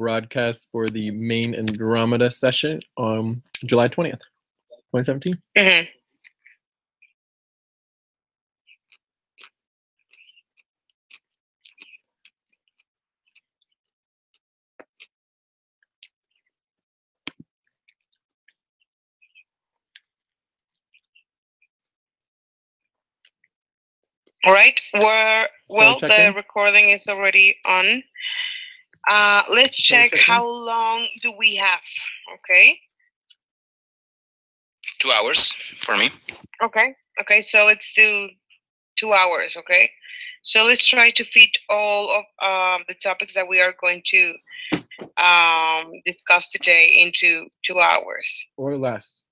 broadcast for the main Andromeda session on July 20th, 2017. Mm-hmm. All right. The recording is already on. Let's check how long do we have. Okay. 2 hours for me. Okay. Okay. So let's do 2 hours. Okay. So let's try to fit all of the topics that we are going to discuss today into 2 hours. Or less.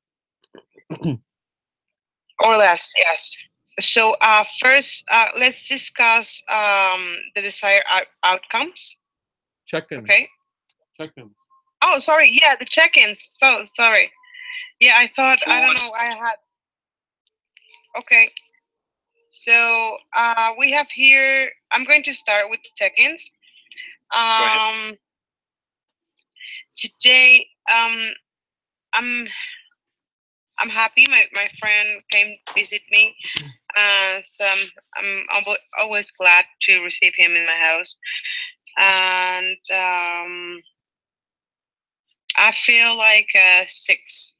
Or less, yes. So first, let's discuss the desired outcomes. Check-ins. Okay. Check-ins. Oh, sorry. Yeah, the check-ins. So sorry. Yeah, I thought, I don't know, I had. Okay. So we have here, I'm going to start with the check-ins. Today, I'm happy my friend came visit me. So I'm always glad to receive him in my house. And I feel like 6.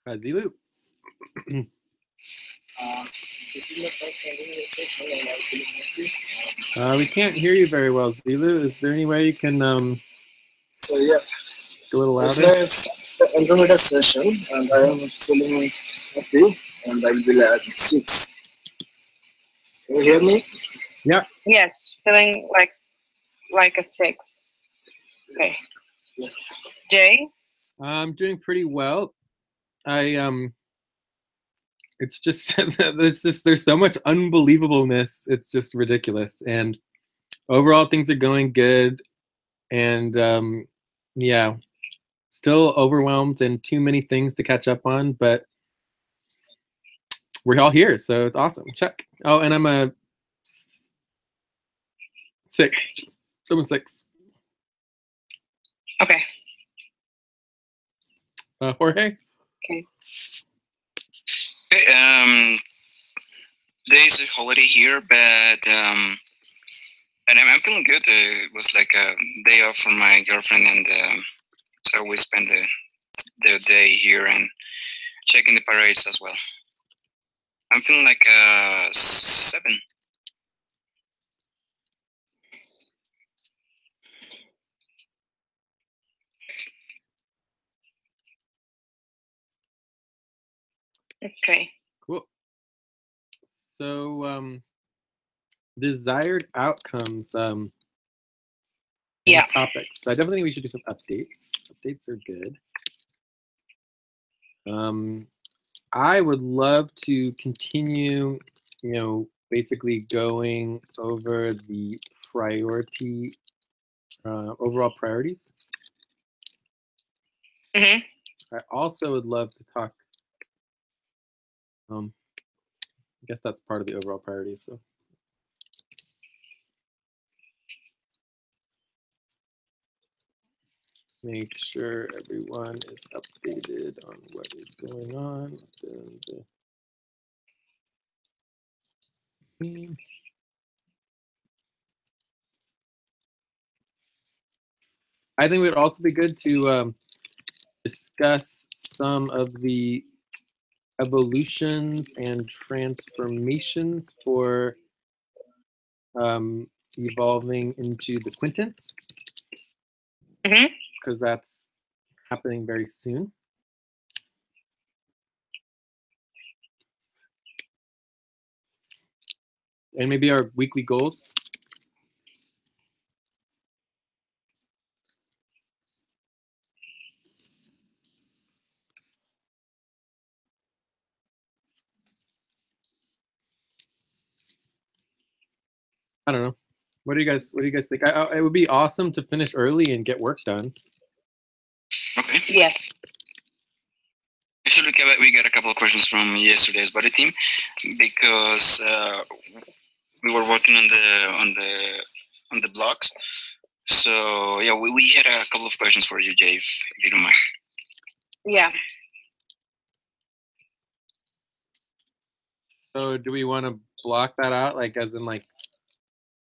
Zilu. We can't hear you very well, Zilu. Is there any way you can So yeah, a little louder? It's the Andromeda session, and I am feeling happy, and I will be at 6. Can you hear me? Yeah. Yes, feeling like a 6. Okay. Yeah. Jay? I'm doing pretty well. It's just there's so much unbelievableness. It's just ridiculous. And overall things are going good. And yeah, still overwhelmed and too many things to catch up on, but we're all here, so it's awesome. Check. Oh, and I'm a 6. I'm a 6. Okay. Jorge? Okay. There is a holiday here, but and I'm feeling good. It was like a day off from my girlfriend, and so we spent the day here and checking the parades as well. I'm feeling like 7. Okay. Cool. So desired outcomes. Yeah. Topics. So I definitely think we should do some updates. Updates are good. I would love to continue, basically going over the overall priorities. Mm-hmm. I also would love to talk. I guess that's part of the overall priorities. So. Make sure everyone is updated on what is going on. I think it would also be good to discuss some of the evolutions and transformations for evolving into the quintets. Mm-hmm. Because that's happening very soon. And maybe our weekly goals. I don't know. What do you guys think? It would be awesome to finish early and get work done. Okay. Yes. Usually actually we got a couple of questions from yesterday's body team because we were working on the blogs. So yeah, we had a couple of questions for you, Jay, if you don't mind. Yeah. So do we want to block that out, like as in like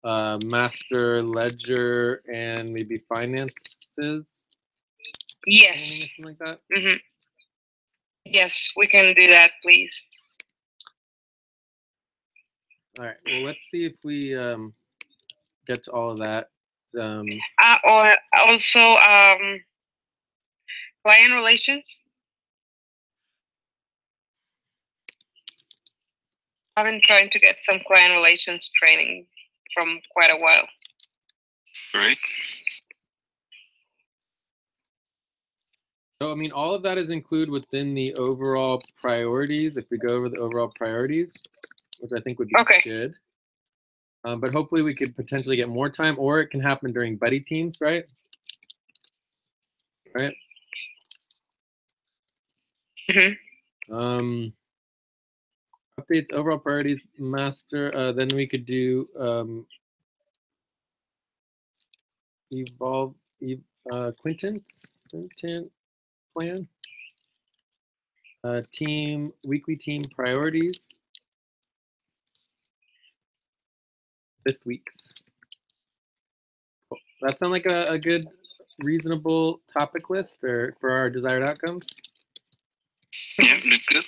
master ledger and maybe finances? Yes. Something like that? Mm-hmm. Yes, we can do that, please. All right. Well, let's see if we get to all of that. Or also client relations. I've been trying to get some client relations training from quite a while. Right. So, I mean, all of that is included within the overall priorities. If we go over the overall priorities, which I think would be good. But hopefully we could potentially get more time, or it can happen during buddy teams, right? Right. Mm-hmm. Updates, overall priorities, master. Then we could do Quintin plan. Team weekly team priorities. This week's. Cool. That sound like a good, reasonable topic list for our desired outcomes? Yeah, look good.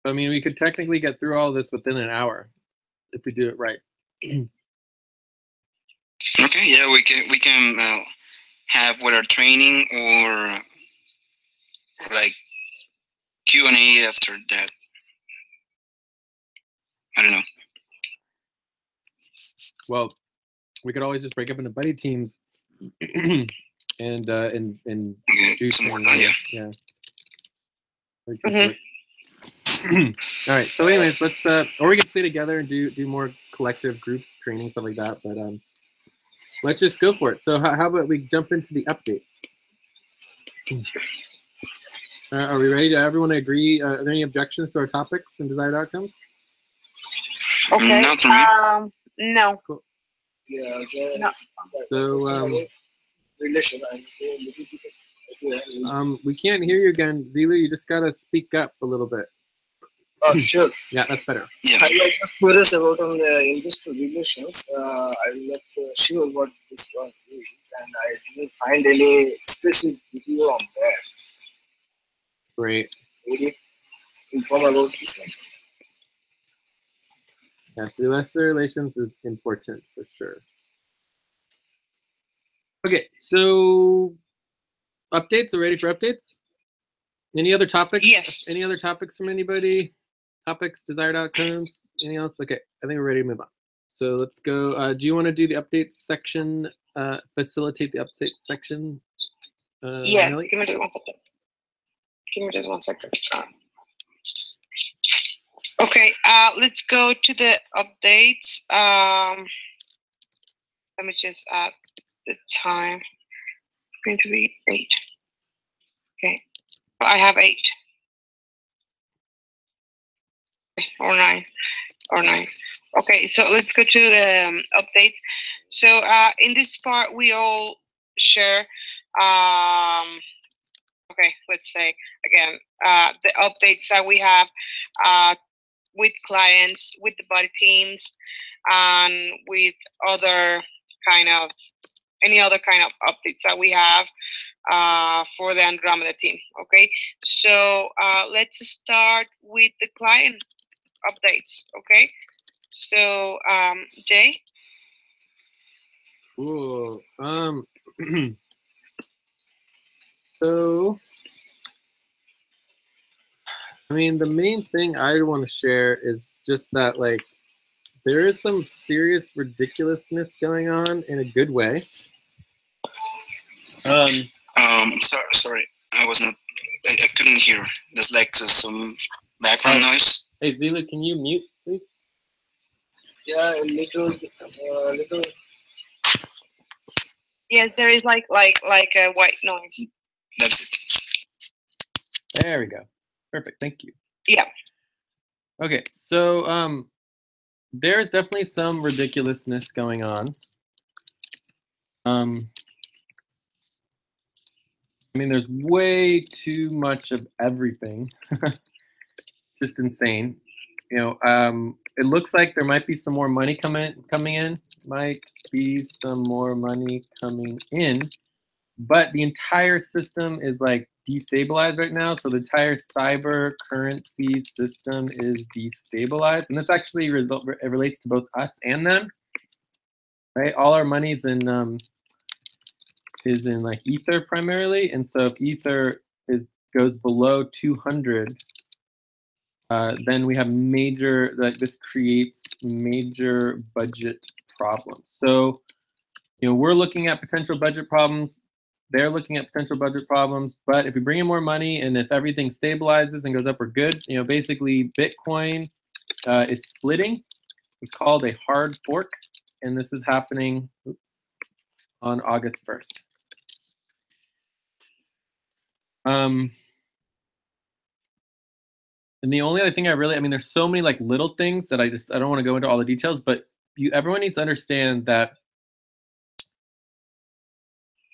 I mean, we could technically get through all this within an hour if we do it right. Okay, yeah, we can have whether training or like Q&A after that. I don't know. Well, we could always just break up into buddy teams and do some more. Yeah. Mm-hmm. All right. So, anyways, let's or we can stay together and do more collective group training, stuff like that. But let's just go for it. So, how about we jump into the update? Are we ready? Everyone agree? Are there any objections to our topics and desired outcomes? Okay. Not for me. No. Cool. Yeah. No. So we can't hear you again, Zilu. You just gotta speak up a little bit. Oh, sure. Yeah, that's better. Yeah. I was just curious about on the industrial relations. I'm not sure what this one is, and I didn't find any specific video on that. Great. Would you inform about this one? Yeah, so investor relations is important for sure. Okay, so updates. Are ready for updates? Any other topics? Yes. Any other topics from anybody? Topics, desired outcomes, anything else? Okay, I think we're ready to move on. So let's go. Do you want to do the updates section? Facilitate the updates section? Yes. Millie? Give me just 1 second. Give me just 1 second. Okay. Let's go to the updates. Let me just add the time. It's going to be 8. Okay. I have 8. Or 9. Okay, so let's go to the updates. So in this part, we all share, okay, let's say again, the updates that we have with clients, with the body teams, and with any other kind of updates that we have for the Andromeda team. Okay, so let's start with the client updates. Okay, so Jay. Cool. So I mean, the main thing I want to share is just that, like, there is some serious ridiculousness going on in a good way. Sorry, I was not I couldn't hear. There's like some background noise. Hey, Zila, can you mute, please? Yeah, a little. Yes, there is like a white noise. That's it. There we go. Perfect. Thank you. Yeah. Okay, so there's definitely some ridiculousness going on. I mean, there's way too much of everything. It's just insane. You know, it looks like there might be some more money coming in. Might be some more money coming in, but the entire system is like destabilized right now. So the entire cyber currency system is destabilized, and this actually relates to both us and them. Right, all our money is in like Ether primarily, and so if Ether goes below 200. Then we have major, like this creates major budget problems. So, you know, we're looking at potential budget problems. They're looking at potential budget problems. But if we bring in more money and if everything stabilizes and goes up, we're good. You know, basically Bitcoin is splitting. It's called a hard fork. And this is happening on August 1st. And the only other thing I mean, there's so many like little things that I don't want to go into all the details, but everyone needs to understand that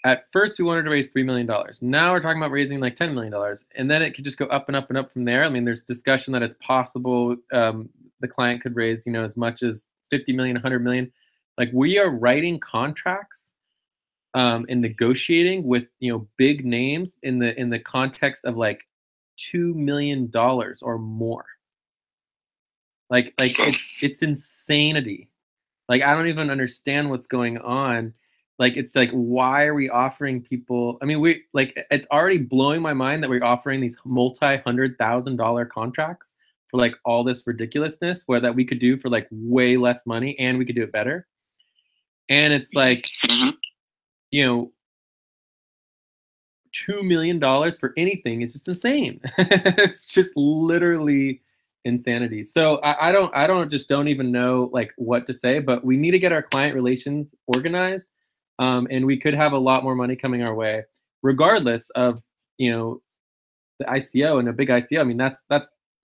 at first we wanted to raise $3 million. Now we're talking about raising like $10 million. And then it could just go up and up and up from there. I mean, there's discussion that it's possible the client could raise, you know, as much as 50 million, 100 million. Like we are writing contracts and negotiating with, you know, big names in the context of like $2 million or more. Like it's insanity. Like I don't even understand what's going on. Like it's like, why are we offering people? I mean, it's already blowing my mind that we're offering these multi-$100,000 contracts for like all this ridiculousness where that we could do for like way less money and we could do it better. And it's like, you know, $2 million for anything is just insane. It's just literally insanity. So I don't even know like what to say, but we need to get our client relations organized. And we could have a lot more money coming our way, regardless of, you know, the ICO and a big ICO. I mean, that's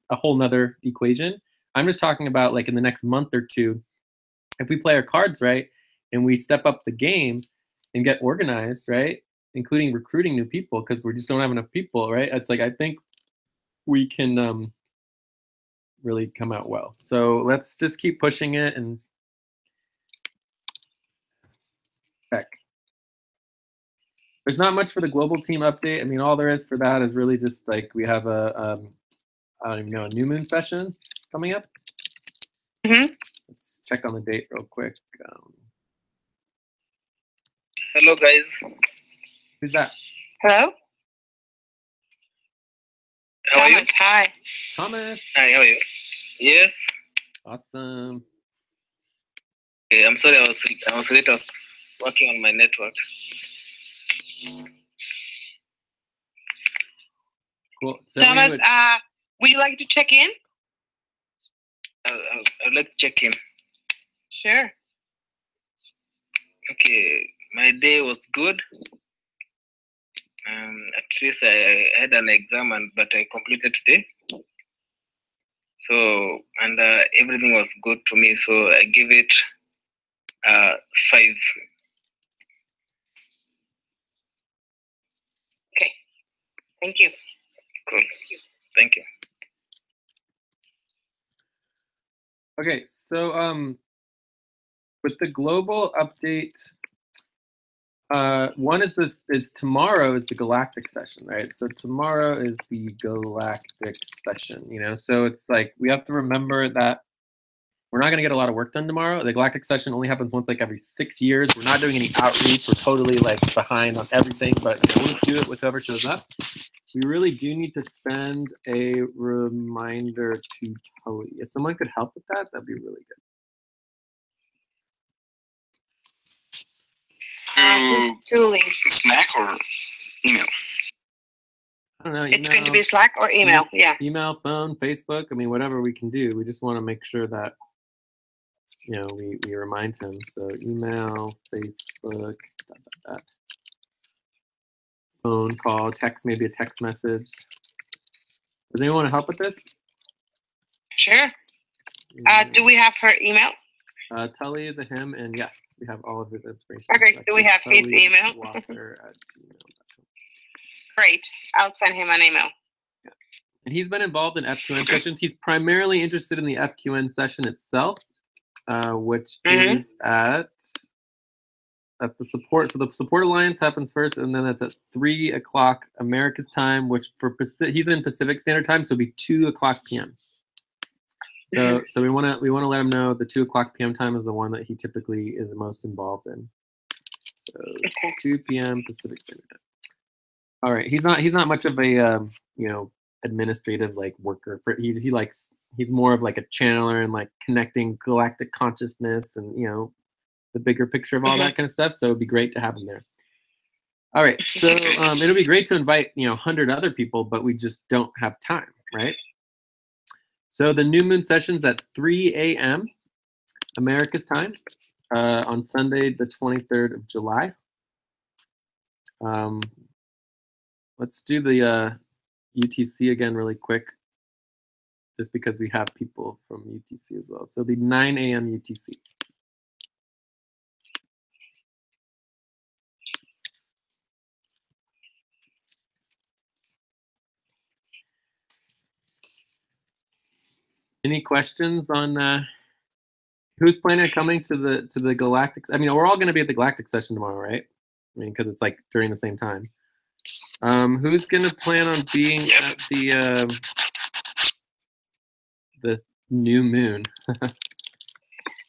a whole nother equation. I'm just talking about like in the next month or two, if we play our cards right and we step up the game and get organized, right, including recruiting new people because we just don't have enough people, right? It's like I think we can really come out well. So let's just keep pushing it and heck. There's not much for the global team update. I mean, all there is for that is really just like we have a I don't even know, a new moon session coming up. Let's check on the date real quick. Hello, guys. Who's that? Hello? How are you? Thomas, hi. Thomas. Hi, how are you? Yes. Awesome. Okay, I'm sorry, I was late. I was working on my network. Cool. So Thomas, would you like to check in? I'd like to check in. Sure. Okay, my day was good. At least I had an exam, but I completed today. So, and everything was good to me. So I give it 5. Okay. Thank you. Cool. Thank you. Okay, so with the global update, one is tomorrow is the galactic session, right? So tomorrow is the galactic session, you know? So it's like, we have to remember that we're not gonna get a lot of work done tomorrow. The galactic session only happens once like every 6 years. We're not doing any outreach. We're totally like behind on everything, but you know, we'll do it with whoever shows up. We really do need to send a reminder to Tully. If someone could help with that, that'd be really good. Tully. Slack or email? I don't know. It's going to be Slack or email. Yeah. Email, phone, Facebook. I mean, whatever we can do. We just want to make sure that, you know, we remind him. So email, Facebook, phone call, text, maybe a text message. Does anyone want to help with this? Sure. Do we have her email? Tully is a him, and yes, we have all of his information. Okay, do we have his email? Walker@gmail.com. Great. I'll send him an email. Yeah. And he's been involved in FQN sessions. He's primarily interested in the FQN session itself, which is that's the support. So the support alliance happens first, and then that's at 3 o'clock America's time, which he's in Pacific Standard Time, so it'll be 2 o'clock p.m. So we want to let him know the 2 o'clock p.m. time is the one that he typically is the most involved in. So 2 p.m. Pacific Standard Time. All right, he's not much of a you know, administrative like worker. He's more of like a channeler and like connecting galactic consciousness and, you know, the bigger picture of all that kind of stuff. So it'd be great to have him there. All right, so it'll be great to invite, you know, 100 other people, but we just don't have time, right? So the new moon session's at 3 a.m. America's time on Sunday, the 23rd of July. Let's do the UTC again really quick, just because we have people from UTC as well. So the 9 a.m. UTC. Any questions on who's planning on coming to the Galactic? I mean, we're all going to be at the Galactic session tomorrow, right? I mean, because it's like during the same time. Who's going to plan on being at the new moon?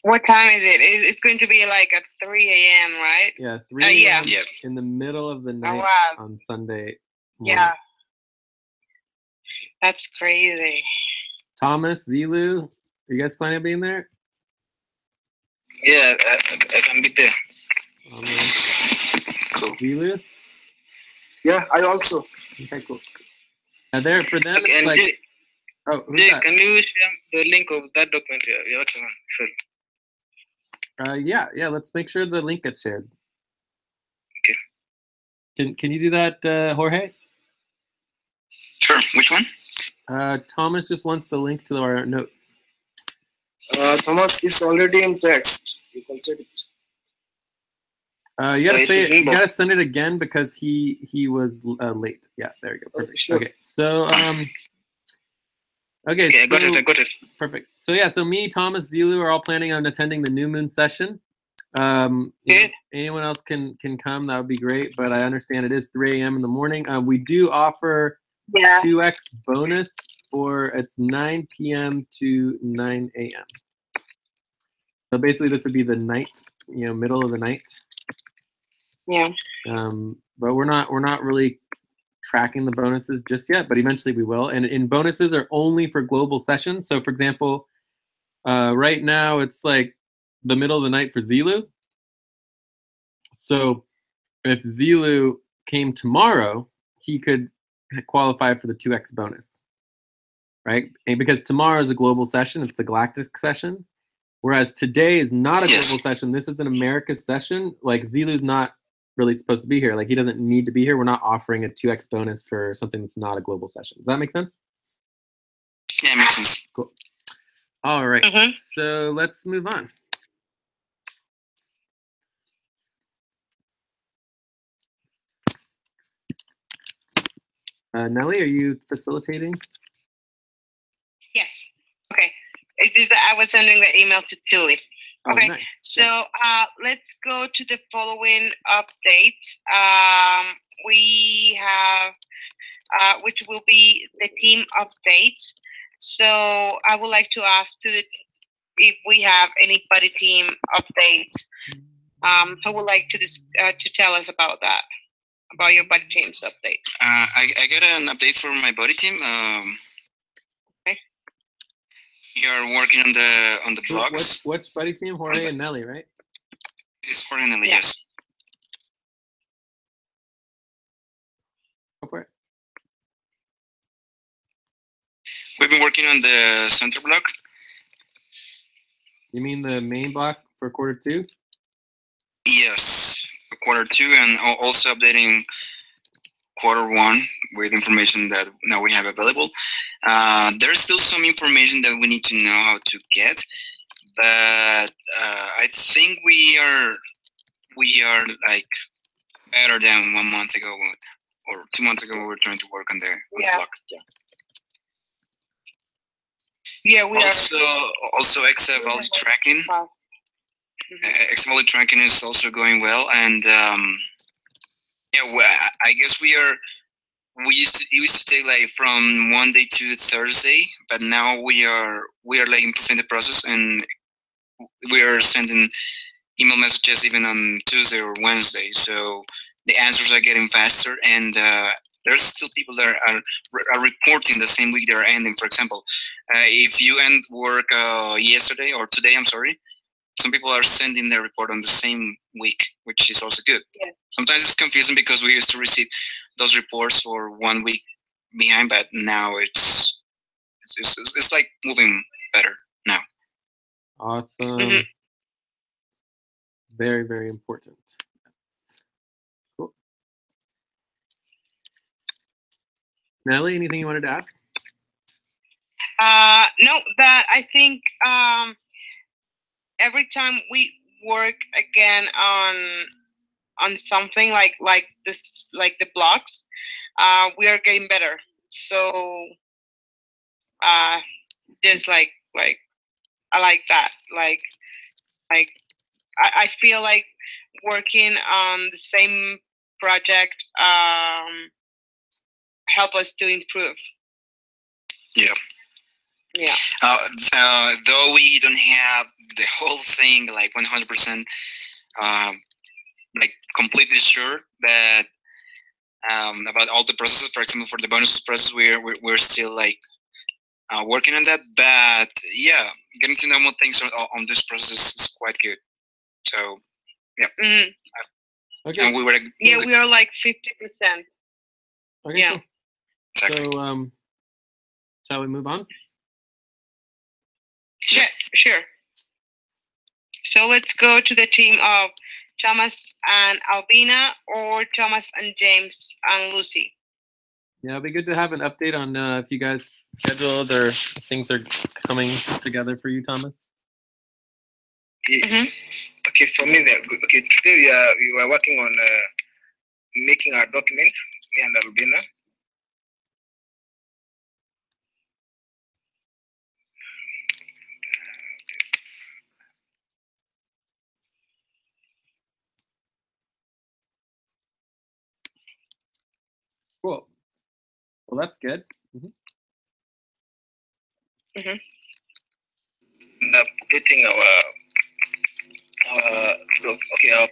What time is it? It's going to be like at 3 a.m., right? Yeah, 3 a.m. Yeah. In the middle of the night on Sunday morning. Yeah. That's crazy. Thomas, Zilu, are you guys planning on being there? Yeah, I can be there. Cool. Zilu? Yeah, I also. Okay, cool. Now there for them, Okay, it's like. Jay, Who's Jay, that? can you share the link of that document here? Sure. Yeah. Let's make sure the link gets shared. Okay. Can you do that, Jorge? Sure. Which one? Thomas just wants the link to our notes. Thomas, it's already in text. You can check it. You gotta say it. You gotta send it again because he was late. Yeah, there you go. Perfect. Sure. Okay, so Okay, so, I got it. Perfect. So yeah, so me, Thomas, Zilu are all planning on attending the new moon session. Anyone else can come, that would be great. But I understand it is 3 a.m. in the morning. We do offer 2x bonus for it's 9 p.m. to 9 a.m. So basically, this would be the night, you know, middle of the night. Yeah. But we're not really tracking the bonuses just yet, but eventually we will. And bonuses are only for global sessions. So for example, right now it's like the middle of the night for Zilu. So if Zilu came tomorrow, he could qualify for the 2x bonus, right? And because tomorrow is a global session, it's the Galactic session. Whereas today is not a global session. This is an America's session. Like Zilu's not really supposed to be here. Like he doesn't need to be here. We're not offering a 2x bonus for something that's not a global session. Does that make sense? Yeah, it makes sense. Cool. All right. So let's move on. Nelly, are you facilitating? Yes. Okay. It's just that I was sending the email to Tully. Okay. Nice. So let's go to the following updates. We have, which will be the team updates. So I would like to ask if we have any buddy team updates. Who would like to tell us about that? About your buddy team's update. I got an update for my buddy team. Okay. We are working on the blogs. What's buddy team? Jorge and Nelly, right? It's Jorge and Nelly, yes. Go for it. We've been working on the center block. You mean the main block for quarter 2? Yes, quarter 2, and also updating quarter 1 with information that now we have available. There's still some information that we need to know how to get, but I think we are like better than 1 month ago or 2 months ago. We were trying to work on the block. Yeah, we also XF value tracking. XF value tracking is also going well, and I guess we used to take like from Monday to Thursday, but now we are like improving the process, and we are sending email messages even on Tuesday or Wednesday. So the answers are getting faster, and there's still people that are reporting the same week they're ending. For example, if you end work yesterday or today, I'm sorry, some people are sending their report on the same week, which is also good. Yeah. Sometimes it's confusing because we used to receive those reports for 1 week behind, but now it's like moving better now. Awesome. Very, very important. Cool. Nelly, anything you wanted to add? No, that I think every time we work again on something like this, like the blocks, we are getting better. So just like I like that. Like I feel like working on the same project help us to improve. Yeah. Yeah. Though we don't have the whole thing like 100% like completely sure, but about all the processes, for example, for the bonuses process, we're still like working on that. But yeah, getting to know more things on this process is quite good. So yeah. Mm-hmm. And we are like 50%. Okay, yeah. Cool. Exactly. So shall we move on? Sure. So let's go to the team of Thomas and Albina, or Thomas and James and Lucy. Yeah, it'll be good to have an update on if you guys scheduled or things are coming together for you, Thomas. Mm-hmm. Okay, for me, okay. Today we were working on making our documents, me and Albina. Cool. Well, that's good. Mm-hmm. Updating our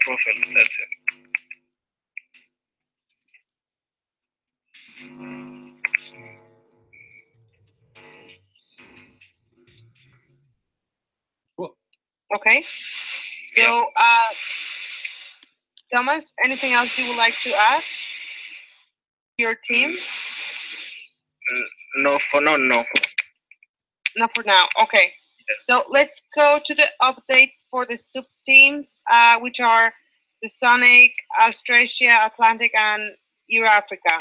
profile. That's it. Cool. Okay. So, Thomas, anything else you would like to add? Your team? No, for now, no. Not for now. Okay. So let's go to the updates for the sub teams, which are the Sonic, Australia, Atlantic, and Euro-Africa.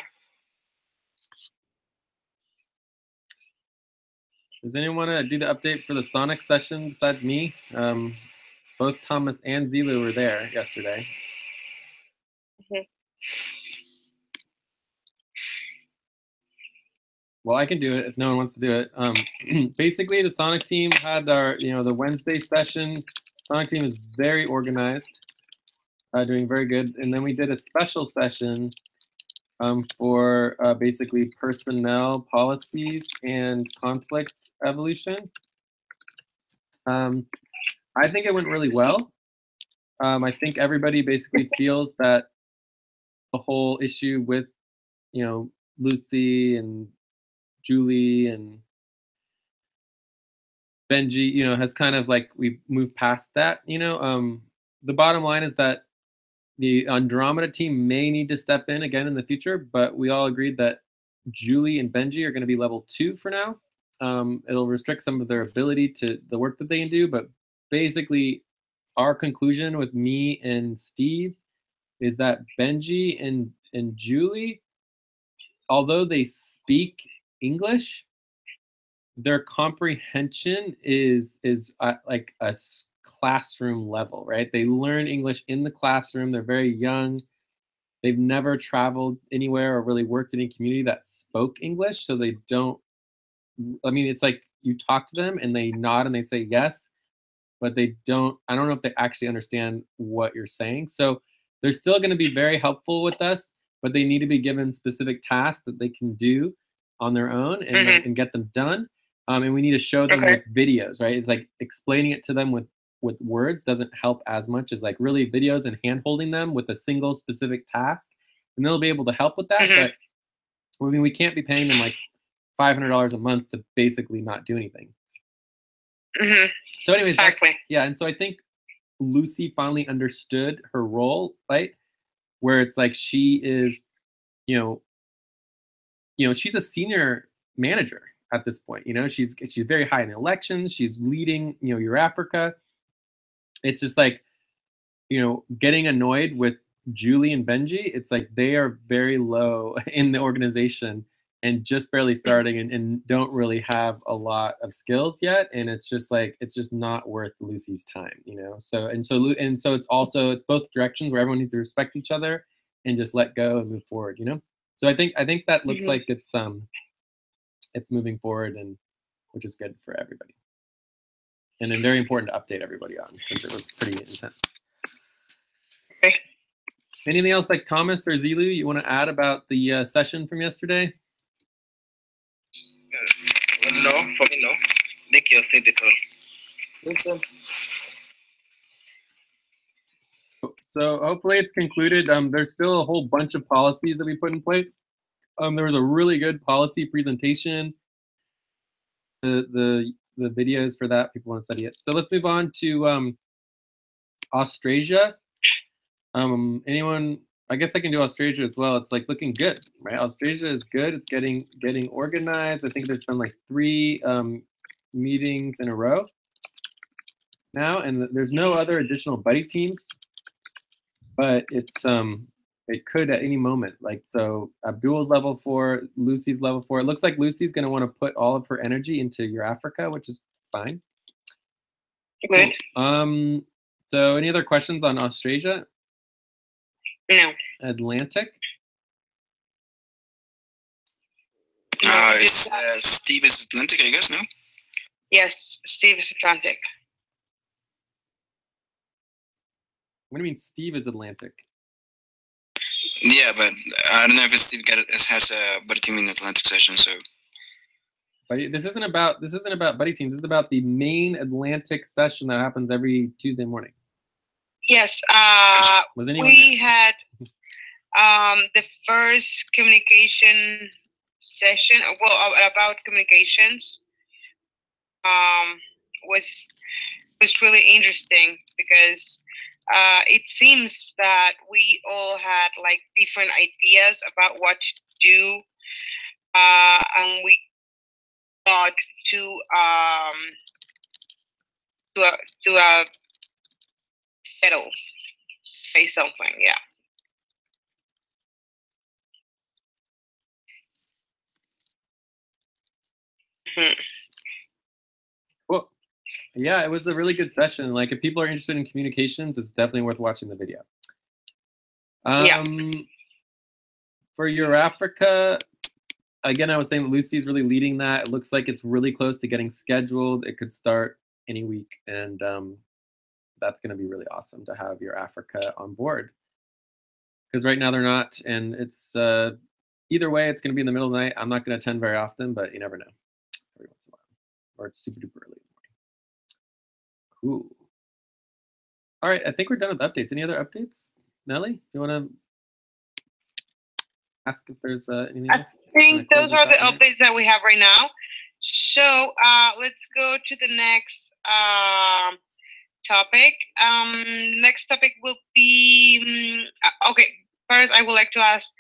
Does anyone want to do the update for the Sonic session besides me? Both Thomas and Zilu were there yesterday. Mm-hmm. Well, I can do it if no one wants to do it. Basically, the Sonic team had our, the Wednesday session. Sonic team is very organized, doing very good. And then we did a special session for basically personnel policies and conflict evolution. I think it went really well. I think everybody basically feels that the whole issue with, Lucy and Julie and Benji, has kind of like we moved past that. The bottom line is that the Andromeda team may need to step in again in the future, but we all agreed that Julie and Benji are going to be level 2 for now. It'll restrict some of their ability to the work that they can do. But basically, our conclusion with me and Steve is that Benji and Julie, although they speak English, their comprehension is like a classroom level, right? They learn English in the classroom. They're very young. They've never traveled anywhere or really worked in any community that spoke English, so they don't. I mean, it's like you talk to them and they nod and they say yes, but they don't. I don't know if they actually understand what you're saying. So they're still going to be very helpful with us, but they need to be given specific tasks that they can do on their own and get them done. And we need to show them with videos, right? It's like explaining it to them with words doesn't help as much as like really videos and hand holding them with a single specific task, and they'll be able to help with that. But I mean, we can't be paying them like $500 a month to basically not do anything. So anyways, exactly. Yeah, and so I think Lucy finally understood her role, right? Where it's like she is, you know, she's a senior manager at this point. You know, she's very high in the elections. She's leading, you know, your Africa. It's just like, you know, getting annoyed with Julie and Benji. It's like they are very low in the organization and just barely starting and don't really have a lot of skills yet. And it's just like, it's just not worth Lucy's time, you know? So it's both directions where everyone needs to respect each other and just let go and move forward, you know? So I think that looks like it's moving forward, and which is good for everybody. And then very important to update everybody on because it was pretty intense. Okay. Anything else like Thomas or Zilu you want to add about the session from yesterday? No, for me, no. Thank you. Said it all. Listen. So hopefully it's concluded. There's still a whole bunch of policies that we put in place. There was a really good policy presentation. The videos for that, people want to study it. So let's move on to Australia. Anyone? I guess I can do Australia as well. It's like looking good, right? Australia is good. It's getting organized. I think there's been like 3 meetings in a row now, and there's no other additional buddy teams, but it's it could at any moment. Like, so Abdul's level 4, Lucy's level 4. It looks like Lucy's going to want to put all of her energy into your Africa, which is fine. Good. Cool. So any other questions on Australia? No. Atlantic? Steve is Atlantic, I guess, no? Yes, Steve is Atlantic. What do you mean Steve is Atlantic? Yeah, but I don't know if Steve has a buddy team in the Atlantic session, so. But this isn't about buddy teams. This is about the main Atlantic session that happens every Tuesday morning. Yes. Was anyone we there? had the first communication session. Well, about communications. Was really interesting because it seems that we all had like different ideas about what to do, and we got to settle, say something, yeah. Well, yeah, it was a really good session. Like, if people are interested in communications, it's definitely worth watching the video. Yeah. For your Africa, again, I was saying that Lucy's really leading that. It looks like it's really close to getting scheduled. It could start any week, and that's going to be really awesome to have your Africa on board. Because right now they're not, and it's either way, it's going to be in the middle of the night. I'm not going to attend very often, but you never know. Every once in a while, or it's super duper early in the morning. Cool. All right, I think we're done with updates. Any other updates, Nelly? Do you want to ask if there's anything else? I think those are the updates that we have right now. So let's go to the next topic. Next topic will be okay. First, I would like to ask: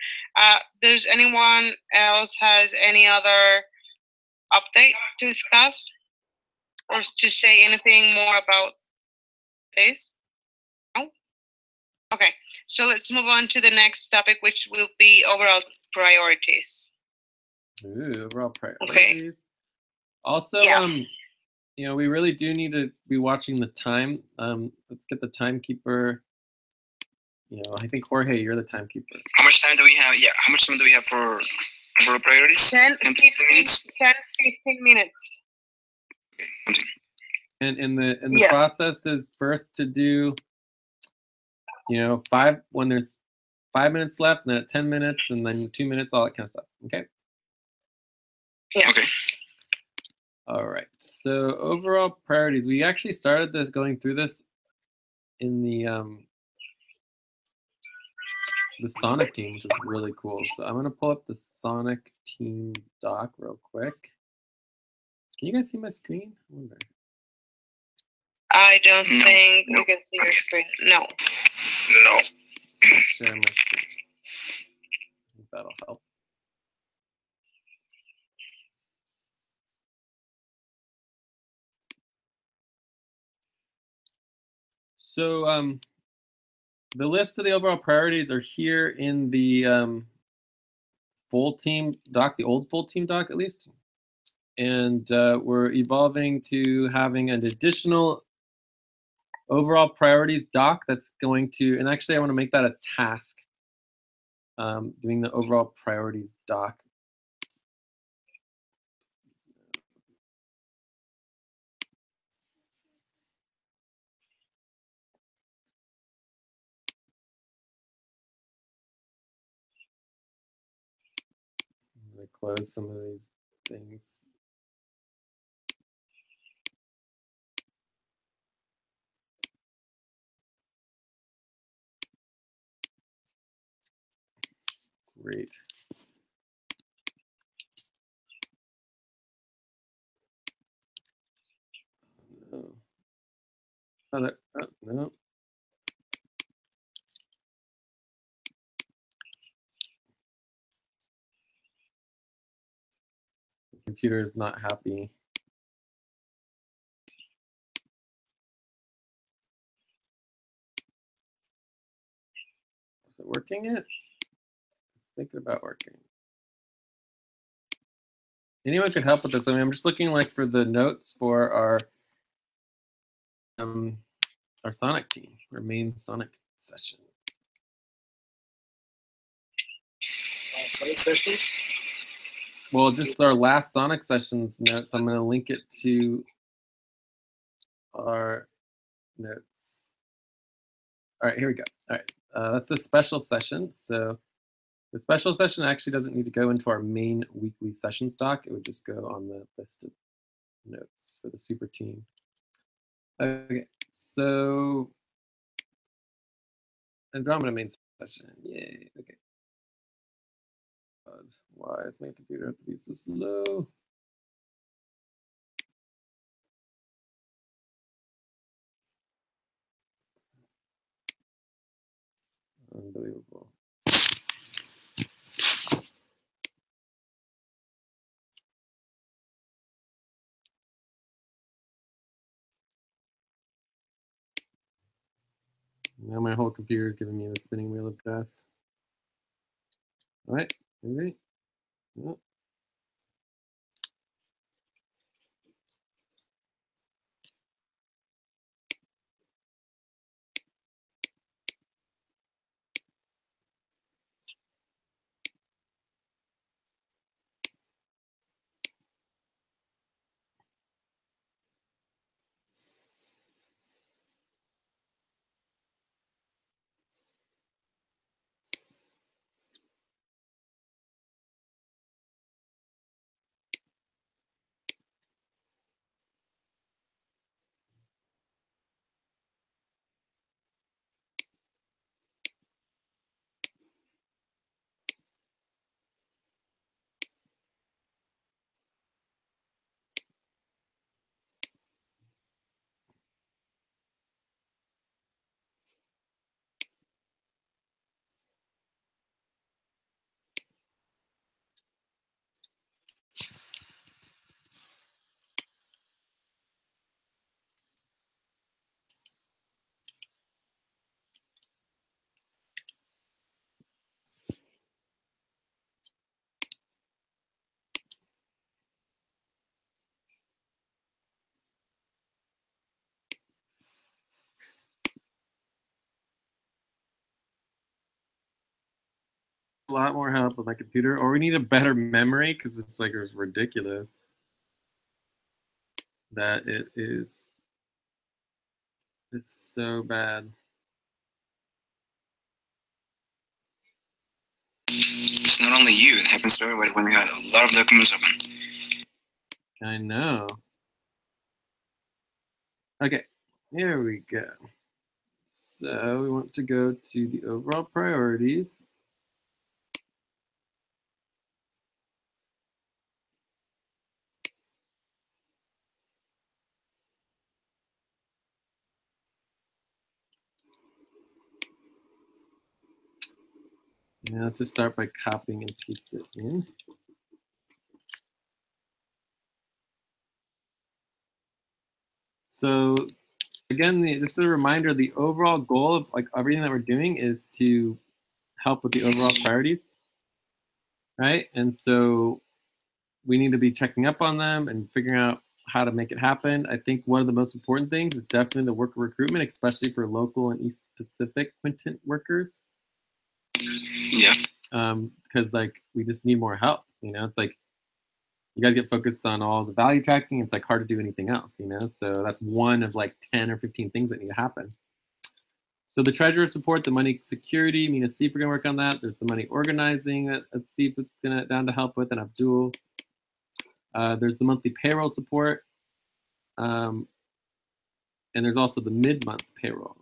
does anyone else has any other update to discuss or to say anything more about this? No? Okay, so let's move on to the next topic, which will be overall priorities. Ooh, overall priorities. Okay. Also, Yeah. you know, we really do need to be watching the time. Let's get the timekeeper. You know, I think Jorge, you're the timekeeper. How much time do we have? Yeah, how much time do we have for overall priorities? 10, 15 minutes. 10, 15 minutes. Okay, continue. And in the Yeah. process is first to do, you know, when there's 5 minutes left, and then at 10 minutes, and then 2 minutes, all that kind of stuff. Okay. Yeah. Okay. All right. So overall priorities. We actually started this going through this in the Sonic team, which is really cool. So I'm gonna pull up the Sonic team doc real quick. Can you guys see my screen? I wonder. I don't think we can see your screen. No. No. Share my screen. I think that'll help. So the list of the overall priorities are here in the full team doc, the old full team doc at least. And we're evolving to having an additional overall priorities doc that's going to, and actually I want to make that a task, doing the overall priorities doc. I'm going to close some of these things. Great. Oh, no. The computer is not happy. Is it working yet? It's thinking about working. Anyone could help with this. I mean, I'm just looking like for the notes for our Sonic team, our main Sonic session. Sonic sessions? Well, just our last Sonic sessions notes. I'm going to link it to our notes. All right, here we go. All right, that's the special session. So the special session actually doesn't need to go into our main weekly sessions doc. It would just go on the list of notes for the super team. Okay, so Andromeda main session. Yay. Okay. God, why is my computer have to be so slow? Unbelievable. Now my whole computer is giving me the spinning wheel of death. All right, maybe. Oh. a lot more help with my computer, or we need a better memory because it's like it's ridiculous that it is. It's so bad. It's not only you; it happens to everybody when you have a lot of documents open. I know. Okay, here we go. So we want to go to the overall priorities. Now let's just start by copying and pasting it in. So again, just a reminder, the overall goal of like everything that we're doing is to help with the overall priorities, right? And so we need to be checking up on them and figuring out how to make it happen. I think one of the most important things is definitely the worker recruitment, especially for local and East Pacific Quintet workers. Yeah. Because like we just need more help. You know, it's like you guys get focused on all the value tracking. It's like hard to do anything else. You know, so that's one of like 10 or 15 things that need to happen. So the treasurer support, the money security, me and Asif are gonna work on that. There's the money organizing that Asif is down to help with, and Abdul. There's the monthly payroll support. And there's also the mid-month payroll.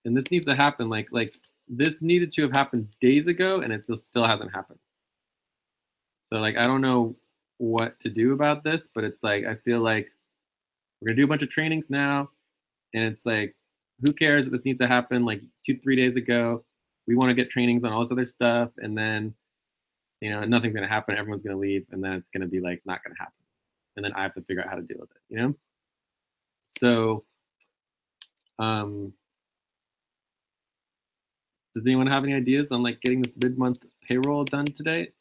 And this needs to happen, like this needed to have happened days ago, and it still hasn't happened. So like, I don't know what to do about this, but it's like, I feel like we're gonna do a bunch of trainings now, and it's like, who cares if this needs to happen like 2-3 days ago? We wanna get trainings on all this other stuff, and then, you know, nothing's gonna happen, everyone's gonna leave, and then it's gonna be like, not gonna happen. And then I have to figure out how to deal with it, you know? So, does anyone have any ideas on like getting this mid-month payroll done today?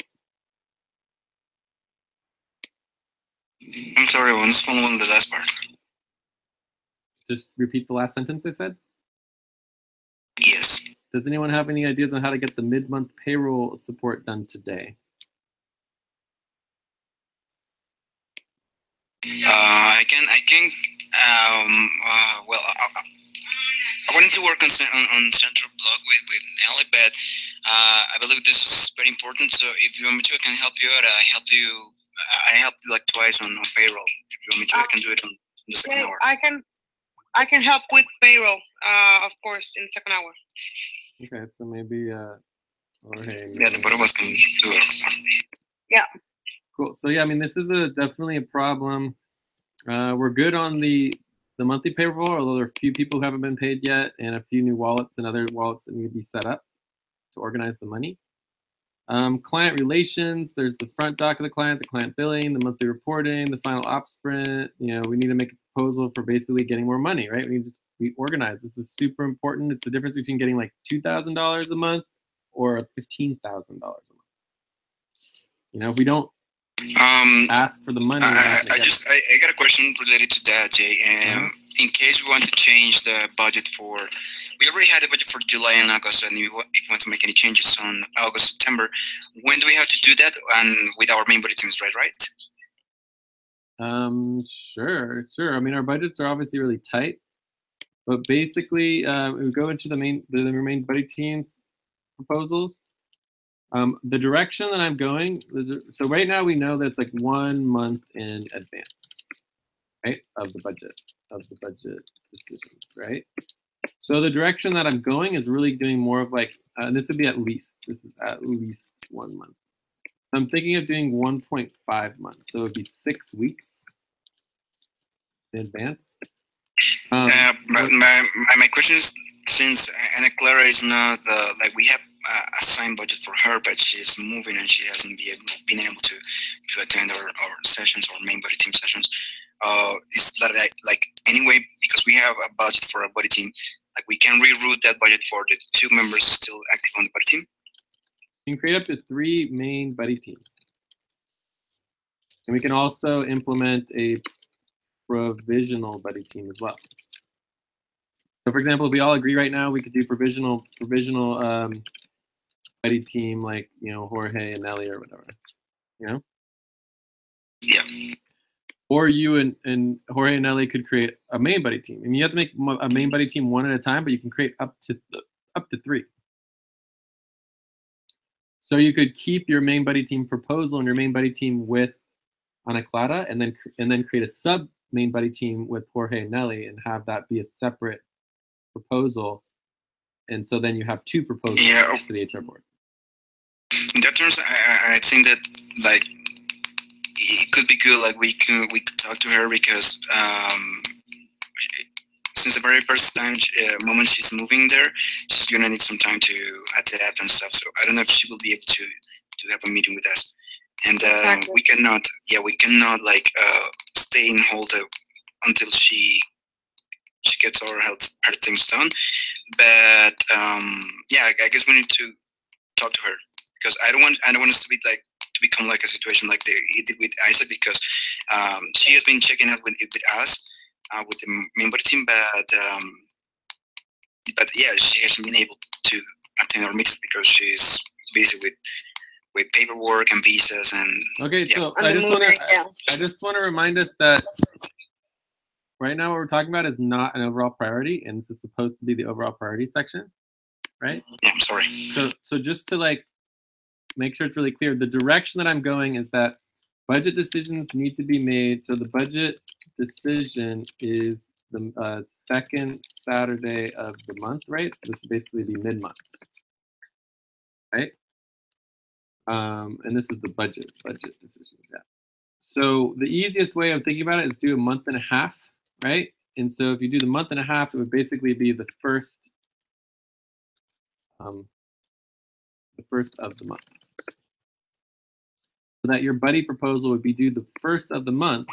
I'm sorry, I was following the last part. Just repeat the last sentence I said. Yes. Does anyone have any ideas on how to get the mid-month payroll support done today? I can. Well, I wanted to work on central block with Nelly, but I believe this is very important. So if you want me to, I can help you out. I helped you like twice on payroll. If you want me to, I can do it on the second hour. I can help with payroll, of course, in second hour. Okay, so maybe Jorge. Yeah, the both of us can do it. Yeah. Cool. So yeah, I mean, this is definitely a problem. We're good on the monthly payroll, although there are a few people who haven't been paid yet, and a few new wallets and other wallets that need to be set up to organize the money. Client relations, there's the front dock of the client billing, the monthly reporting, the final op sprint. You know, we need to make a proposal for basically getting more money, right? We need to be organized. This is super important. It's the difference between getting like $2,000 a month or $15,000 a month. You know, if we don't ask for the money. I got a question related to that, Jay. In case we want to change the budget we already had a budget for July and August, and if we want to make any changes on August, September, when do we have to do that? And with our main budget teams, right? Sure. I mean, our budgets are obviously really tight, but basically, we go into the main budget teams proposals. The direction that I'm going, so right now we know that it's like 1 month in advance, right, of the budget decisions, right? So the direction that I'm going is really doing more of like, this is at least 1 month. So I'm thinking of doing 1.5 months, so it would be 6 weeks in advance. My question is, since Ana Clara is not like we have assigned budget for her, but she is moving and she hasn't been able to attend our sessions or main budget team sessions. Is that like anyway, because we have a budget for a budget team, like we can reroute that budget for the 2 members still active on the budget team? You can create up to 3 main buddy teams. And we can also implement a provisional buddy team as well. So for example, if we all agree right now, we could do provisional buddy team like, Jorge and Nelly or whatever, Yeah. Or you and Jorge and Nelly could create a main buddy team. And you have to make a main buddy team one at a time, but you can create up to 3. So you could keep your main buddy team proposal and your main buddy team with Ana Clara, and then create a sub main buddy team with Jorge and Nelly, and have that be a separate proposal. And so then you have 2 proposals to the HR board. In that terms, I think that like it could be good. Like we could talk to her because since the very first moment she's moving there, she's gonna need some time to adapt and stuff. So I don't know if she will be able to have a meeting with us. And Exactly. we cannot like stay and hold up until she gets her things done. But I guess we need to talk to her because I don't want us to be like to become like a situation like they did with Isaac, because she has been checking out with us with the member team, but yeah, she hasn't been able to attend our meetings because she's busy with paperwork and visas and. Okay, yeah. so I just want to remind us that right now what we're talking about is not an overall priority, and this is supposed to be the overall priority section, right? Yeah, I'm sorry. So just to like make sure it's really clear, the direction that I'm going is that budget decisions need to be made. So the budget decision is the second Saturday of the month, right? So this would basically be mid-month, right? And this is the budget decisions, yeah. So the easiest way of thinking about it is do a month and a half, right? And so if you do the month and a half, it would basically be the first of the month. So that your buddy proposal would be due the first of the month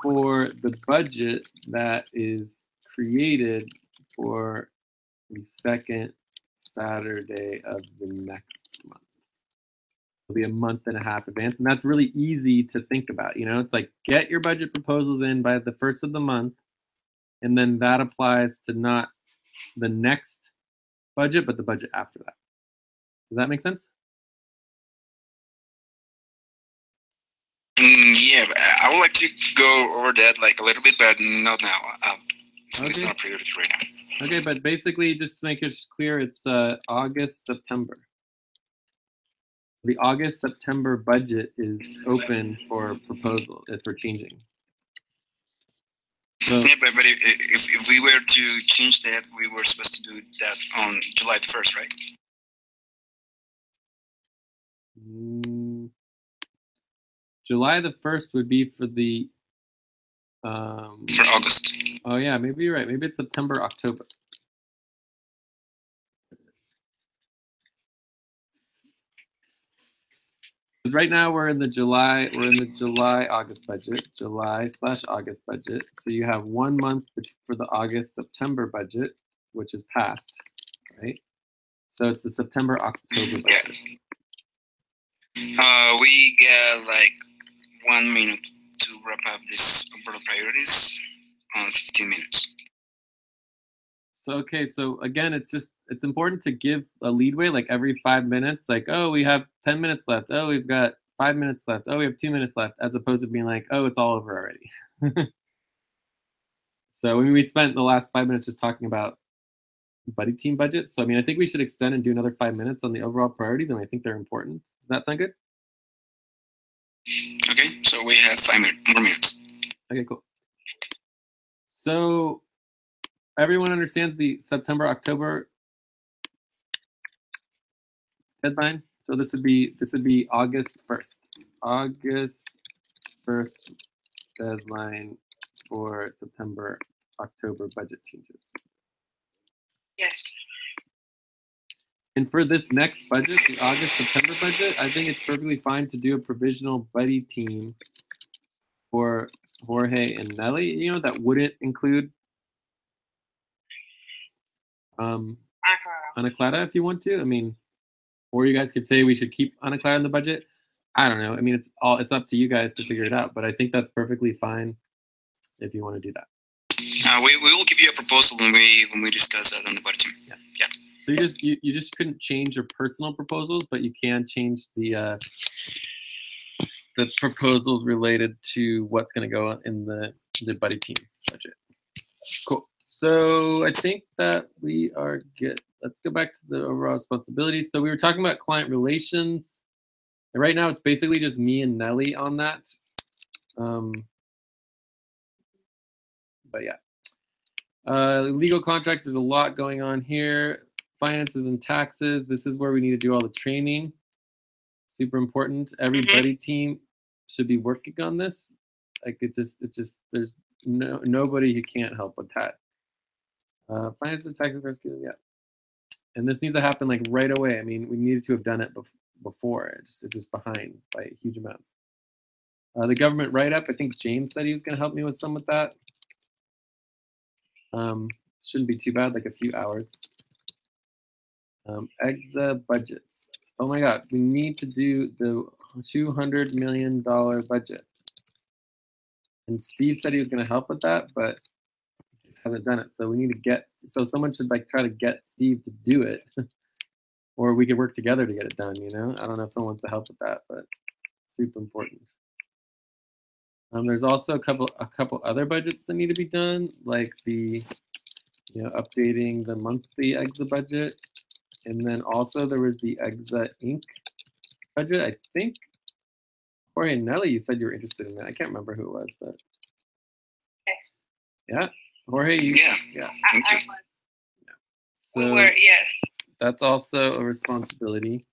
for the budget that is created for the second Saturday of the next month. It'll be a month and a half advance, and that's really easy to think about. It's like get your budget proposals in by the first of the month, and then that applies to not the next budget, but the budget after that. Does that make sense? Yeah, I would like to go over that like a little bit, but not now. It's not a priority right now. Okay, but basically, just to make it clear, it's August, September. The August-September budget is open for proposal, for changing. So, yeah, but if we were to change that, we were supposed to do that on July the 1st, right? July the 1st would be for the... for August. Oh yeah, maybe you're right. Maybe it's September, October. Because right now we're in the July-August budget, July/August budget. So you have 1 month for the August-September budget, which is passed, right? So it's the September-October budget. We get like 1 minute to wrap up this overall priorities on 15 minutes. So, okay, so again, it's important to give a leadway, like every 5 minutes, like, oh, we have 10 minutes left. Oh, we've got 5 minutes left. Oh, we have 2 minutes left, as opposed to being like, oh, it's all over already. So we spent the last 5 minutes just talking about buddy team budgets. So, I think we should extend and do another 5 minutes on the overall priorities, and I think they're important. Does that sound good? Okay, so we have 5 more minutes. Okay, cool. So everyone understands the September-October deadline. So this would be August 1st. August 1st deadline for September-October budget changes. Yes. And for this next budget, the August-September budget, I think it's perfectly fine to do a provisional buddy team for Jorge and Nelly, that wouldn't include Ana Clara if you want to. Or you guys could say we should keep Ana Clara in the budget. I don't know. It's up to you guys to figure it out, but I think that's perfectly fine if you want to do that. We will give you a proposal when we discuss that on the budget team. Yeah. So you just couldn't change your personal proposals, but you can change the proposals related to what's going to go in the buddy team budget. Cool. So I think that we are good. Let's go back to the overall responsibilities. So we were talking about client relations. And right now it's basically just me and Nelly on that. But yeah. Legal contracts, there's a lot going on here. Finances and taxes, this is where we need to do all the training. Super important. Every buddy team should be working on this. Like it just there's nobody who can't help with that. Finances and taxes, yeah. And this needs to happen like right away. I mean, we needed to have done it before. It's just behind by huge amounts. The government write-up, I think James said he was going to help me with some with that. Shouldn't be too bad, like a few hours. Exa budgets. Oh my God, we need to do the $200 million budget. And Steve said he was going to help with that, but hasn't done it. So we need to get, so someone should like try to get Steve to do it. Or we could work together to get it done, you know? I don't know if someone wants to help with that, but super important. There's also a couple other budgets that need to be done, like the, updating the monthly Exa budget. And then also there was the Exa Inc. budget. I think, Jorge and Nelly, you said you were interested in that. I can't remember who it was, but. Yes. Yeah, Jorge, you. Yeah. I was. Yeah. So We were, yes. that's also a responsibility.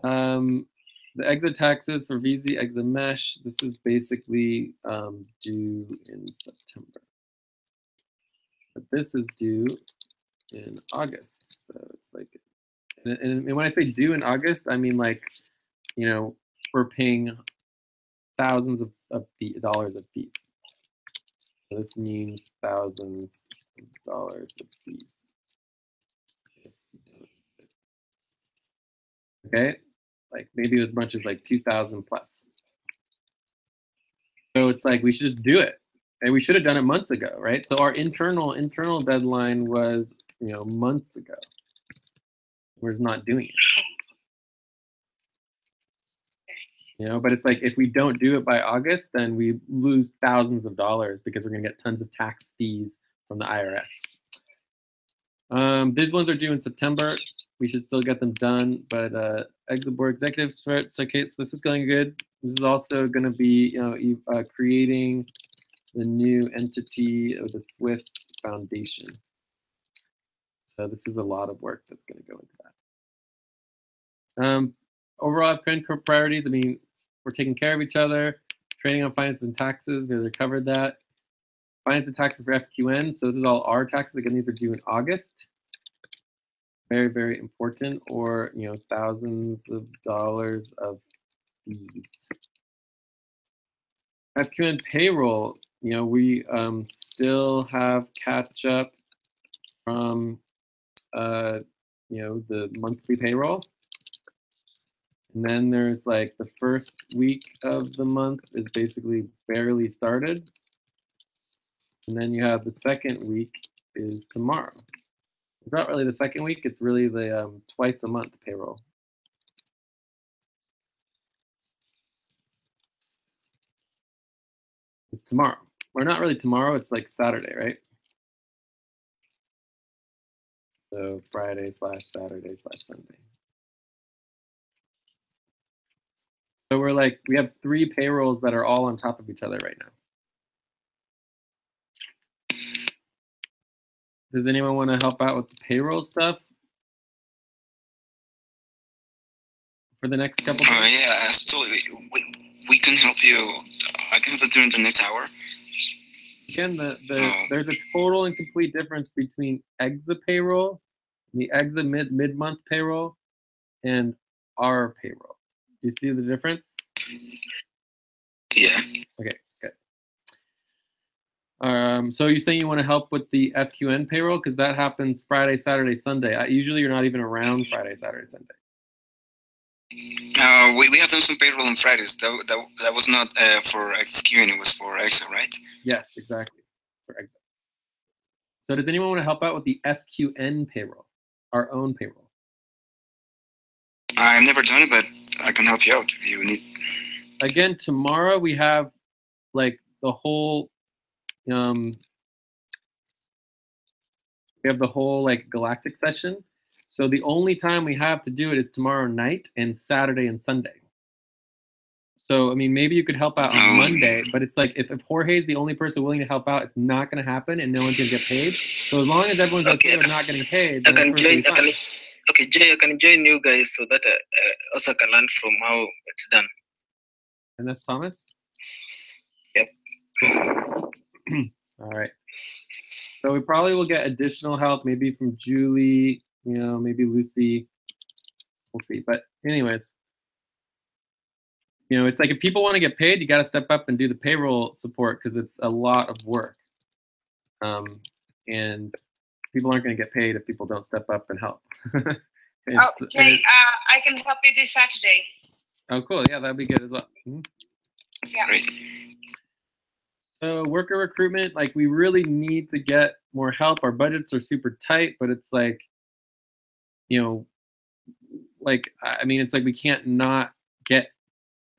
The Exa taxes for VZ Exa Mesh. This is basically due in September. But this is due in August. So it's like, and when I say due in August, I mean like, we're paying thousands of dollars of fees. So this means thousands of dollars of fees. Okay, like maybe as much as like 2,000 plus. So it's like we should just do it. And we should have done it months ago, right? So our internal deadline was, months ago. We're just not doing it. But it's like if we don't do it by August, then we lose thousands of dollars because we're gonna get tons of tax fees from the IRS. These ones are due in September. We should still get them done, but Exa Board Executive Circuits, this is going good. This is also gonna be, creating the new entity of the Swiss Foundation. So this is a lot of work that's going to go into that. Overall, FQN priorities, I mean, we're taking care of each other, training on finance and taxes, we already covered that. Finance and taxes for FQN, so this is all our taxes. Again, these are due in August. Very, very important, or, thousands of dollars of fees. FQN payroll, we still have catch up from, the monthly payroll. And then there's like the first week of the month is basically barely started. And then you have the second week is tomorrow. It's not really the second week, it's really the twice a month payroll. It's tomorrow. Or not really tomorrow, it's like Saturday, right? So Friday / Saturday / Sunday. So we're like, we have 3 payrolls that are all on top of each other right now. Does anyone want to help out with the payroll stuff for the next couple days? Yeah, absolutely. We can help you. I can help you during the next hour. Again, there's a total and complete difference between Exa payroll, the Exa mid-month payroll, and our payroll. Do you see the difference? Yeah. Okay, good. So you're saying you want to help with the FQN payroll? Because that happens Friday, Saturday, Sunday. Usually you're not even around Friday, Saturday, Sunday. We have done some payroll on Fridays. That was not for FQN, it was for Exa, right? Yes, exactly, for Exa. So does anyone want to help out with the FQN payroll? our own payroll. I've never done it, but I can help you out if you need. Again, tomorrow we have like the whole we have the whole like galactic session. So the only time we have to do it is tomorrow night and Saturday and Sunday. So I mean, maybe you could help out on Monday, but it's like if Jorge's the only person willing to help out, it's not going to happen, and no one's going to get paid. So as long as everyone's okay with not getting paid, then it's perfectly fine. Okay, Jay, I can join you guys so that I also can learn from how it's done. And that's Thomas? Yep. All right. So we probably will get additional help, maybe from Julie, you know, maybe Lucy. We'll see. But anyways, you know, it's like if people want to get paid, you got to step up and do the payroll support because it's a lot of work. And people aren't going to get paid if people don't step up and help. Okay, I can help you this Saturday. Oh, cool. Yeah, that'd be good as well. Mm-hmm. Yeah. Great. So worker recruitment, like we really need to get more help. Our budgets are super tight, but it's like, you know, like, I mean, it's like we can't not get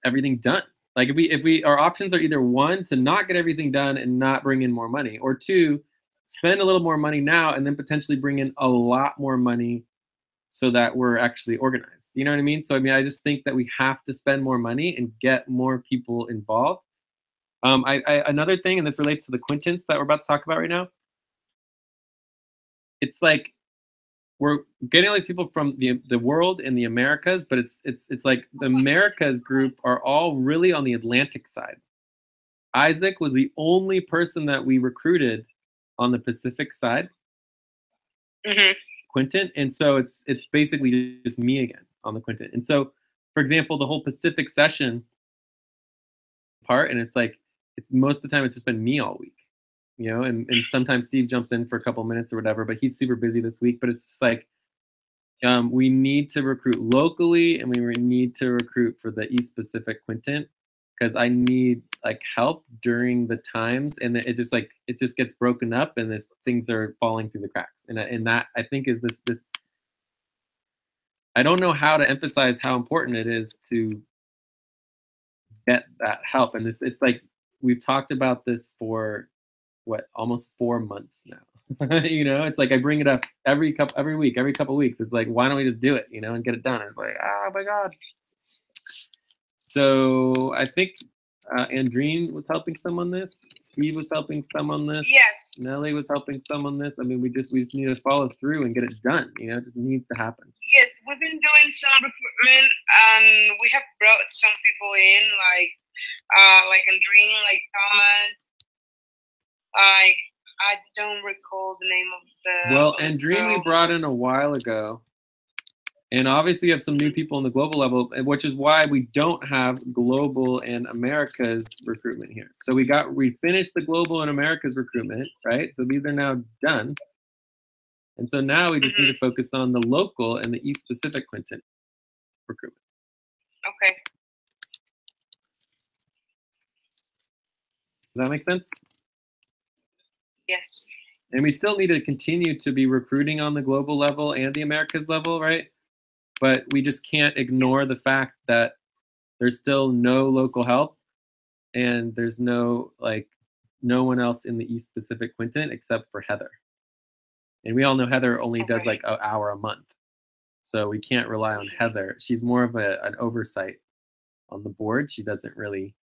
everything done. Like if we our options are either one, to not get everything done and not bring in more money, or two, spend a little more money now and then potentially bring in a lot more money so that we're actually organized. You know what I mean? So I mean, I just think that we have to spend more money and get more people involved. Another thing, and this relates to the quintance that we're about to talk about right now. It's like we're getting all these people from the world and the Americas, but it's like the Americas group are all really on the Atlantic side. Isaac was the only person that we recruited on the Pacific side. Mm-hmm. Quinton, and so it's basically just me again on the Quinton. And so, for example, the whole Pacific session part, and it's like it's most of the time it's just been me all week, you know, and sometimes Steve jumps in for a couple minutes or whatever, but he's super busy this week. But it's just like we need to recruit locally, and we need to recruit for the East Pacific Quinton, because I need like help during the times, and it just gets broken up, and things are falling through the cracks, and that I think is this. I don't know how to emphasize how important it is to get that help, and it's like we've talked about this for almost 4 months now. You know, it's like I bring it up every week, every couple weeks. It's like, why don't we just do it, you know, and get it done? It's like, oh my god. So I think Andreen was helping some on this. Steve was helping some on this. Yes. Nelly was helping some on this. I mean, we just need to follow through and get it done. You know, it just needs to happen. Yes, we've been doing some recruitment, and we have brought some people in, like Andreen, like Thomas. I don't recall the name of the. Well, Andreen we brought in a while ago. And obviously, you have some new people in the global level, which is why we don't have global and Americas recruitment here. So we finished the global and Americas recruitment, right? So these are now done. And so now we just need to focus on the local and the East Pacific Quinton recruitment. Okay. Does that make sense? Yes. And we still need to continue to be recruiting on the global level and the Americas level, right? But we just can't ignore the fact that there's still no local help, and there's no one else in the East Pacific Quinton except for Heather. And we all know Heather only does like an hour a month. So we can't rely on Heather. She's more of an oversight on the board. She doesn't really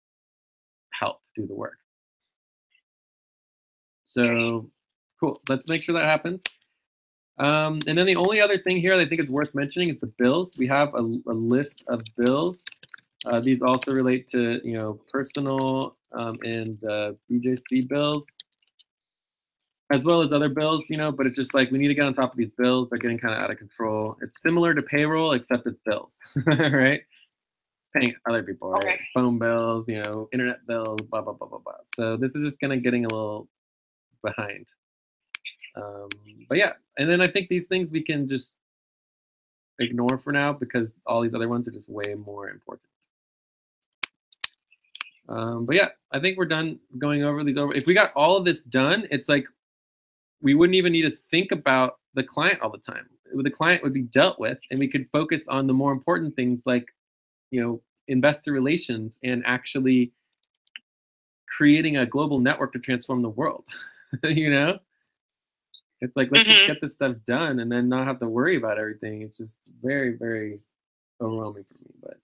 help do the work. So cool. Let's make sure that happens. And then the only other thing here that I think is worth mentioning is the bills. We have a list of bills. These also relate to, you know, personal and BJC bills, as well as other bills, you know, but it's just like we need to get on top of these bills. They're getting kind of out of control. It's similar to payroll, except it's bills, right? Paying other people, right? Okay. Phone bills, you know, internet bills, blah, blah, blah, blah, blah. So this is just kind of getting a little behind. But yeah, and then I think these things we can just ignore for now because all these other ones are just way more important. But yeah, I think we're done going over these. If we got all of this done, it's like we wouldn't even need to think about the client all the time. the client would be dealt with, and we could focus on the more important things like, investor relations and actually creating a global network to transform the world. It's like, let's just get this stuff done and then not have to worry about everything. It's just very, very overwhelming for me, but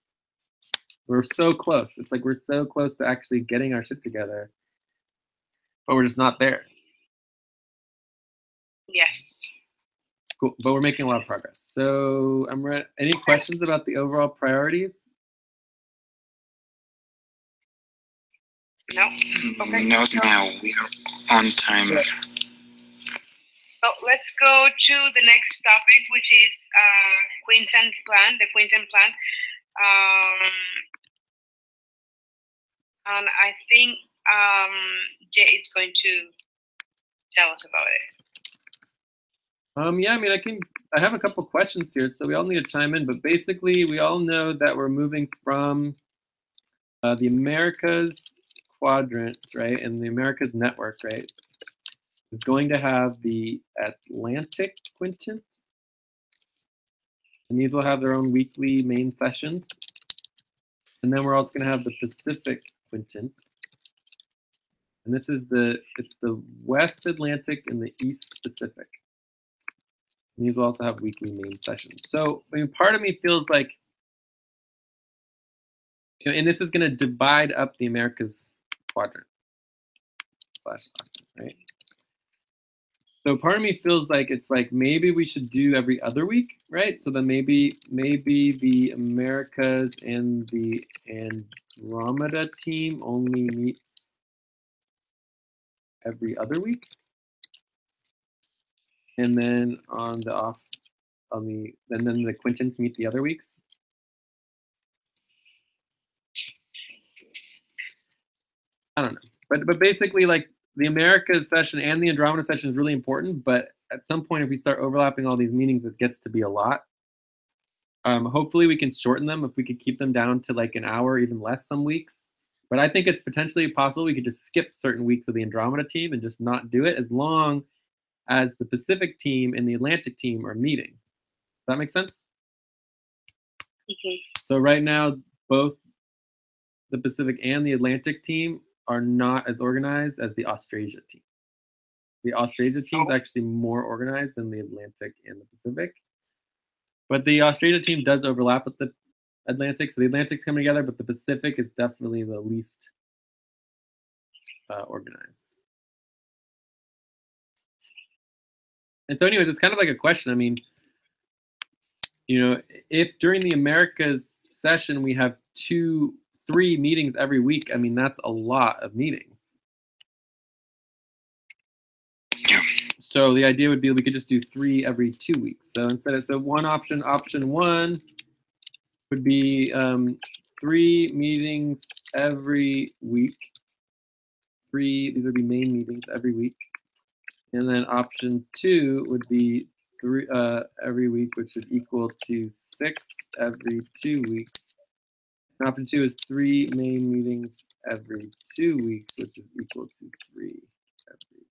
we're so close. It's like we're so close to actually getting our shit together, but we're just not there. Yes. Cool, but we're making a lot of progress. So I'm ready. Any questions about the overall priorities? No. Okay. Not now. We are on time. So let's go to the next topic, which is Quinten plan, the Quinten plan. And I think Jay is going to tell us about it. Yeah, I mean, I have a couple questions here, so we all need to chime in. But basically, we all know that we're moving from the Americas quadrant, right, and the Americas network, right, is going to have the Atlantic quintet, and these will have their own weekly main sessions. And then we're also going to have the Pacific quintet, and this is it's the West Atlantic and the East Pacific. And these will also have weekly main sessions. So, I mean, part of me feels like, and this is going to divide up the Americas quadrant, right? So part of me feels like it's like maybe we should do every other week, right? So then maybe the Americas and the Andromeda team only meets every other week. And then and then the quintets meet the other weeks. I don't know, but basically, like, the Americas session and the Andromeda session is really important. But at some point, if we start overlapping all these meetings, it gets to be a lot. Hopefully, we can shorten them if we could keep them down to like an hour, even less some weeks. But I think it's potentially possible we could just skip certain weeks of the Andromeda team and just not do it, as long as the Pacific team and the Atlantic team are meeting. Does that make sense? So right now, both the Pacific and the Atlantic team are not as organized as the Austrasia team. The Austrasia team is actually more organized than the Atlantic and the Pacific. But the Austrasia team does overlap with the Atlantic, so the Atlantic's coming together, but the Pacific is definitely the least organized. And so anyways, it's kind of like a question. I mean, if during the Americas session we have 2-3 meetings every week, I mean, that's a lot of meetings. So the idea would be we could just do 3 every 2 weeks. So option one would be 3 meetings every week. These would be main meetings every week. And then option 2 would be 3 every week, which would equal to 6 every 2 weeks. And option 2 is 3 main meetings every 2 weeks, which is equal to 3 every 2 weeks.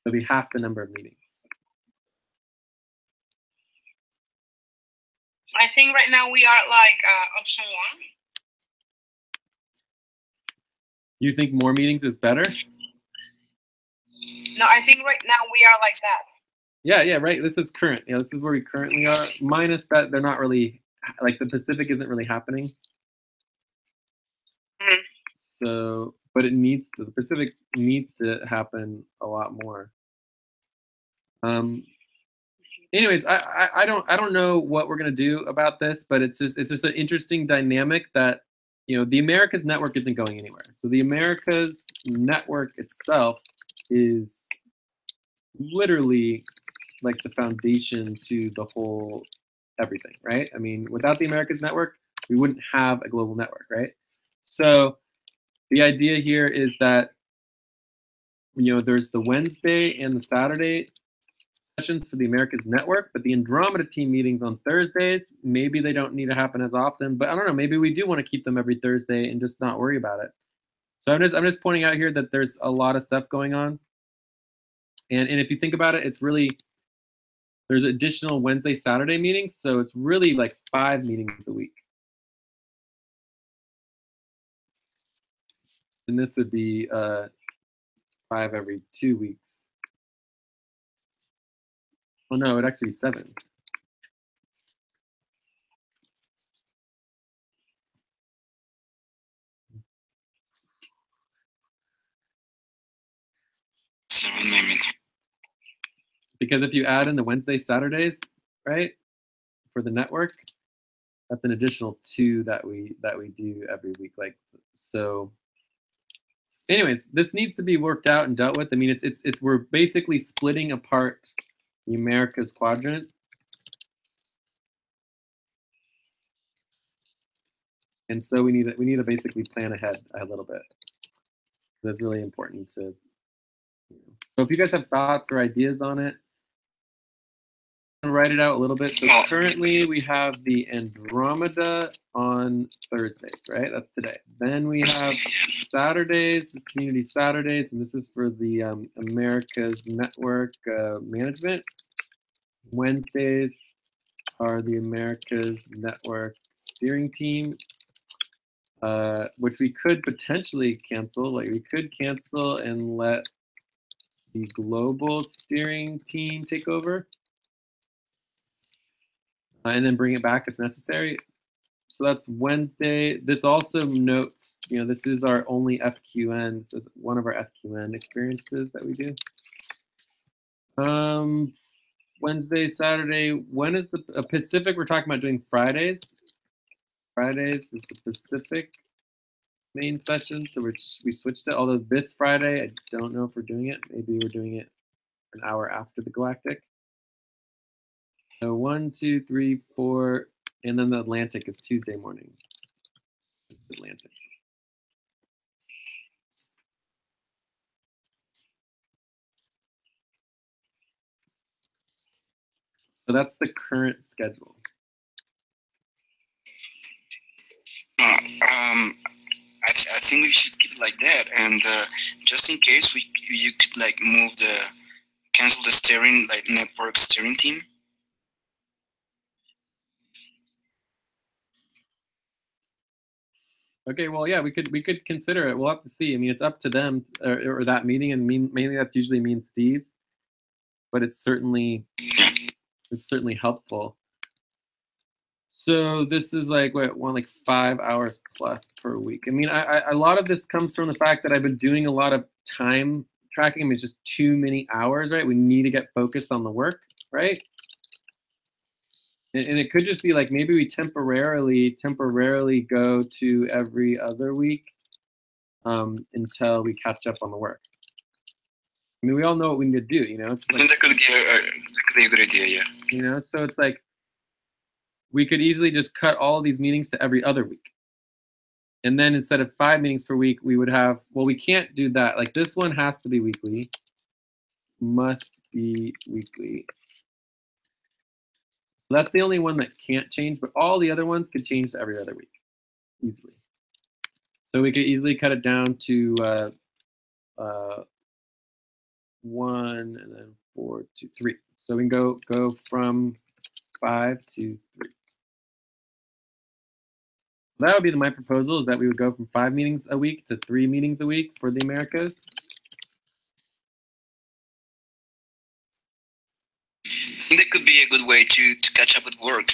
It'll be half the number of meetings. I think right now we are like option 1. You think more meetings is better? No, I think right now we are like that. Yeah, right. This is current. This is where we currently are. Minus that they're not really, like, the Pacific isn't really happening. So, but the Pacific needs to happen a lot more. Anyways, I don't know what we're gonna do about this, but it's just an interesting dynamic that, the Americas network isn't going anywhere. So the Americas network itself is literally like the foundation to the whole everything, right? I mean, without the Americas network, we wouldn't have a global network, right? So the idea here is that, there's the Wednesday and the Saturday sessions for the Americas network, but the Andromeda team meetings on Thursdays, maybe they don't need to happen as often, but I don't know, maybe we do want to keep them every Thursday and just not worry about it. So I'm just pointing out here that there's a lot of stuff going on. And if you think about it, it's really, There's additional Wednesday, Saturday meetings, so it's really like 5 meetings a week. And this would be 5 every 2 weeks. Oh no, it'd actually be 7. Because if you add in the Wednesday, Saturdays, right, for the network, that's an additional 2 that we do every week. Like, so anyways, this needs to be worked out and dealt with. I mean, it's we're basically splitting apart the Americas quadrant. And so we need to basically plan ahead a little bit. That's really important to. So if you guys have thoughts or ideas on it, write it out a little bit. So currently we have the Andromeda on Thursdays, right? That's today. Then we have Saturdays, is Community Saturdays, and this is for the Americas Network Management. Wednesdays are the Americas Network Steering Team, which we could potentially cancel. Like we could cancel and let the Global Steering Team take over. And then bring it back if necessary. So that's Wednesday. This also notes, you know, this is our only FQN. This is one of our FQN experiences that we do. Wednesday, Saturday. When is the Pacific? We're talking about doing Fridays. Fridays is the Pacific main session. So we switched it. Although this Friday, I don't know if we're doing it. Maybe we're doing it an hour after the Galactic. So 1, 2, 3, 4, and then the Atlantic is Tuesday morning. Atlantic. So that's the current schedule. I think we should keep it like that, and just in case you could like cancel the steering, like network steering team. Okay, well, yeah, we could consider it. We'll have to see. I mean, it's up to them or that meeting, and mainly that's usually me and Steve. But it's certainly helpful. So this is like like 5 hours plus per week. I mean, a lot of this comes from the fact that I've been doing a lot of time tracking. I mean, it's just too many hours, right? We need to get focused on the work, right? And it could just be like maybe we temporarily go to every other week until we catch up on the work. I mean, we all know what we need to do, you know. It's I think that could be a good idea, yeah. You know, so it's like we could easily just cut all of these meetings to every other week. And then instead of 5 meetings per week, we would have, well, we can't do that. Like this one has to be weekly, must be weekly. So that's the only one that can't change, but all the other ones could change to every other week easily. So we could easily cut it down to 1 and then 4 to 3. So we can go from 5 to 3. That would be my proposal, is that we would go from 5 meetings a week to 3 meetings a week for the Americas. I think that could be a good way to catch up with work,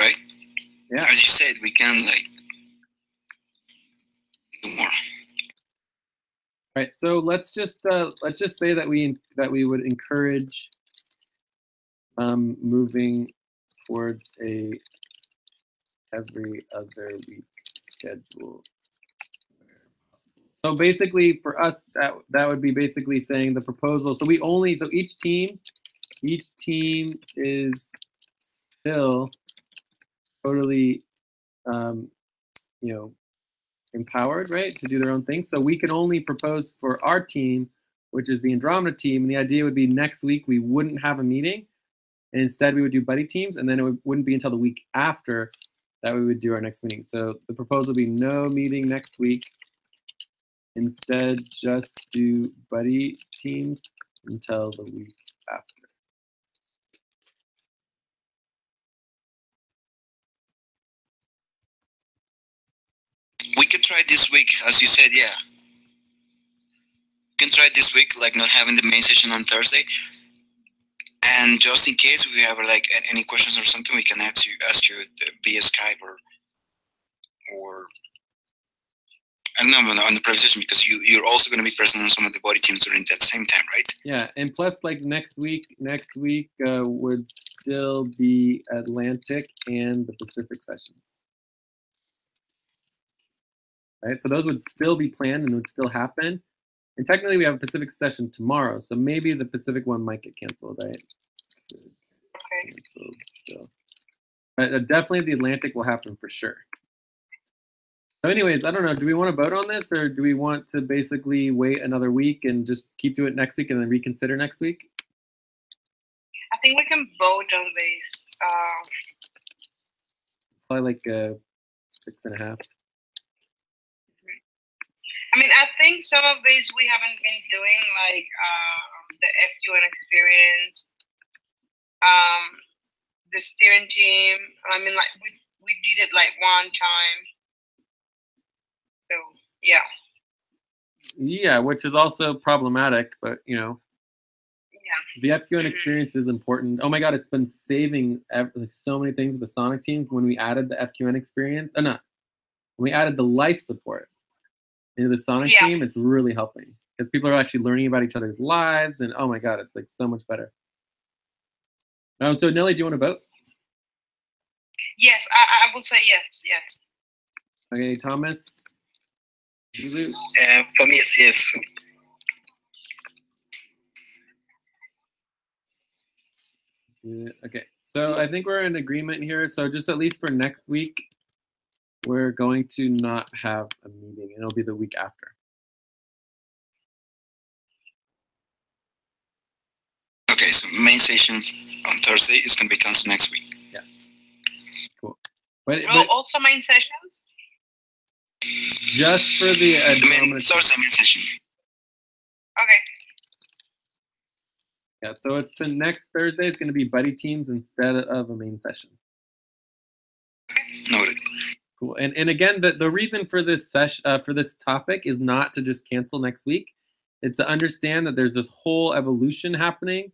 right? Yeah. As you said, we can like do more. All right. So let's just say that we would encourage moving towards a every other week schedule. So basically, for us, that would be basically saying the proposal. So each team is still totally, you know, empowered, right, to do their own thing. So we can only propose for our team, which is the Andromeda team. And the idea would be next week we wouldn't have a meeting, and instead we would do buddy teams, and then it wouldn't be until the week after that we would do our next meeting. So the proposal would be no meeting next week. Instead, just do buddy teams until the week after. We could try this week, as you said. Yeah, we can try this week, like not having the main session on Thursday. And just in case we have like any questions or something, we can ask you via Skype or I don't know on the presentation, because you're also going to be present on some of the body teams during that same time, right? Yeah, and plus like next week would still be Atlantic and the Pacific sessions. Right, so those would still be planned and would still happen. And technically we have a Pacific session tomorrow, so maybe the Pacific one might get canceled, right? Okay. Canceled still. But definitely the Atlantic will happen for sure. So anyways, I don't know, do we want to vote on this, or do we want to basically wait another week and just keep doing it next week and then reconsider next week? I think we can vote on this. Probably like 6.5. I mean, I think some of these we haven't been doing, like the FQN experience, the steering team. I mean, like we did it like one time. So yeah. Yeah, which is also problematic, but you know. Yeah. The FQN experience is important. Oh my God, it's been saving like so many things with the Sonic team when we added the FQN experience. Oh no, when we added the life support into the Sonic team, it's really helping because people are actually learning about each other's lives, and oh my God, it's like so much better. So Nelly, do you want to vote? Yes, I will say yes. Yes. Okay, Thomas. For me, it's yes. Okay, so I think we're in agreement here. So just at least for next week, we're going to not have a meeting, and it'll be the week after. Okay, so main session on Thursday is going to be canceled next week. Yes. Cool. But also main sessions? Just for the Thursday main session. Okay. Yeah, so it's next Thursday is going to be buddy teams instead of a main session. Noted. Cool. And again, the reason for this session for this topic is not to just cancel next week. It's to understand that there's this whole evolution happening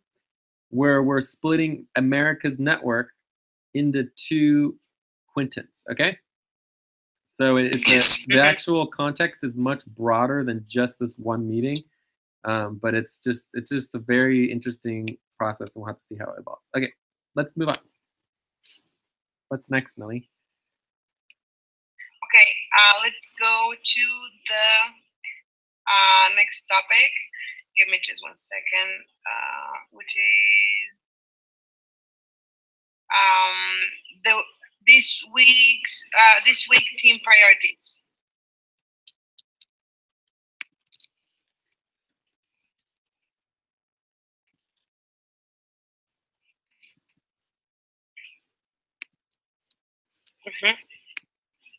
where we're splitting America's network into 2 quintets. Okay. So the actual context is much broader than just this one meeting, but it's just a very interesting process, and we'll have to see how it evolves. Okay, let's move on. What's next, Millie? Okay, let's go to the next topic. Give me just 1 second, which is this week team priorities.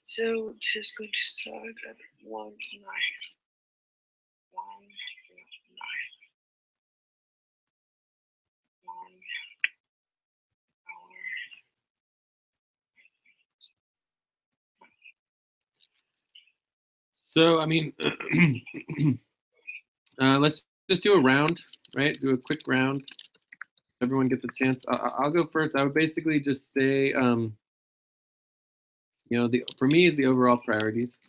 So just going to start at 1:09. 1:09. So, I mean, let's just do a round, right? Do a quick round. Everyone gets a chance. I'll go first. I would basically just say, you know, for me is the overall priorities.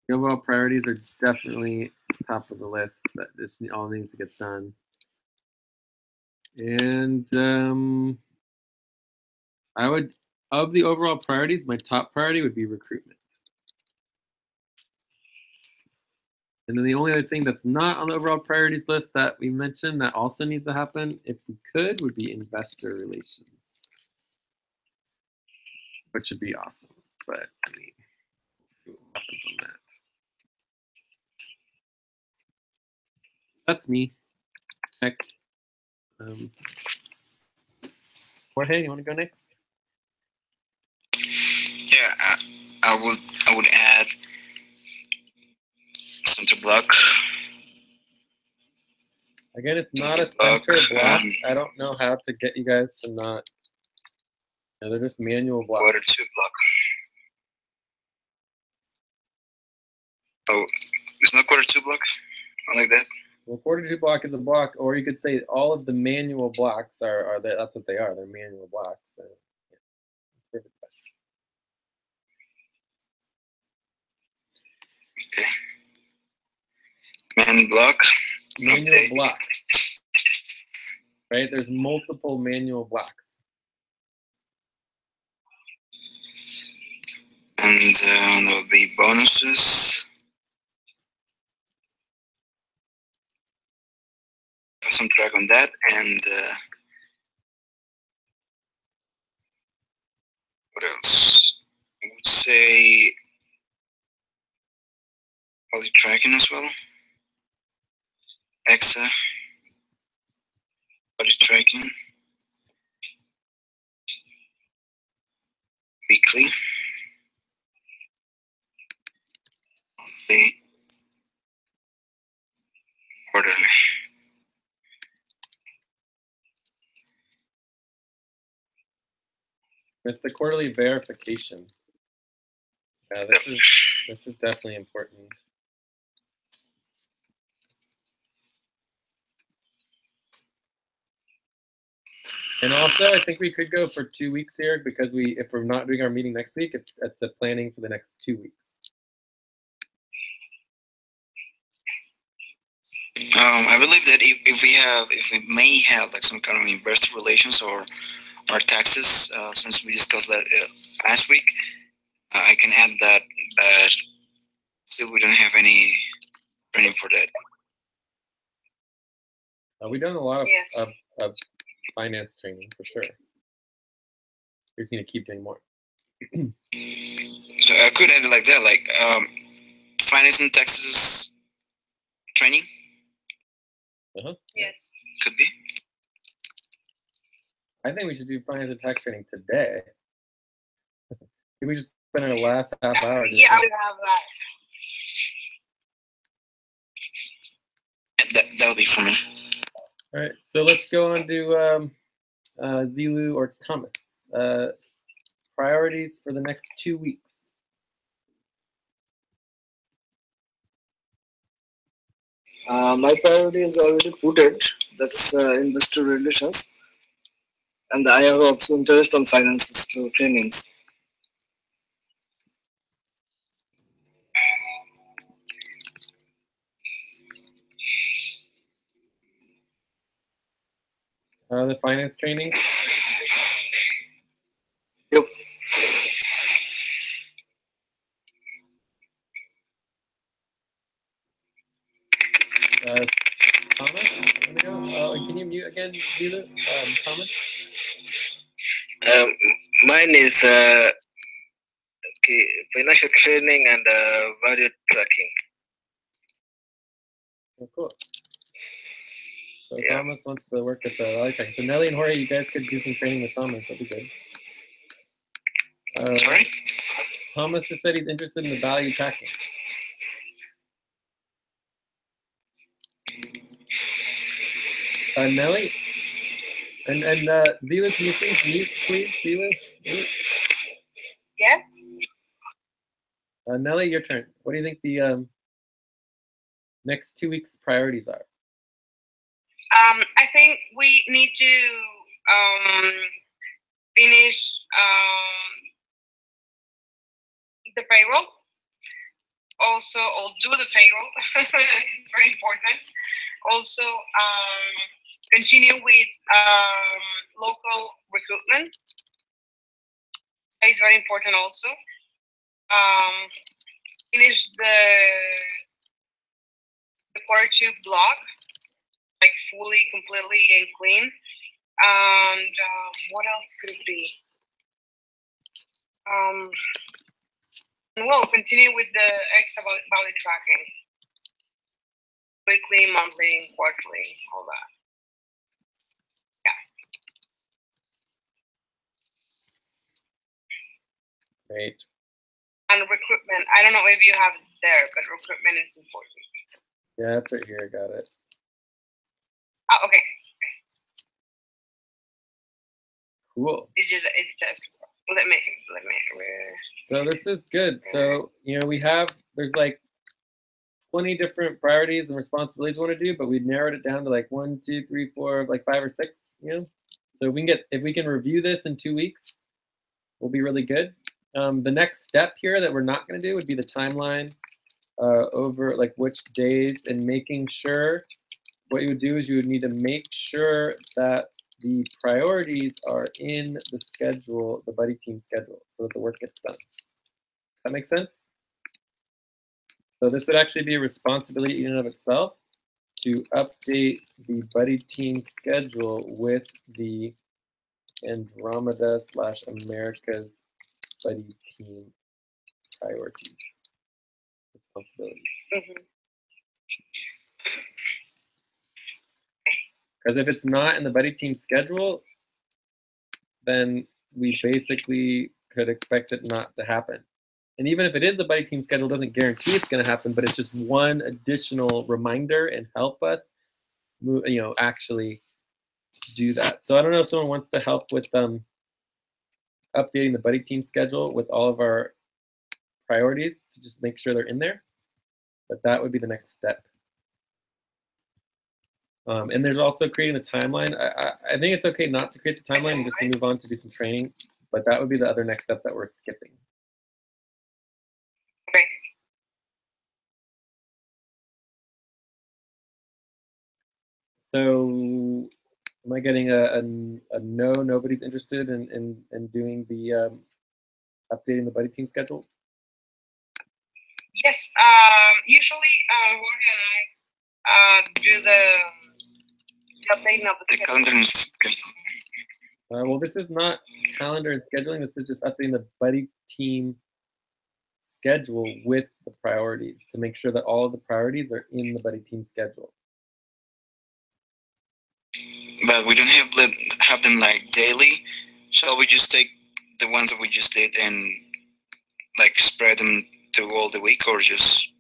The overall priorities are definitely top of the list. That just all needs to get done. And I would, of the overall priorities, my top priority would be recruitment. And then the only other thing that's not on the overall priorities list that we mentioned that also needs to happen, if we could, would be investor relations, which would be awesome. But I mean, we'll see what happens on that. That's me. Check. Jorge, you want to go next? Yeah, I would add center block. Again, it's not a center block. I don't know how to get you guys to not. No, they're just manual blocks. Quarter 2 block. 2 block, like that. Well, 42 block is a block, or you could say all of the manual blocks are that's what they are. They're manual blocks. So, yeah, it's perfect. Okay. Man block. Manual Okay. blocks. Right? There's multiple manual blocks. And there'll be bonuses. Have some track on that, and what else? I would say quality tracking as well. EXA, quality tracking, weekly, monthly, quarterly. It's the quarterly verification. Yeah, this is definitely important. And also, I think we could go for 2 weeks here because if we're not doing our meeting next week, it's a planning for the next 2 weeks. I believe that if we may have like some kind of investor relations or taxes, since we discussed that last week, I can add that, but still we don't have any training for that. We've done a lot Yes. of finance training for sure. We just need to keep doing more. So I could add it like that, like finance and taxes training. Yes. Could be. I think we should do finance and tax training today. Can we just spend our last half hour? Yeah, I would have that. That would be for me. All right, so let's go on to Zilu or Thomas. Priorities for the next 2 weeks. My priority is already put it. That's investor relations, and I have also interest on finances to trainings. The finance training. Yep. Thomas, can you mute again, Zilu? Thomas? Mine is financial training and value tracking. Oh, cool. So Yeah. Thomas wants to work at the value tracking. So Nelly and Jorge, you guys could do some training with Thomas. That'd be good. Sorry? Thomas just said he's interested in the value tracking. Nelly? And Zilu, can you please mute, please? Zilu? Yes. Nelly, your turn. What do you think the next 2 weeks' priorities are? I think we need to finish the payroll. Also, I'll do the payroll. It's very important. Also, continue with local recruitment. That is very important also. Finish the quarter 2 block, like fully, completely, and clean. And what else could it be? And we'll continue with the extra value tracking. Weekly, monthly, and quarterly, all that. Great. And recruitment, I don't know if you have it there, but recruitment is important. Yeah, that's right here. I got it. Oh, okay. Cool. It's just, it says, let me. So this is good. So, there's like 20 different priorities and responsibilities we want to do, but we narrowed it down to like 1, 2, 3, 4, like 5 or 6, you know? So if we can review this in 2 weeks, we'll be really good. The next step here that we're not going to do would be the timeline over like which days, and making sure what you would do is you would need to make sure that the priorities are in the schedule, the buddy team schedule, so that the work gets done. That makes sense? So this would actually be a responsibility in and of itself to update the buddy team schedule with the Andromeda / America's buddy team priorities, responsibilities. Because if it's not in the buddy team schedule, then we basically could expect it not to happen. And even if it is the buddy team schedule, doesn't guarantee it's going to happen, but it's just one additional reminder and help us move, actually do that. So I don't know if someone wants to help with updating the buddy team schedule with all of our priorities to just make sure they're in there. But that would be the next step. And there's also creating the timeline. I think it's okay not to create the timeline and just to move on to do some training, but that would be the other next step that we're skipping. Okay. So am I getting a no, nobody's interested in doing the updating the buddy team schedule? Yes, usually Jorge and I do the updating of the schedule. calendar and schedule. Well, this is not calendar and scheduling. This is just updating the buddy team schedule with the priorities to make sure that all of the priorities are in the buddy team schedule. But we don't have them like daily. Shall we just take the ones that we just did and like spread them through all the week, or just?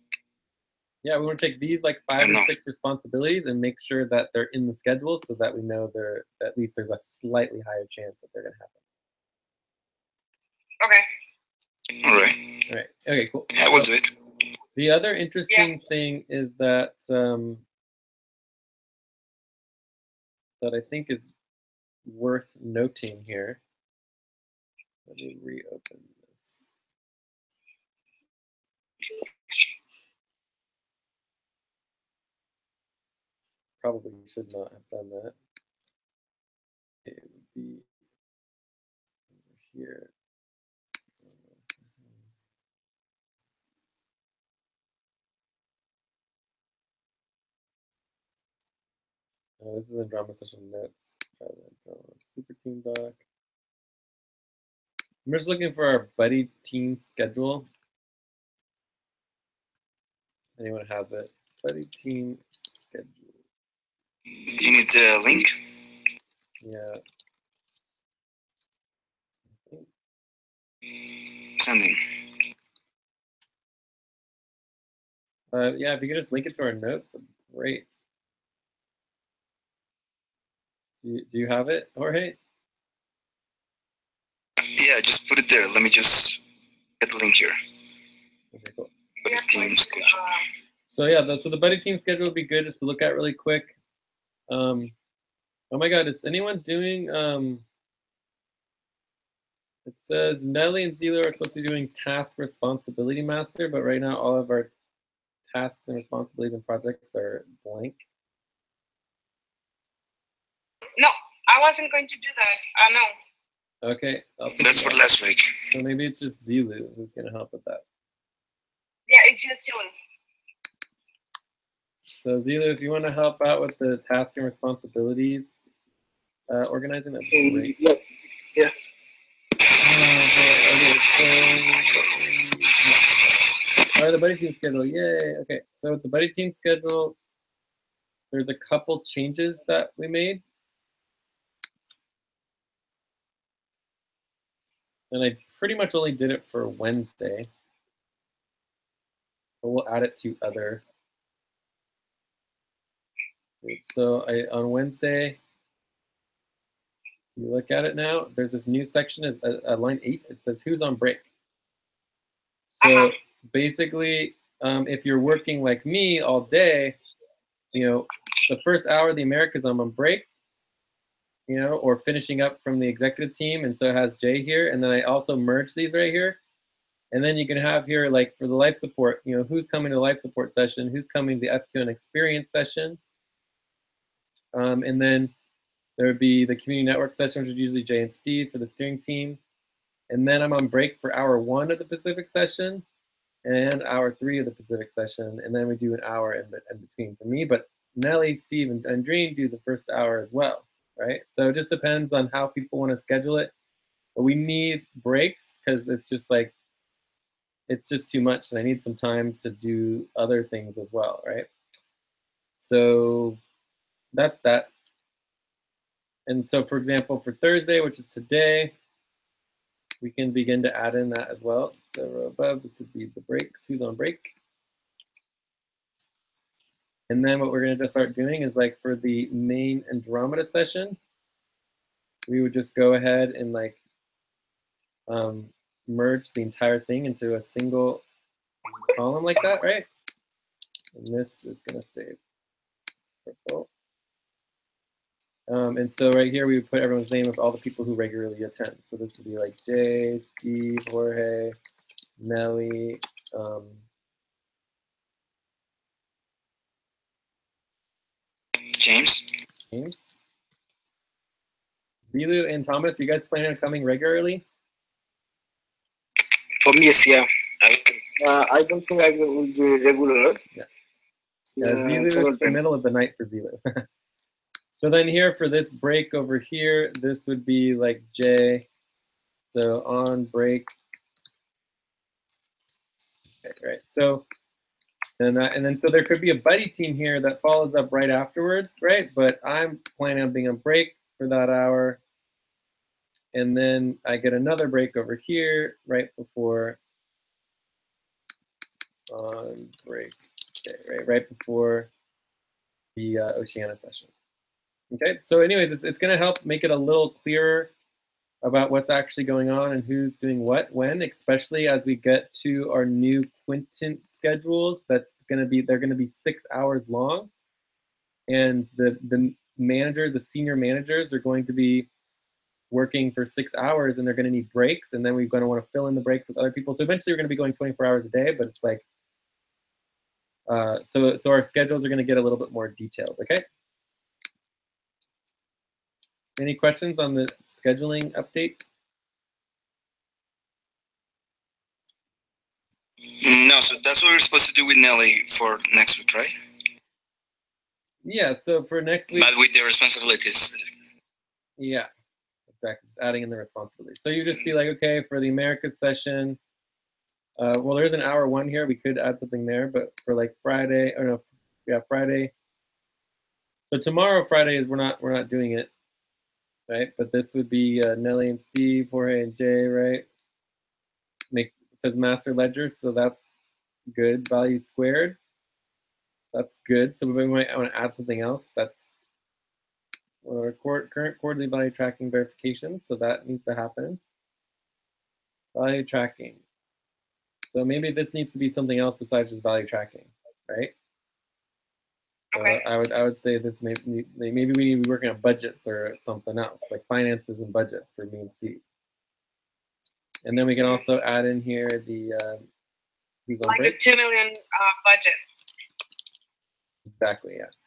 Yeah, we want to take these like 5 or 6 responsibilities and make sure that they're in the schedule so that we know at least there's a slightly higher chance that they're going to happen. Okay. All right. All right. Okay, cool. Yeah, we'll do it. The other interesting thing is that that I think is worth noting here. Let me reopen this. Probably should not have done that. It would be over here. Oh, this is a drama session notes. Super team doc. I'm just looking for our buddy team schedule. Anyone has it? Buddy team schedule. You need the link? Yeah. Sending. Yeah, if you could just link it to our notes, that'd be great. Do you have it, Jorge? Yeah, just put it there. Let me just get the link here. Okay, cool. Buddy team schedule. So yeah, so the buddy team schedule would be good just to look at really quick. Oh my God, is anyone doing? It says Nelly and Zelo are supposed to be doing task responsibility master, but right now all of our tasks and responsibilities and projects are blank. No, I wasn't going to do that. No. Okay. That's for last week. So maybe it's just Zelu who's going to help with that. Yeah, it's just silly. So Zelu, if you want to help out with the task and responsibilities organizing, that'd be great. Yes. Yeah. All right, the buddy team schedule. Yay. Okay. So with the buddy team schedule, there's a couple changes that we made. And I pretty much only did it for Wednesday. But we'll add it to other. So on Wednesday, you look at it now, there's this new section, at line 8, it says who's on break. So basically, if you're working like me all day, the first hour of the Americas I'm on break, or finishing up from the executive team, and so it has Jay here, and then I also merge these right here. And then you can have here, like for the life support, who's coming to the life support session, who's coming to the FQN experience session. And then there would be the community network session, which is usually Jay and Steve for the steering team. And then I'm on break for hour 1 of the Pacific session and hour 3 of the Pacific session. And then we do an hour in between for me. But Nelly, Steve, and Andreen do the first hour as well, right? So it just depends on how people want to schedule it. But we need breaks because it's just like, it's just too much, and I need some time to do other things as well, right? So that's that. And so, for example, for Thursday, which is today, we can begin to add in that as well. So above, this would be the breaks, who's on break. And then what we're going to just start doing is, like, for the main Andromeda session, we would just go ahead and like merge the entire thing into a single column like that, right? And this is going to stay purple. And so right here, we would put everyone's name of all the people who regularly attend. So this would be like Jay, Steve, Jorge, Nelly, James. Zilu and Thomas, you guys planning on coming regularly? For me, yes, yeah. I don't think I will be regular. Yeah. Zilu is the middle of the night for Zilu. So then here for this break over here, this would be like Jay. So on break. Okay, right. So and then so there could be a buddy team here that follows up right afterwards, right? But I'm planning on being on break for that hour. And then I get another break over here right before on break, okay, right before the Oceana session. Okay, so anyways, it's going to help make it a little clearer about what's actually going on and who's doing what when, especially as we get to our new quintant schedules. They're going to be 6 hours long, and the senior managers are going to be working for 6 hours, and they're going to need breaks, and then we're going to want to fill in the breaks with other people. So eventually we're going to be going 24 hours a day, but it's like so our schedules are going to get a little bit more detailed. Okay. Any questions on the scheduling update? No, so that's what we're supposed to do with Nelly for next week, right? Yeah, so for next week. But with the responsibilities. Yeah, exactly. Just adding in the responsibilities. So you just be like, okay, for the Americas session, well, there's an hour 1 here. We could add something there, but for like Friday, or no, yeah, Friday. So tomorrow, Friday, is we're not doing it, right? But this would be Nelly and Steve, Jorge and Jay, right? It says master ledger, so that's good. Value squared, that's good. So we might want to add something else. That's current quarterly value tracking verification, so that needs to happen. Value tracking. So maybe this needs to be something else besides just value tracking, right? Okay. I would say this maybe we need to be working on budgets or something else, like finances and budgets for me and Steve. And then we can also add in here the who's on like break. a 2 million budget. Exactly, yes.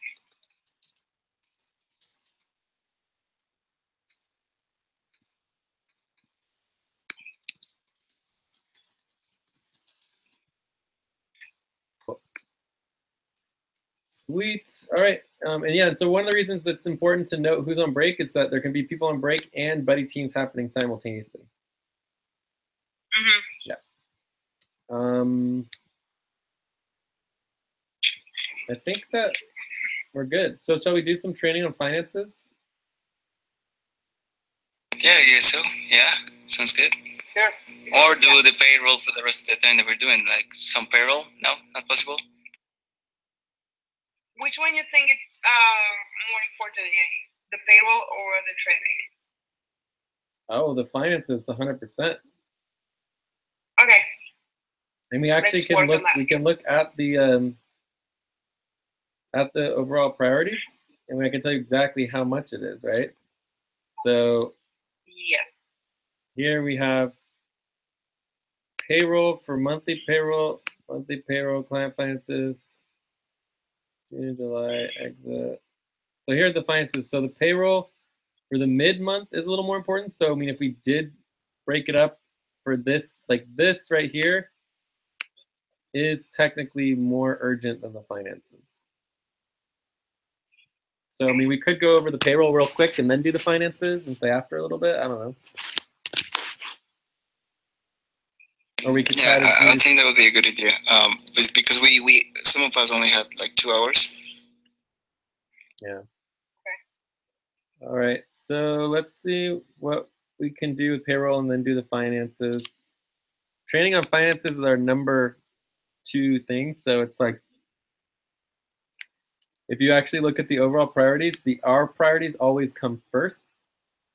Cool. Sweet. All right. And yeah, so one of the reasons that's important to note who's on break is that there can be people on break and buddy teams happening simultaneously. Mm-hmm. Yeah. I think that we're good. So shall we do some training on finances? Yeah, I guess so. Yeah, sounds good. Sure. Or do the payroll for the rest of the time that we're doing, like some payroll? No, not possible. Which one you think it's more important, the payroll or the training? Oh, the finances, 100%. Okay. And we actually Let's can work look. on that. We can look at the overall priorities, and I can tell you exactly how much it is, right? So Yeah. here we have payroll for monthly payroll, client finances, June, July, exit. So here are the finances. So the payroll for the mid-month is a little more important. So I mean, if we did break it up for this, like this right here, is technically more urgent than the finances. So I mean, we could go over the payroll real quick and then do the finances and stay after a little bit. I don't know. Or we could try to I think that would be a good idea. Because we some of us only have like 2 hours. Yeah. All right. So let's see what we can do with payroll and then do the finances. Training on finances is our number 2 thing. So it's like, if you actually look at the overall priorities, our priorities always come first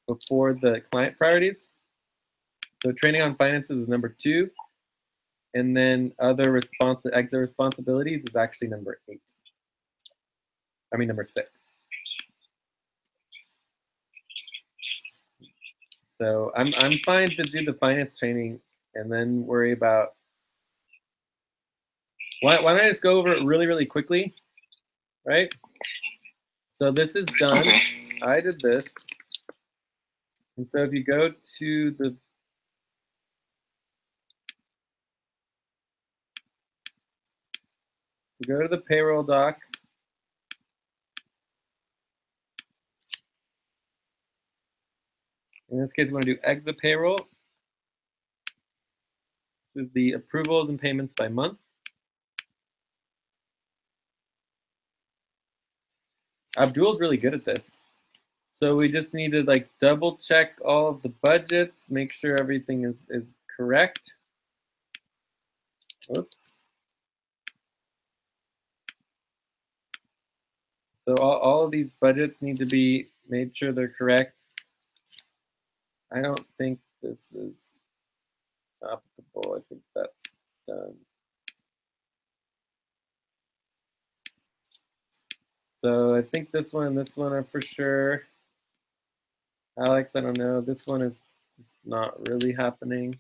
before the client priorities. So training on finances is number 2. And then other exit responsibilities is actually number 8. I mean, number 6. So I'm fine to do the finance training and then worry about. Why don't I just go over it really quickly, right? So this is done. Okay. I did this. And so if you go to the payroll doc, in this case, we want to do exit payroll. This is the approvals and payments by month. Abdul's really good at this. So we just need to like double check all of the budgets, make sure everything is correct. Oops. So all of these budgets need to be made sure they're correct. I don't think this is applicable. I think that's done. So I think this one and this one are for sure. Alex, I don't know. This one is just not really happening.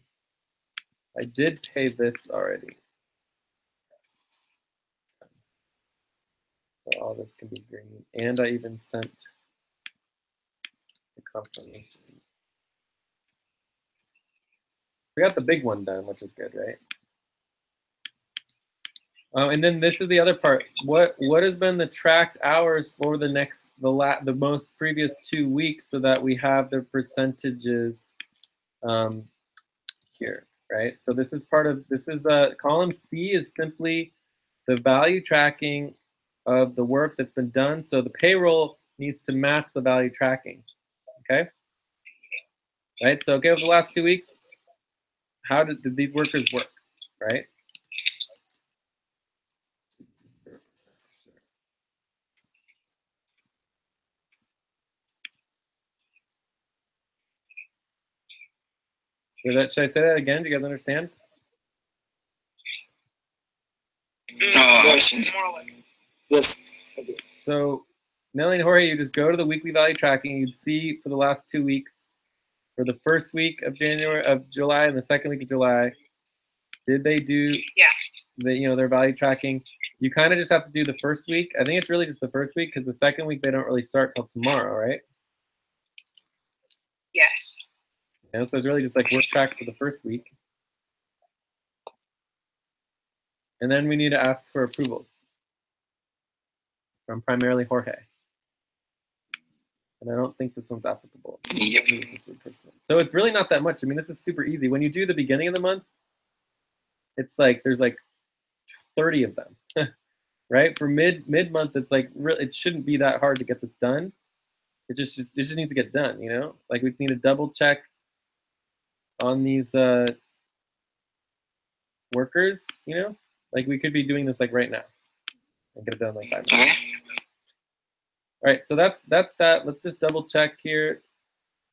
I did pay this already. So all this can be green. And I even sent the confirmation. We got the big one done, which is good, right? And then this is the other part. What has been the tracked hours for the most previous 2 weeks, so that we have the percentages here, right? So this is column C is simply the value tracking of the work that's been done. So the payroll needs to match the value tracking. Okay. Right. So okay, over the last 2 weeks, how did these workers work? Right. Should I say that again? Do you guys understand? Yes. Okay. So Nelly and Jorge, you just go to the weekly value tracking. You'd see for the last 2 weeks, for the first week of July and the second week of July, did they do their value tracking? You kind of just have to do the first week. I think it's really just the first week, because the second week they don't really start till tomorrow, right? Yes. And so it's really just like work track for the first week. And then we need to ask for approvals from primarily Jorge. And I don't think this one's applicable. Yep. So it's really not that much. I mean, this is super easy. When you do the beginning of the month, it's like there's like 30 of them, right? For mid-month, it's like it shouldn't be that hard to get this done. It just needs to get done, you know? Like we just need to double check on these workers, you know? Like we could be doing this like right now and get it done in like 5 minutes. Okay. All right, so that's that. Let's just double check here.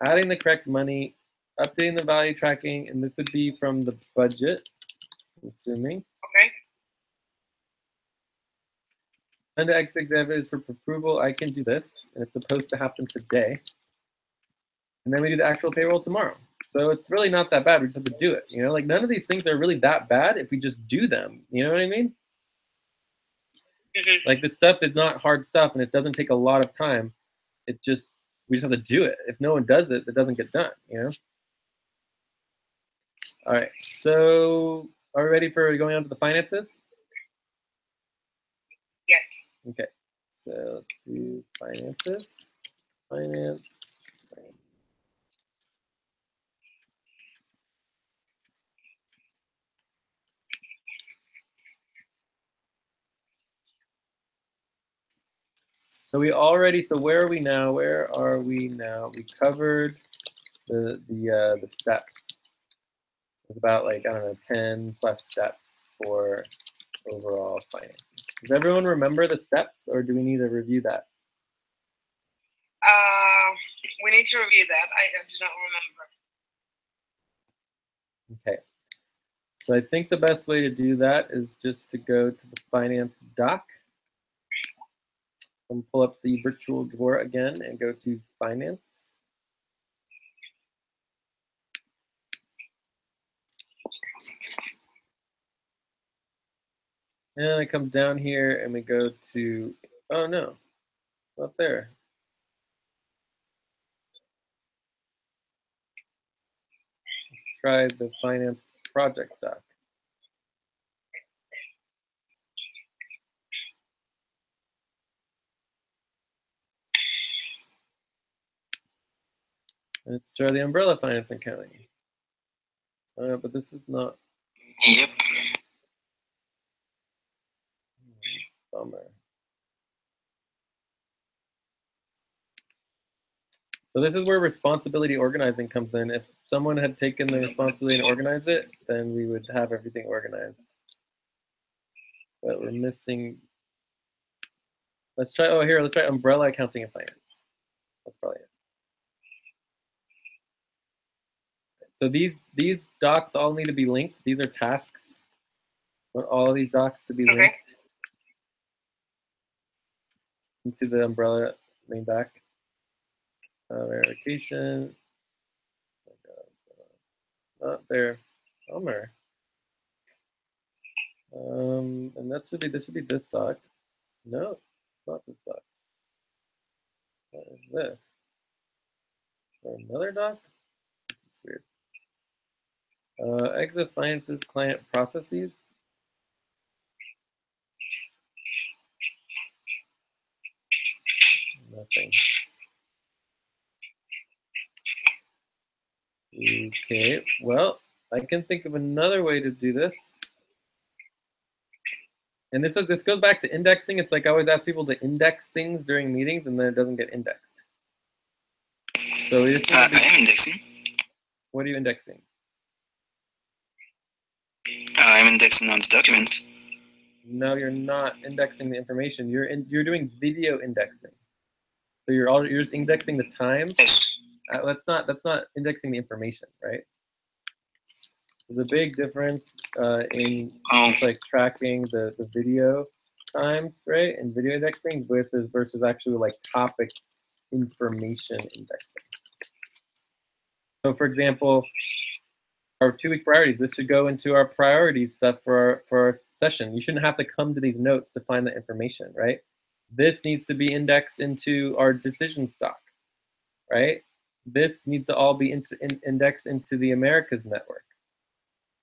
Adding the correct money, updating the value tracking, and this would be from the budget. I'm assuming. Okay. Send to X executives for approval. I can do this, and it's supposed to happen today. And then we do the actual payroll tomorrow. So it's really not that bad. We just have to do it. You know, like none of these things are really that bad if we just do them. You know what I mean? Mm-hmm. Like this stuff is not hard stuff, and it doesn't take a lot of time. We just have to do it. If no one does it, it doesn't get done. You know. All right. So are we ready for going on to the finances? Yes. Okay. So let's do finances. Finance. So where are we now? We covered the steps. It's about like, I don't know, 10 plus steps for overall finances. Does everyone remember the steps, or do we need to review that? We need to review that. I do not remember. Okay. So I think the best way to do that is just to go to the finance doc and pull up the virtual drawer again and go to finance. And I come down here and we go to, oh no, not there. Let's try the finance project doc. Let's try the umbrella finance accounting. But this is not. Yep. Bummer. So this is where responsibility organizing comes in. If someone had taken the responsibility and organized it, then we would have everything organized. But we're missing. Let's try. Oh, here. Let's try umbrella accounting and finance. That's probably it. So these docs all need to be linked. These are tasks. I want all of these docs to be linked into the umbrella main doc. Verification. Not there. Bummer. And this should be this doc. No, not this doc. What is this? Is there another doc? This is weird. Exit finances client processes. Nothing. Okay, well, I can think of another way to do this. And this goes back to indexing. It's like I always ask people to index things during meetings, and then it doesn't get indexed. So we just I am indexing. What are you indexing? I'm indexing on the document. No, you're not indexing the information. You're doing video indexing. So you're just indexing the time. Yes. That's not indexing the information, right? There's a big difference in just like tracking the video times, right? And video indexing versus actually like topic information indexing. So for example, our 2-week priorities, this should go into our priorities stuff for our session. You shouldn't have to come to these notes to find the information, right? This needs to be indexed into our decision stock, right? This needs to all be indexed into the Americas network,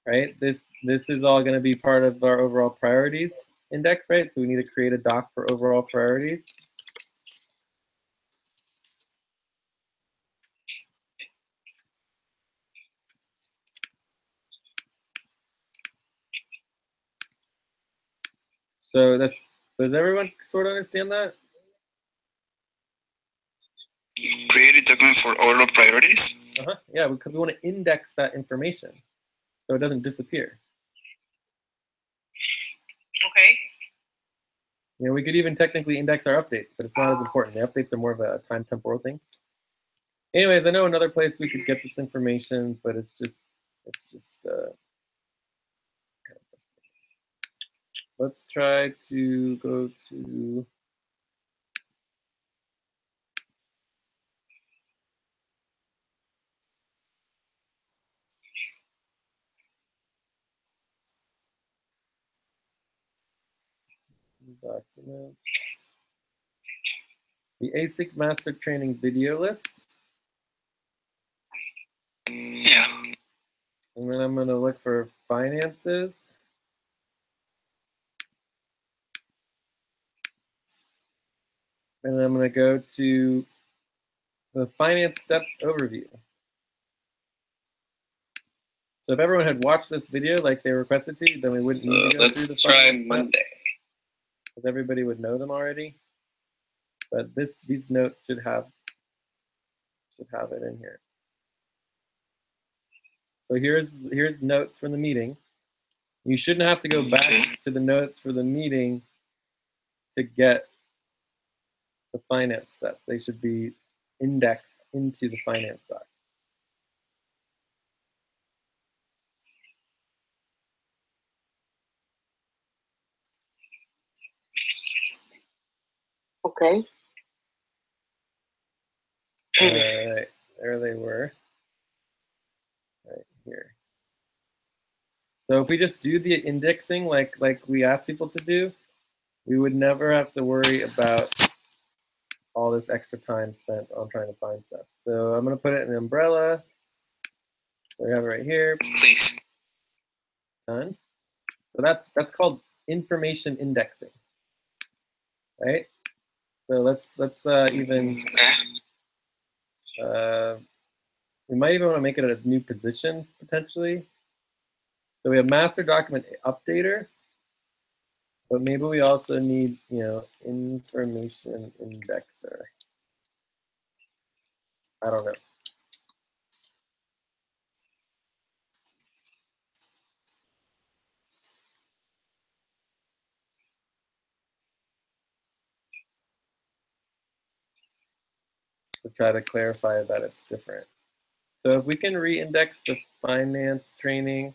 right? This is all going to be part of our overall priorities index, right? So we need to create a doc for overall priorities. So does everyone sort of understand that? Create a document for all our priorities. Yeah, because we want to index that information so it doesn't disappear. Okay. You know, we could even technically index our updates, but it's not as important. The updates are more of a time temporal thing. Anyways, I know another place we could get this information, but it's just kind of let's try to go to documents. The ASIC master training video list. Yeah. And then I'm going to look for finances. And I'm going to go to the finance steps overview. So if everyone had watched this video like they requested to, then we wouldn't need to go through the finance Monday. Because everybody would know them already. But these notes should have it in here. So here's notes from the meeting. You shouldn't have to go back to the notes for the meeting to get the finance steps. They should be indexed into the finance doc. Okay. All right, there they were. Right here. So if we just do the indexing like we asked people to do, we would never have to worry about all this extra time spent on trying to find stuff. So I'm going to put it in an umbrella. We have it right here. Please. Done. So that's called information indexing, right? So let's even we might even want to make it a new position potentially. So we have master document updater, but maybe we also need, information indexer. I don't know. To try to clarify that it's different. So if we can re-index the finance training,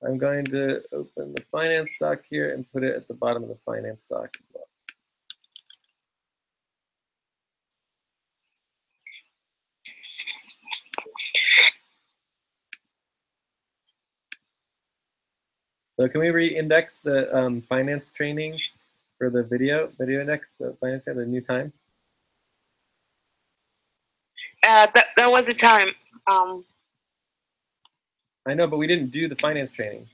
I'm going to open the finance doc here and put it at the bottom of the finance doc as well. So can we re-index the finance training for the video index, the finance training, the new time? That was the time. I know, but we didn't do the finance training.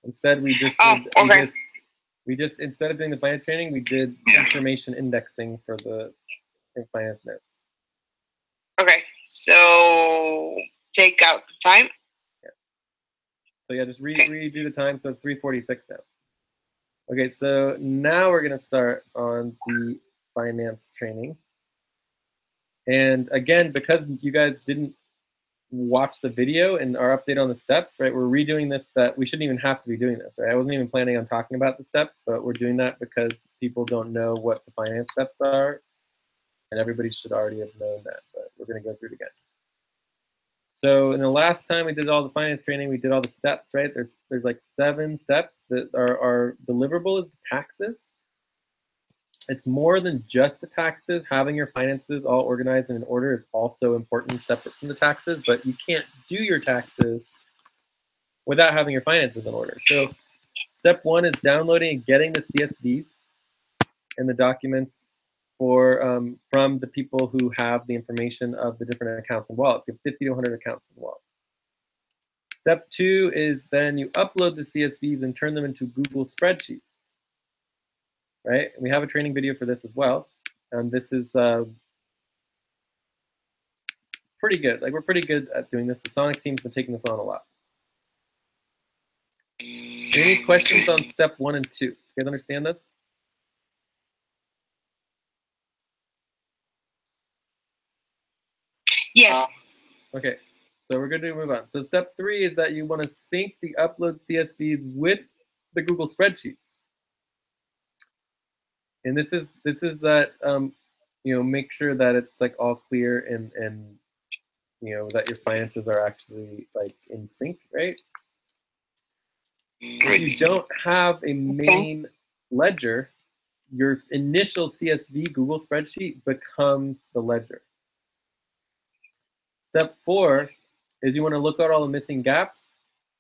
Instead, we just instead of doing the finance training, we did information indexing for the finance notes. Okay, so take out the time. Yeah. So yeah, just redo the time. So it's 3:46 now. Okay, so now we're gonna start on the finance training. And again, because you guys didn't watch the video and our update on the steps, right? We're redoing this. That we shouldn't even have to be doing this, right? I wasn't even planning on talking about the steps, but we're doing that because people don't know what the finance steps are, and everybody should already have known that. But we're going to go through it again. So in the last time we did all the finance training, we did all the steps, right? There's like 7 steps that are deliverable as the taxes. It's more than just the taxes. Having your finances all organized and in order is also important, separate from the taxes, but you can't do your taxes without having your finances in order. So step 1 is downloading and getting the CSVs and the documents for from the people who have the information of the different accounts and wallets. You have 50 to 100 accounts and wallets. Step 2 is then you upload the CSVs and turn them into Google spreadsheets. Right? And we have a training video for this as well. And this is pretty good. Like, we're pretty good at doing this. The Sonic team's been taking this on a lot. Any questions on step 1 and 2? You guys understand this? Yes. Okay, so we're going to move on. So step 3 is that you want to sync the upload CSVs with the Google spreadsheets. And this is that make sure that it's like all clear and that your finances are actually like in sync, right? If you don't have a main ledger, your initial CSV Google spreadsheet becomes the ledger. Step 4 is you want to look at all the missing gaps.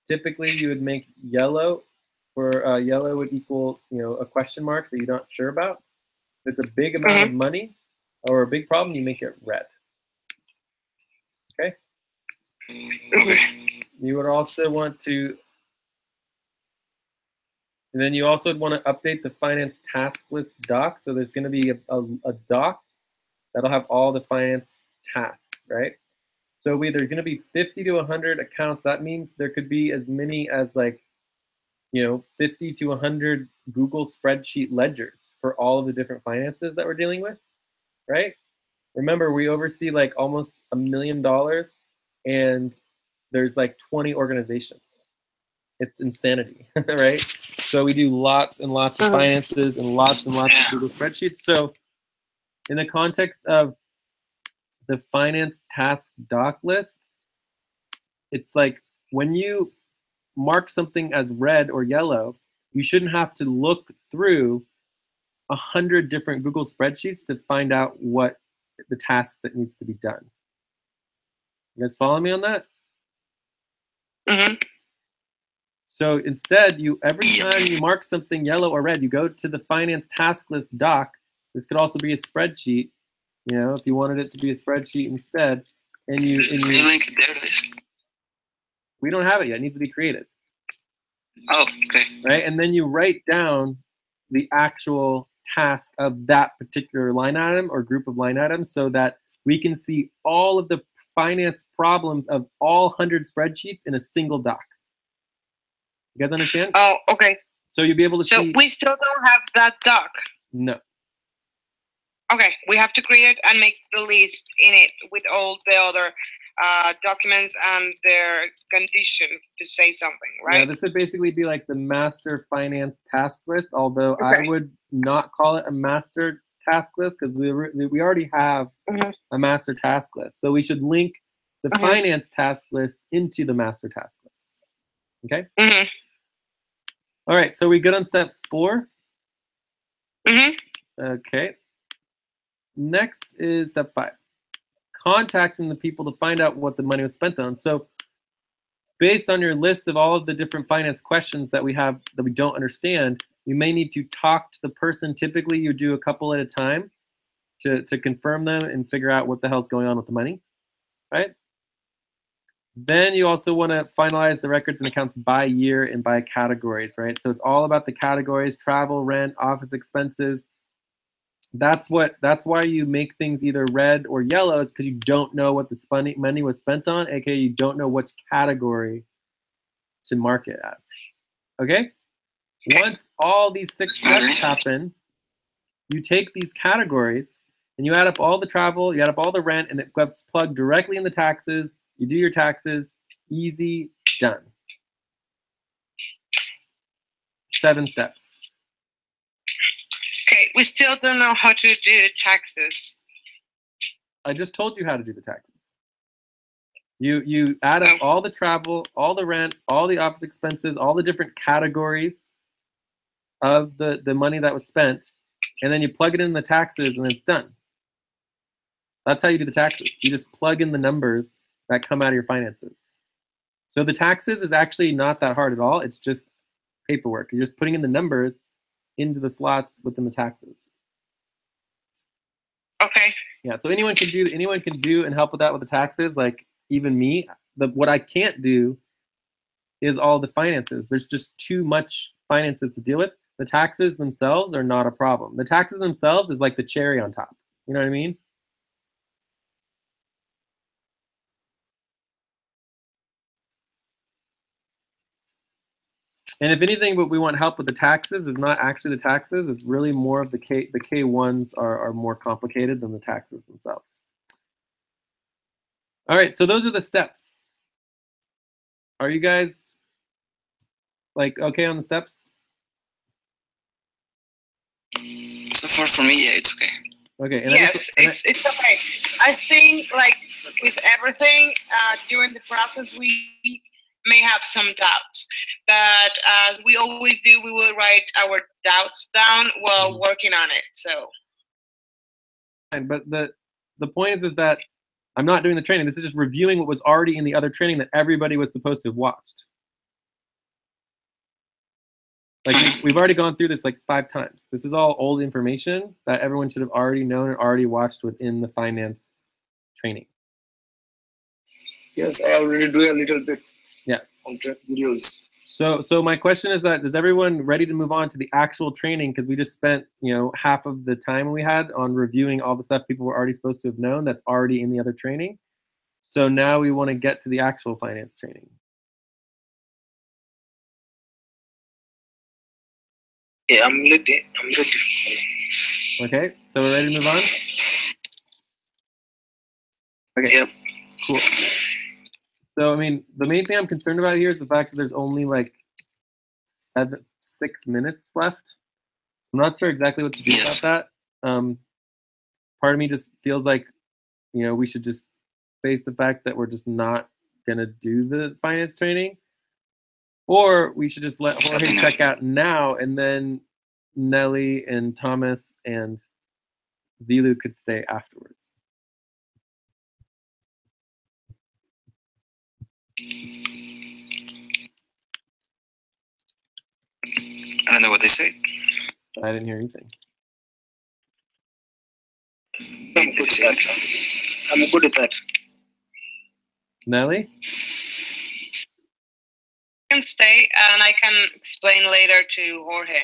Typically, you would make yellow, or yellow would equal, a question mark that you're not sure about. If it's a big amount of money or a big problem, you make it red. Okay? You would also want to, and then you also would want to update the finance task list doc. So there's going to be a doc that'll have all the finance tasks, right? So there's going to be 50 to 100 accounts. That means there could be as many as 50 to 100 Google spreadsheet ledgers for all of the different finances that we're dealing with, right? Remember, we oversee almost $1 million, and there's 20 organizations. It's insanity, right? So we do lots and lots of finances and lots of Google spreadsheets. So in the context of the finance task doc list, it's when you mark something as red or yellow, you shouldn't have to look through 100 different Google spreadsheets to find out what the task that needs to be done. You guys follow me on that? So instead, every time you mark something yellow or red, you go to the finance task list doc. This could also be a spreadsheet, if you wanted it to be a spreadsheet instead. And you link there it is. We don't have it yet. It needs to be created. Oh, okay. Right? And then you write down the actual task of that particular line item or group of line items so that we can see all of the finance problems of all 100 spreadsheets in a single doc. You guys understand? Oh, okay. So you'll be able to see. So we still don't have that doc. No. Okay, we have to create it and make the list in it with all the other documents and their condition to say something, right? Yeah, this would basically be like the master finance task list, although I would not call it a master task list because we already have a master task list. So we should link the finance task list into the master task lists. Okay? All right, so we good on step 4? Okay. Next is step 5. Contacting the people to find out what the money was spent on. So based on your list of all of the different finance questions that we have that we don't understand, you may need to talk to the person. Typically, you do a couple at a time to confirm them and figure out what the hell's going on with the money, right? Then you also want to finalize the records and accounts by year and by categories, right? So it's all about the categories: travel, rent, office expenses. That's why you make things either red or yellow, is because you don't know what the money was spent on, aka you don't know which category to mark it as. Okay? Once all these 6 steps happen, you take these categories and you add up all the travel, you add up all the rent, and it gets plugged directly in the taxes. You do your taxes, easy, done. 7 steps. Okay, we still don't know how to do taxes. I just told you how to do the taxes. You add up all the travel, all the rent, all the office expenses, all the different categories of the money that was spent, and then you plug it in the taxes, and it's done. That's how you do the taxes. You just plug in the numbers that come out of your finances. So the taxes is actually not that hard at all. It's just paperwork. You're just putting in the numbers into the slots within the taxes. Okay. Yeah, so anyone can do and help with that with the taxes, like even me. What I can't do is all the finances. There's just too much finances to deal with. The taxes themselves are not a problem. The taxes themselves is like the cherry on top. You know what I mean? And if anything, what we want help with the taxes is not actually the taxes. It's really more of the K1s are more complicated than the taxes themselves. All right, so those are the steps. Are you guys okay on the steps? So far for me, yeah, it's okay. Okay. And yes, it's okay. I think with everything during the process, we may have some doubts. But as we always do, we will write our doubts down while working on it. So. But the point is that I'm not doing the training. This is just reviewing what was already in the other training that everybody was supposed to have watched. Like we've already gone through this like 5 times. This is all old information that everyone should have already known and already watched within the finance training. Yes, I already do a little bit. Yes. On videos. So my question is that is everyone ready to move on to the actual training? Because we just spent, you know, half of the time we had on reviewing all the stuff people were already supposed to have known that's already in the other training. So now we want to get to the actual finance training. Yeah, I'm ready. Okay, so we're ready to move on? Okay, Yep. Cool. So, I mean, the main thing I'm concerned about here is the fact that there's only like 6 minutes left. I'm not sure exactly what to do about that. Part of me just feels like, you know, we should just face the fact that we're just not going to do the finance training. Or we should just let Jorge check out now, and then Nelly and Thomas and Zilu could stay afterwards. I don't know what they say. I didn't hear anything. I'm good at that. I'm good at that. Nelly? I can stay and I can explain later to Jorge.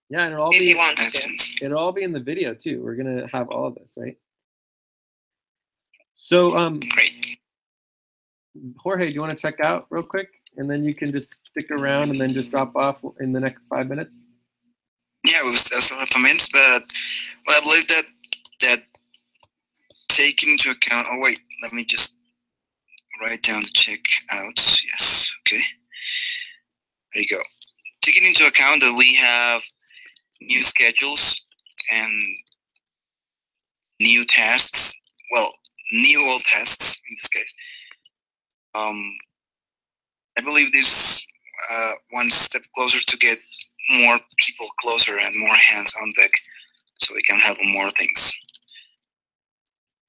Yeah, and if he wants to. It'll all be in the video too. We're gonna have all of this, right? So Great. Jorge, do you want to check out real quick? And then you can just stick around and then just drop off in the next 5 minutes? Yeah, we still have 5 minutes, but well, I believe that taking into account, oh wait, let me just write down the checkouts. Yes, okay. There you go. Taking into account that we have new schedules and new tasks, well, new old tasks in this case. I believe this one step closer to get more people closer and more hands on deck, so we can help more things.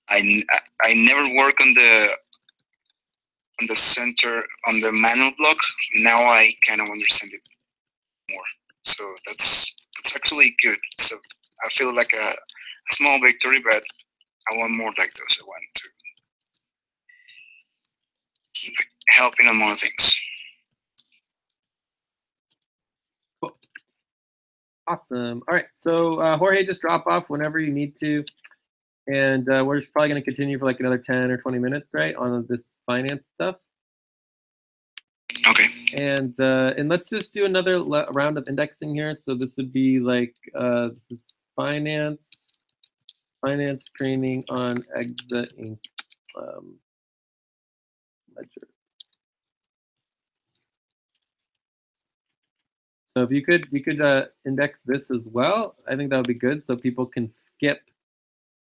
I never work on the center on the manual block. Now I kind of understand it more, so that's actually good. So I feel like a small victory, but I want more like those. I want to keep helping on more things. Cool. Awesome. All right, so Jorge, just drop off whenever you need to. And we're just probably going to continue for like another 10 or 20 minutes, right, on this finance stuff. Okay. And let's just do another round of indexing here. So this would be like, this is finance training on EXA Inc. Ledger. So if you could index this as well, I think that would be good, so people can skip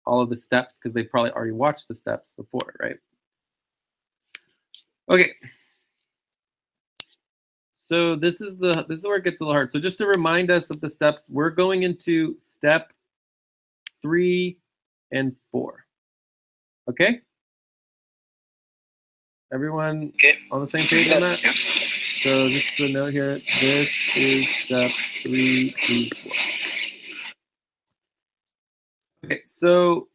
all of the steps because they probably already watched the steps before, right? Okay. So this is where it gets a little hard. So just to remind us of the steps, we're going into step 3 and 4. Okay? Everyone on the same page on that? So just a note here, this is step 3 through 4. Okay, so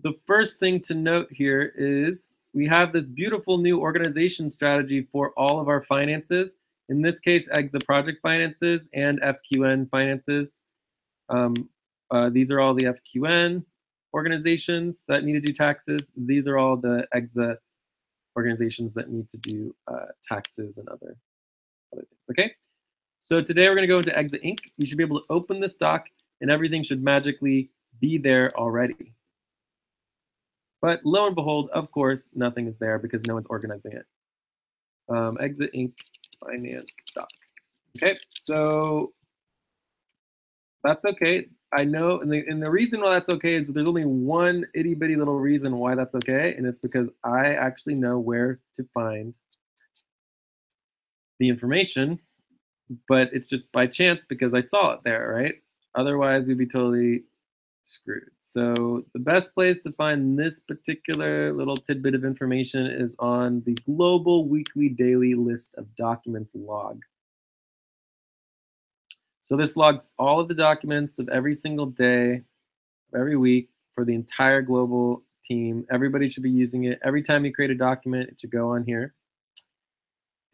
the first thing to note here is we have this beautiful new organization strategy for all of our finances. In this case, EXA project finances and FQN finances. These are all the FQN organizations that need to do taxes. These are all the EXA organizations that need to do taxes and other things, okay? So today we're gonna go into EXA Inc. You should be able to open this doc and everything should magically be there already. But lo and behold, of course, nothing is there because no one's organizing it. EXA Inc. Finance doc. Okay, so that's okay. I know, and the reason why that's okay is there's only one itty bitty little reason why that's okay, and it's because I actually know where to find the information, but it's just by chance because I saw it there, right? Otherwise, we'd be totally screwed. So the best place to find this particular little tidbit of information is on the global weekly daily list of documents log. So this logs all of the documents of every single day, every week for the entire global team. Everybody should be using it. Every time you create a document, it should go on here.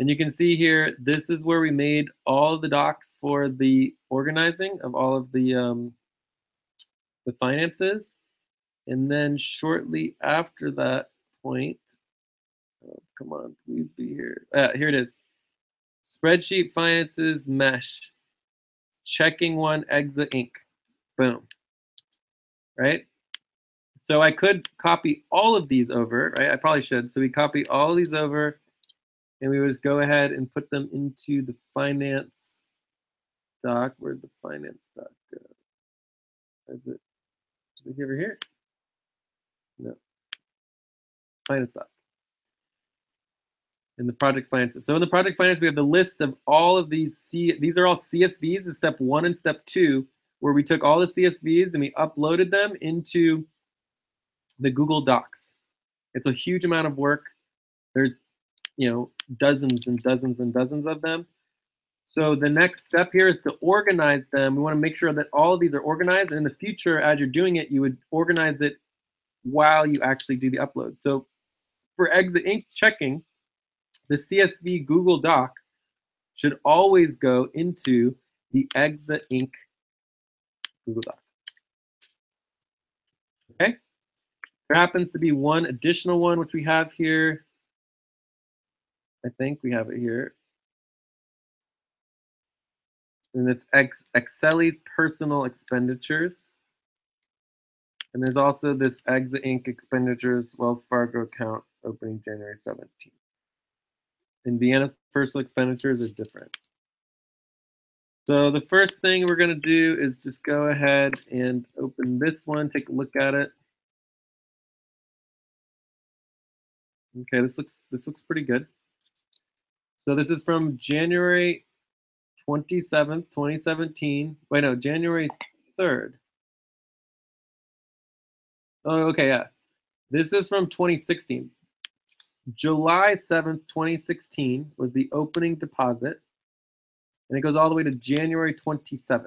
And you can see here, this is where we made all of the docs for the organizing of all of the finances. And then shortly after that point, oh, come on, please be here. Here it is. Spreadsheet finances mesh. Checking one exa Inc. Boom. Right? So I could copy all of these over, right? I probably should. So we copy all of these over, and we would just go ahead and put them into the finance doc. Where'd the finance doc go? Is it over here? No. Finance doc. In the project finances. So in the project finance, we have the list of all of these. These are all CSVs in step 1 and step 2, where we took all the CSVs and we uploaded them into the Google Docs. It's a huge amount of work. There's, dozens and dozens and dozens of them. So the next step here is to organize them. We want to make sure that all of these are organized. And in the future, as you're doing it, you would organize it while you actually do the upload. So for Exa Inc. checking, the CSV Google Doc should always go into the Exa Inc. Google Doc. Okay? There happens to be one additional one, which we have here. I think we have it here. And it's Excelli's personal expenditures. And there's also this Exa Inc. expenditures Wells Fargo account opening January 17th. And Vienna's personal expenditures are different. So the first thing we're going to do is just go ahead and open this one, take a look at it. Okay, this looks pretty good. So this is from January 27th, 2017. Wait, no, January 3rd. Oh, okay, yeah. This is from 2016. July 7th, 2016 was the opening deposit. And it goes all the way to January 27th.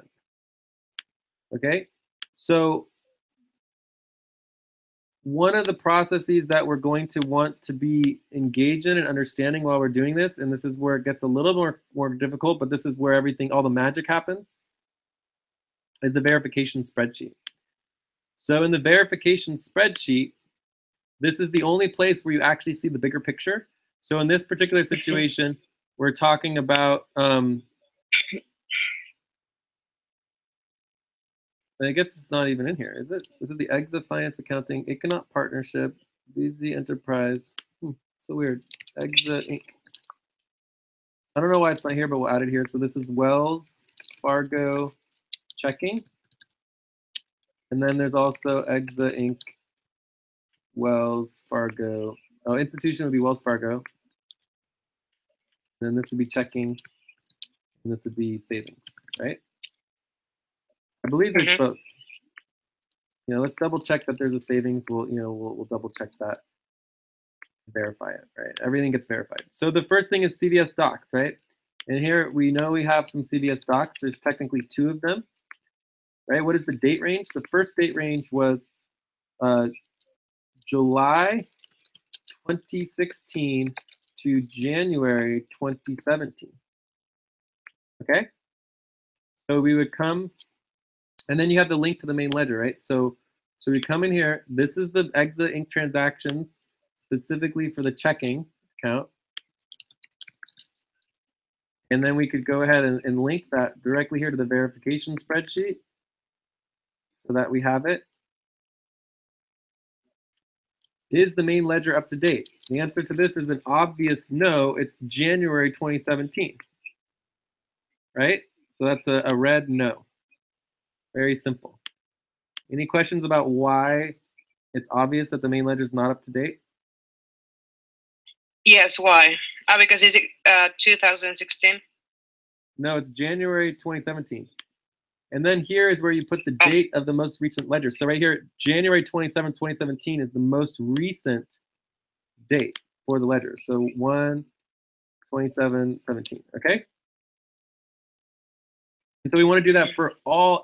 Okay, so one of the processes that we're going to want to be engaged in and understanding while we're doing this, and this is where it gets a little more difficult, but this is where all the magic happens, is the verification spreadsheet. So in the verification spreadsheet, this is the only place where you actually see the bigger picture. So in this particular situation, we're talking about, I guess it's not even in here, is it? This is the Exa Finance Accounting, Economic Partnership, BZ Enterprise. So weird. Exa Inc. I don't know why it's not here, but we'll add it here. So this is Wells Fargo Checking. And then there's also Exa Inc. Wells Fargo. Oh, institution would be Wells Fargo. And then this would be checking. And this would be savings, right? I believe there's both. Let's double check that there's a savings. We'll double check that, verify it, right? Everything gets verified. So the first thing is CVS docs, right? And here we know we have some CVS docs. There's technically 2 of them, right? What is the date range? The first date range was July 2016 to January 2017. Okay? So we would come, and then you have the link to the main ledger, right? So we come in here. This is the Exa Inc. transactions specifically for the checking account. And then we could go ahead and link that directly here to the verification spreadsheet so that we have it. Is the main ledger up to date? The answer to this is an obvious no. It's January 2017, right? So that's a red no. Very simple. Any questions about why it's obvious that the main ledger is not up to date? Yes, why? Because it's 2016. No, it's January 2017. And then here is where you put the date of the most recent ledger. So right here, January 27, 2017 is the most recent date for the ledger. So 1/27/17, okay? And so we want to do that for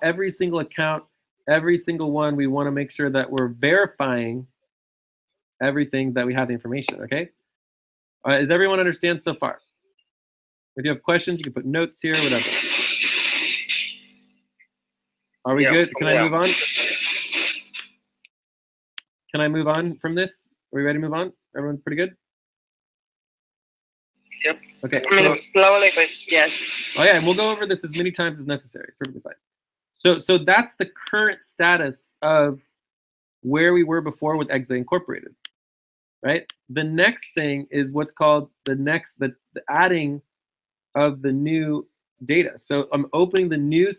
every single account, every single one. We want to make sure that we're verifying everything that we have the information, okay? All right, does everyone understand so far? If you have questions, you can put notes here, whatever. Are we good? Can I move on? Can I move on from this? Are we ready to move on? Everyone's pretty good? Yep. Okay. I mean, slowly, but yes. Oh yeah, and we'll go over this as many times as necessary. It's perfectly fine. So that's the current status of where we were before with Exa Incorporated, right? The next thing is what's called the adding of the new data. So I'm opening the new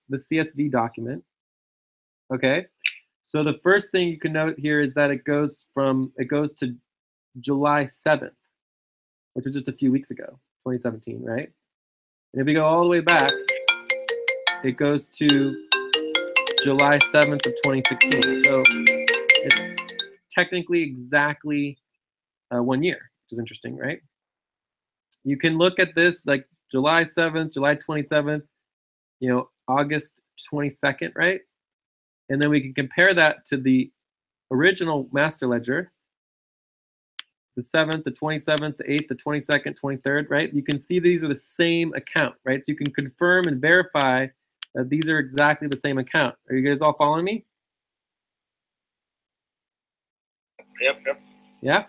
the CSV document. Okay. So the first thing you can note here is that it goes to July 7th, which was just a few weeks ago, 2017, right? And if we go all the way back, it goes to July 7th of 2016. So it's technically exactly 1 year, which is interesting, right? You can look at this like July 7th, July 27th, August 22nd, right? And then we can compare that to the original master ledger, the 7th, the 27th, the 8th, the 22nd, 23rd, right? You can see these are the same account, right? So you can confirm and verify that these are exactly the same account. Are you guys all following me? Yep. Yeah?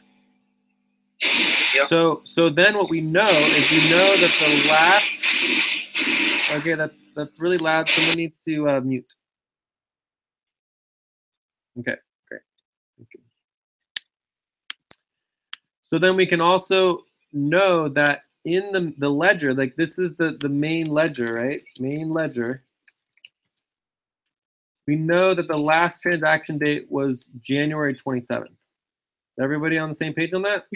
Yep. So then what we know is that the last, okay, that's really loud. Someone needs to mute. Okay, great. Okay. So then we can also know that in the ledger, like this is the main ledger, right? Main ledger. We know that the last transaction date was January 27th. Is everybody on the same page on that?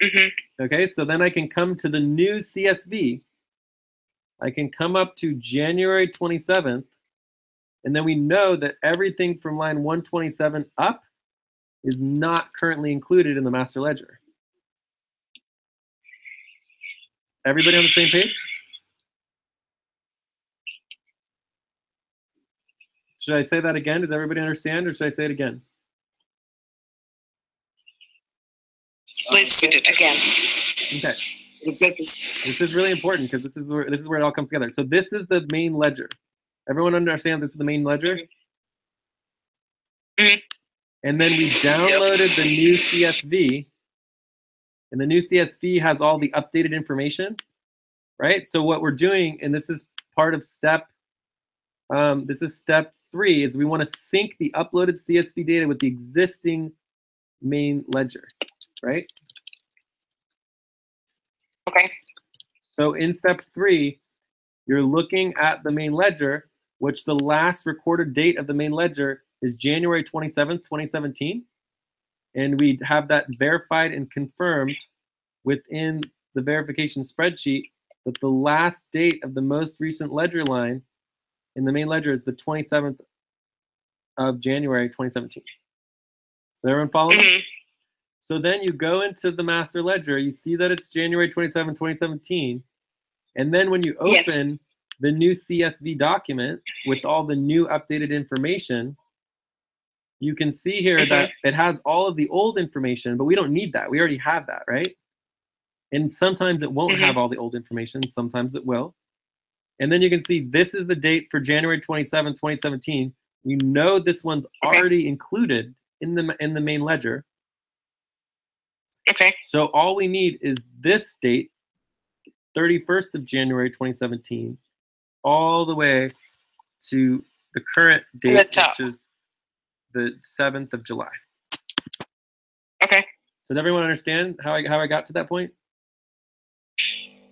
Mm-hmm. Okay, so then I can come to the new CSV. I can come up to January 27th, and then we know that everything from line 127 up is not currently included in the master ledger. Everybody on the same page? Should I say that again? Does everybody understand, or should I say it again? Please read it again. Okay. Repeat this. This is really important because this is where it all comes together. So this is the main ledger. Everyone understand this is the main ledger? Mm-hmm. And then we downloaded the new CSV, and the new CSV has all the updated information, right? So what we're doing, and this is part of step 3, is we want to sync the uploaded CSV data with the existing main ledger, right? Okay. So in step 3, you're looking at the main ledger, which the last recorded date of the main ledger is January 27th, 2017. And we have that verified and confirmed within the verification spreadsheet that the last date of the most recent ledger line in the main ledger is the 27th of January 2017. So everyone follow me? So then you go into the master ledger, you see that it's January 27, 2017. And then when you open the new CSV document with all the new updated information, you can see here that it has all of the old information, but we don't need that. We already have that, right? And sometimes it won't have all the old information. Sometimes it will. And then you can see this is the date for January 27, 2017. We know this one's already included in the main ledger. Okay. So all we need is this date, 31st of January 2017, all the way to the current date, which is the 7th of July. Okay. So does everyone understand how I got to that point?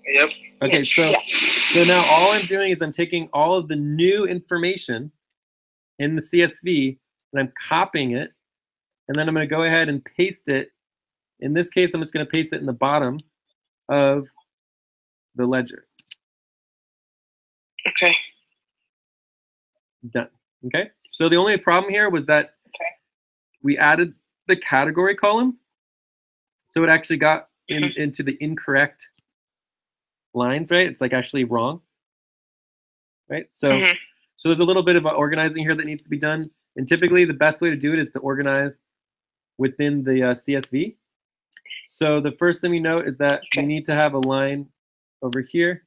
Yep. Okay, so now all I'm doing is I'm taking all of the new information in the CSV and I'm copying it, and then I'm going to go ahead and paste it In this case, I'm just going to paste it in the bottom of the ledger. Okay. Done. Okay. So the only problem here was that we added the category column, so it actually got into the incorrect lines, right? It's like actually wrong, right? So, so there's a little bit of organizing here that needs to be done. And typically, the best way to do it is to organize within the CSV. So the first thing we note is that we need to have a line over here.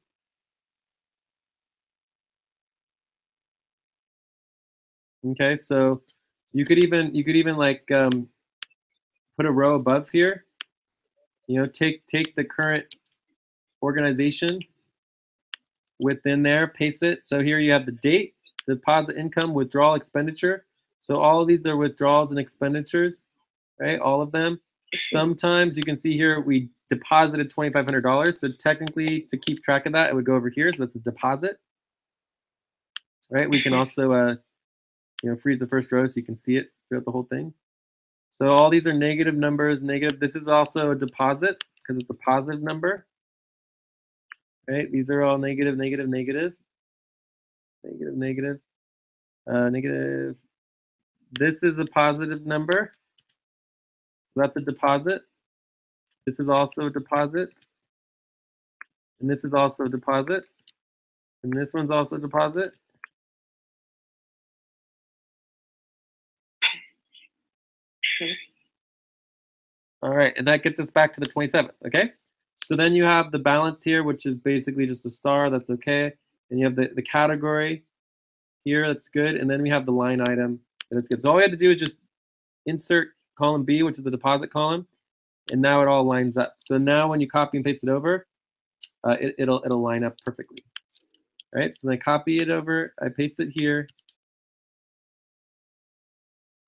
Okay, so you could even like put a row above here. You know, take the current organization within there, paste it. So here you have the date, deposit, income, withdrawal, expenditure. So all of these are withdrawals and expenditures, right? All of them. Sometimes you can see here we deposited $2,500. So technically, to keep track of that, it would go over here. So that's a deposit, right? We can also you know, freeze the first row so you can see it throughout the whole thing. So all these are negative numbers, negative. This is also a deposit because it's a positive number, right? These are all negative, negative, negative, negative, negative, negative. This is a positive number, so that's a deposit. This is also a deposit, and this is also a deposit, and this one's also a deposit. All right, and that gets us back to the 27th, okay? So then you have the balance here, which is basically just a star, that's okay. And you have the category here, that's good. And then we have the line item, and it's good. So all we have to do is just insert column B, which is the deposit column, and now it all lines up. So now when you copy and paste it over, it'll line up perfectly. All right, so then I copy it over, I paste it here,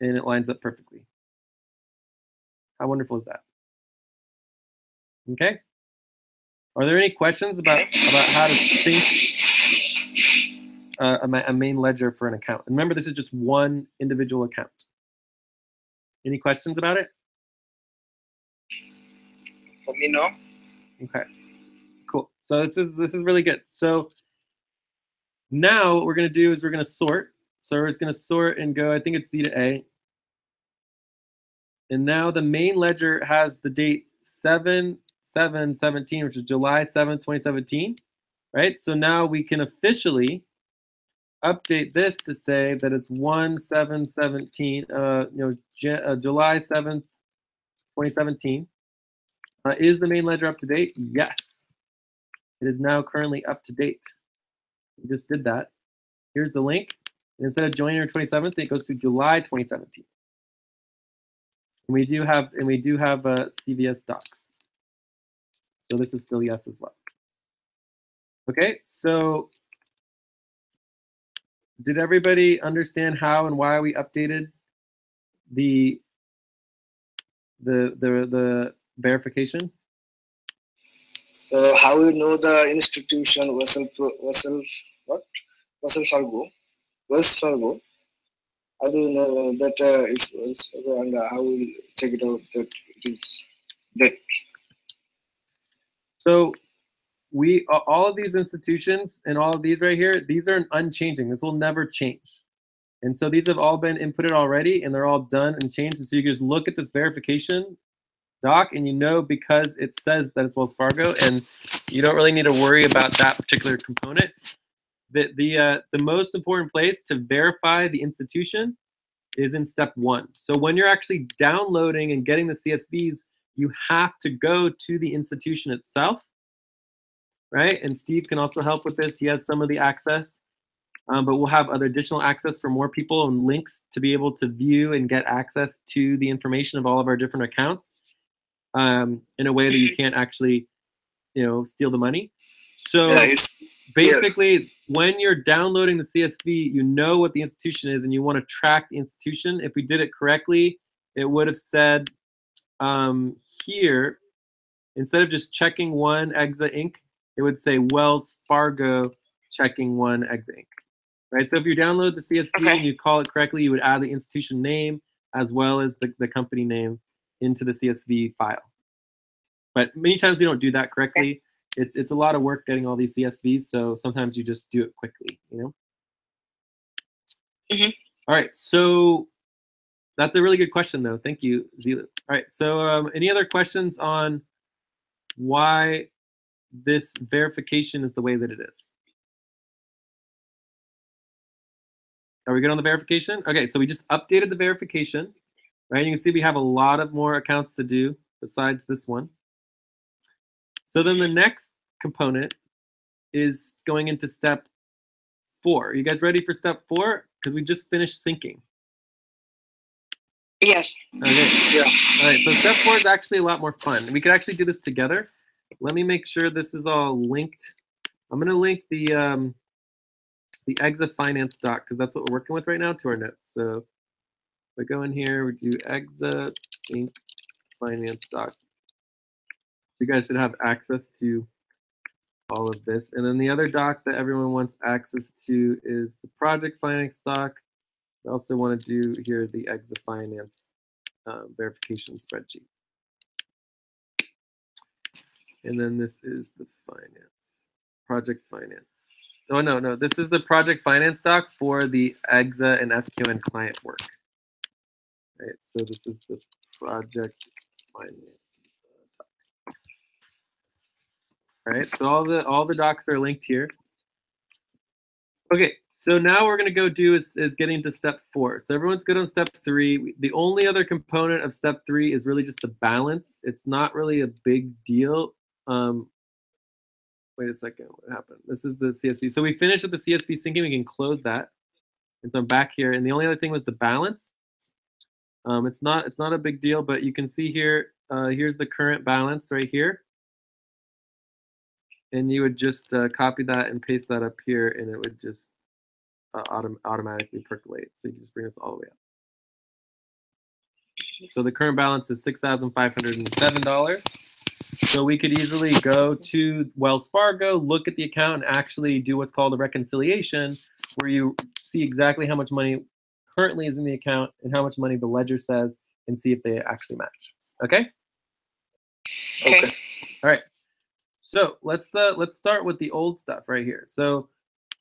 and it lines up perfectly. How wonderful is that? Okay. Are there any questions about how to sync a main ledger for an account? And remember, this is just one individual account. Any questions about it? For me, no. Okay. Cool. So this is really good. So now what we're going to do is we're going to sort. So we're just going to sort and go, I think it's Z to A. And now the main ledger has the date 7/7/17, which is July 7th, 2017, right? So now we can officially update this to say that it's 1/7/17, July 7th, 2017. Is the main ledger up to date? Yes. It is now currently up to date. We just did that. Here's the link. And instead of January 27th, it goes to July 2017. And we do have CVS docs. So this is still yes as well. Okay, so did everybody understand how and why we updated the verification? So how we know the institution Wells Fargo? How do you know that it's Wells Fargo, and how we check it out that it is debt? So we all of these institutions and all of these right here, these are unchanging. This will never change. And so these have all been inputted already, and they're all done and changed. And so you can just look at this verification doc, and you know because it says that it's Wells Fargo, and you don't really need to worry about that particular component. The most important place to verify the institution is in step 1. So when you're actually downloading and getting the CSVs, you have to go to the institution itself, right? And Steve can also help with this. He has some of the access, but we'll have other additional access for more people and links to be able to view and get access to the information of all of our different accounts in a way that you can't actually, steal the money. So basically, when you're downloading the CSV, you know what the institution is, and you want to track the institution. If we did it correctly, it would have said here, instead of just checking one Exa Inc., it would say Wells Fargo checking one Exa Inc. Right? So if you download the CSV and you call it correctly, you would add the institution name as well as the company name into the CSV file. But many times we don't do that correctly. It's a lot of work getting all these CSVs, so sometimes you just do it quickly, you know? Mm-hmm. All right, so that's a really good question, though. Thank you, Zilu. All right, so any other questions on why this verification is the way that it is? Are we good on the verification? Okay, so we just updated the verification, right? You can see we have a lot of more accounts to do besides this one. So then the next component is going into step 4. Are you guys ready for step 4? Because we just finished syncing. Yes. Okay. Yeah. All right. So step 4 is actually a lot more fun. We could actually do this together. Let me make sure this is all linked. I'm going to link the EXA Finance doc because that's what we're working with right now to our notes. So we go in here, we do EXA Inc. Finance doc. So you guys should have access to all of this. And then the other doc that everyone wants access to is the project finance doc. I also want to do here the EXA Finance verification spreadsheet. And then this is the finance, project finance. Oh, no, this is the project finance doc for the EXA and FQN client work. Right, so this is the project finance doc. All right, so all the docs are linked here. Okay, so now we're going to go do is getting to step 4. So everyone's good on step 3. The only other component of step 3 is really just the balance. It's not really a big deal. Wait a second, what happened? This is the CSV. So we finished with the CSV syncing. We can close that. And so I'm back here. And the only other thing was the balance. It's not a big deal, but you can see here, here's the current balance right here. And you would just copy that and paste that up here, and it would just automatically percolate. So you just bring this all the way up. So the current balance is $6,507. So we could easily go to Wells Fargo, look at the account, and actually do what's called a reconciliation, where you see exactly how much money currently is in the account and how much money the ledger says, and see if they actually match. Okay? Okay. All right. So let's start with the old stuff right here. So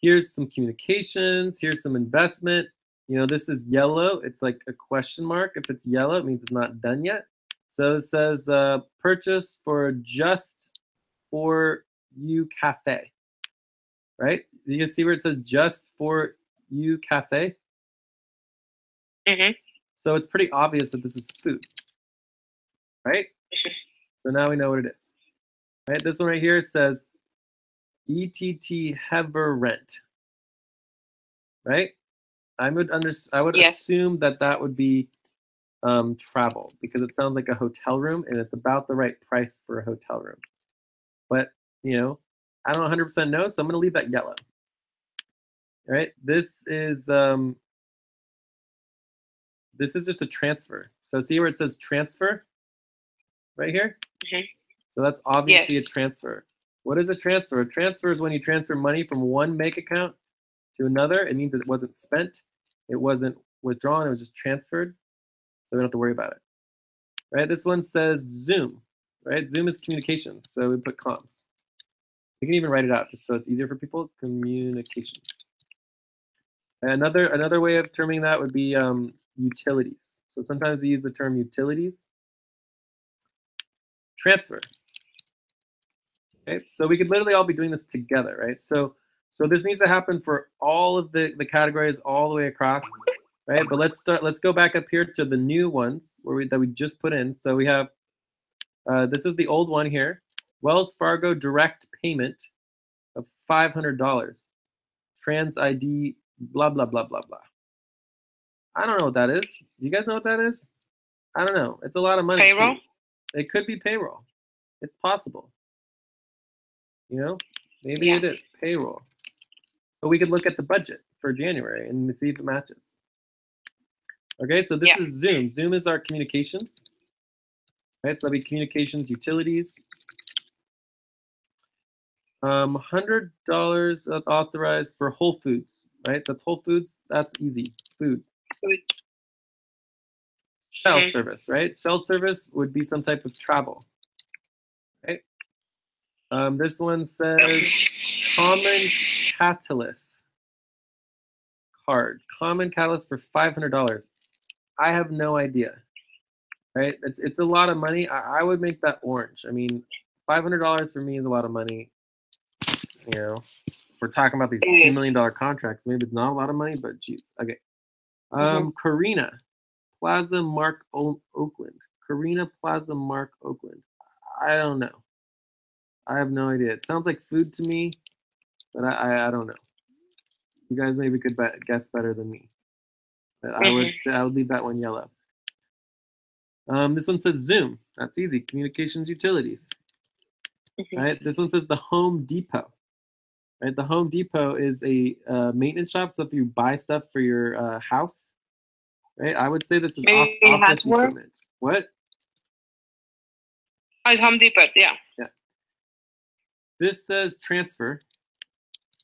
here's some communications. Here's some investment. You know, this is yellow. It's like a question mark. If it's yellow, it means it's not done yet. So it says purchase for Just For You Cafe, right? You can see where it says Just For You Cafe. Mm-hmm. So it's pretty obvious that this is food, right? So now we know what it is. Right, this one right here says ETT Hever Rent, right? I would assume that would be travel, because it sounds like a hotel room and it's about the right price for a hotel room. But, you know, I don't 100% know, so I'm going to leave that yellow. All right, this is just a transfer. So see where it says transfer right here? Mm-hmm. So that's obviously Yes. a transfer. What is a transfer? A transfer is when you transfer money from one bank account to another. It means that it wasn't spent, it wasn't withdrawn, it was just transferred. So we don't have to worry about it. Right? This one says Zoom. Right? Zoom is communications, so we put comms. We can even write it out just so it's easier for people. Communications. Another way of terming that would be utilities. So sometimes we use the term utilities. Transfer. Okay, so we could literally all be doing this together, right? So this needs to happen for all of the categories all the way across, right? But let's go back up here to the new ones that we just put in. So we have this is the old one here. Wells Fargo direct payment of $500. Trans ID blah blah blah blah blah. I don't know what that is. Do you guys know what that is? I don't know. It's a lot of money. Payroll? Too. It could be payroll. It's possible. You know, maybe it is payroll. But we could look at the budget for January and see if it matches. Okay, so this is Zoom. Zoom is our communications. Right, so that'll be communications utilities. $100 authorized for Whole Foods. Right, that's Whole Foods. That's easy. Food. Shell service. Right, shell service would be some type of travel. This one says common catalyst card. Common catalyst for $500. I have no idea. Right? It's a lot of money. I would make that orange. I mean, $500 for me is a lot of money. You know, we're talking about these $2 million contracts. Maybe it's not a lot of money, but geez. Okay. Karina, Plaza Mark Oakland. Karina Plaza Mark Oakland. I don't know. I have no idea. It sounds like food to me, but I don't know. You guys maybe could guess better than me. But I would say I would leave that one yellow. This one says Zoom. That's easy. Communications utilities. Right. This one says the Home Depot. Right. The Home Depot is a maintenance shop. So if you buy stuff for your house, right, I would say this is office equipment. What? Oh, it's Home Depot. Yeah. Yeah. This says transfer.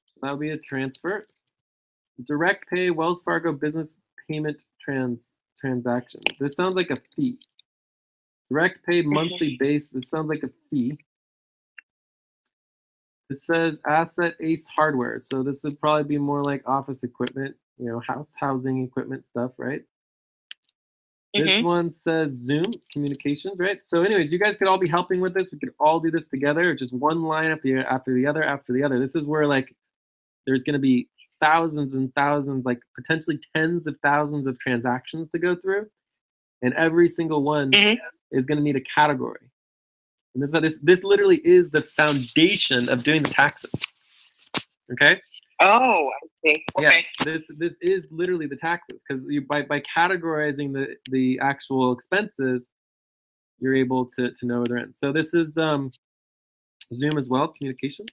So that would be a transfer. Direct pay, Wells Fargo business payment transaction. This sounds like a fee. Direct pay monthly base. This sounds like a fee. It says Asset Ace Hardware. So this would probably be more like office equipment, you know, housing equipment stuff, right? This one says Zoom communications, right? So anyways, you guys could all be helping with this. We could all do this together, just one line after the other. This is where like there's going to be thousands and thousands, like potentially tens of thousands of transactions to go through. And every single one is going to need a category. And this literally is the foundation of doing the taxes. Okay? Oh, I see. Okay. Yeah, this is literally the taxes, because you by categorizing the actual expenses, you're able to know where they're in. So this is Zoom as well, communications.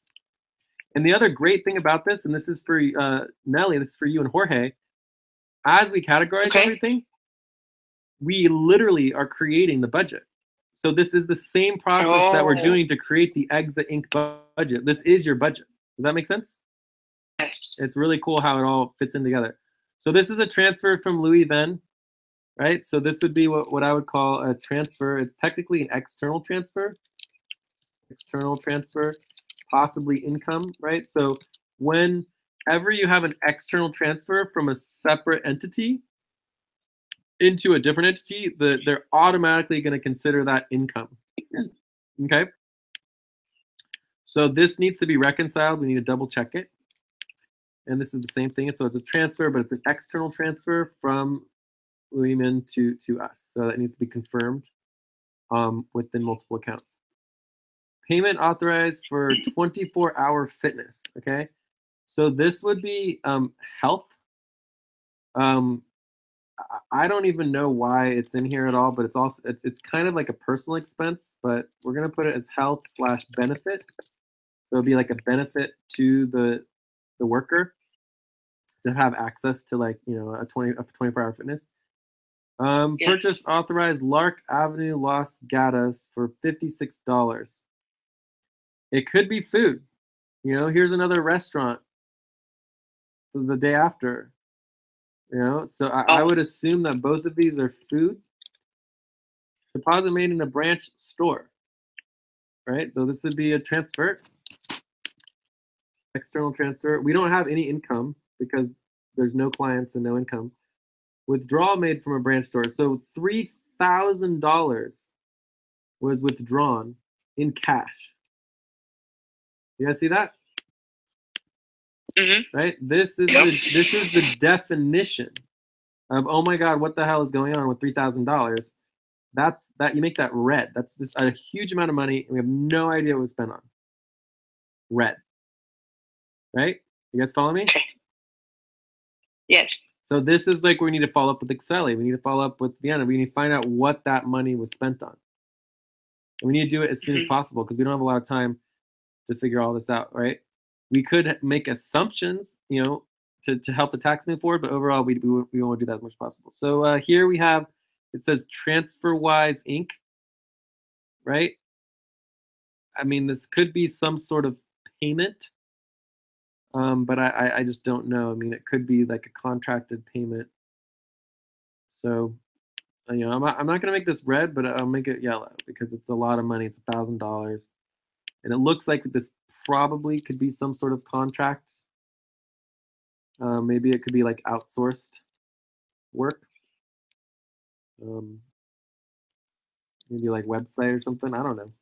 And the other great thing about this, and this is for Nelly, this is for you and Jorge, as we categorize everything, we literally are creating the budget. So this is the same process that we're doing to create the Exit Inc. budget. This is your budget. Does that make sense? Yes. It's really cool how it all fits in together. So this is a transfer from Louis Venn, right? So this would be what I would call a transfer. It's technically an external transfer. External transfer, possibly income, right? So whenever you have an external transfer from a separate entity into a different entity, they're automatically going to consider that income. Okay? So this needs to be reconciled. We need to double check it. And this is the same thing. So it's a transfer, but it's an external transfer from Lehman to us. So that needs to be confirmed within multiple accounts. Payment authorized for 24-hour fitness. Okay? So this would be health. I don't even know why it's in here at all, but it's kind of like a personal expense, but we're gonna put it as health/benefit. So it'd be like a benefit to the worker to have access to, like, you know, a 24-hour fitness. Purchase authorized Lark Avenue Los Gatos for $56. It could be food. You know, here's another restaurant the day after. You know, so I would assume that both of these are food. Deposit made in a branch store, right? So this would be a transfer, external transfer. We don't have any income because there's no clients and no income. Withdrawal made from a branch store. So $3,000 was withdrawn in cash. You guys see that? Right? This is the definition of, oh my God, what the hell is going on with $3,000? That's you make that red. That's just a huge amount of money, and we have no idea what it was spent on. Red. Right? You guys follow me? Yes. So this is like where we need to follow up with Exceli. We need to follow up with Vienna. We need to find out what that money was spent on. And we need to do it as soon as possible, because we don't have a lot of time to figure all this out, right? We could make assumptions, you know, to help the tax move forward, but overall, we want to do that as much as possible. So here we have, it says TransferWise Inc., right? I mean, this could be some sort of payment, but I just don't know. I mean, it could be like a contracted payment. So, you know, I'm not going to make this red, but I'll make it yellow because it's a lot of money. It's $1,000. And it looks like this probably could be some sort of contract. Maybe it could be like outsourced work. Maybe like website or something. I don't know.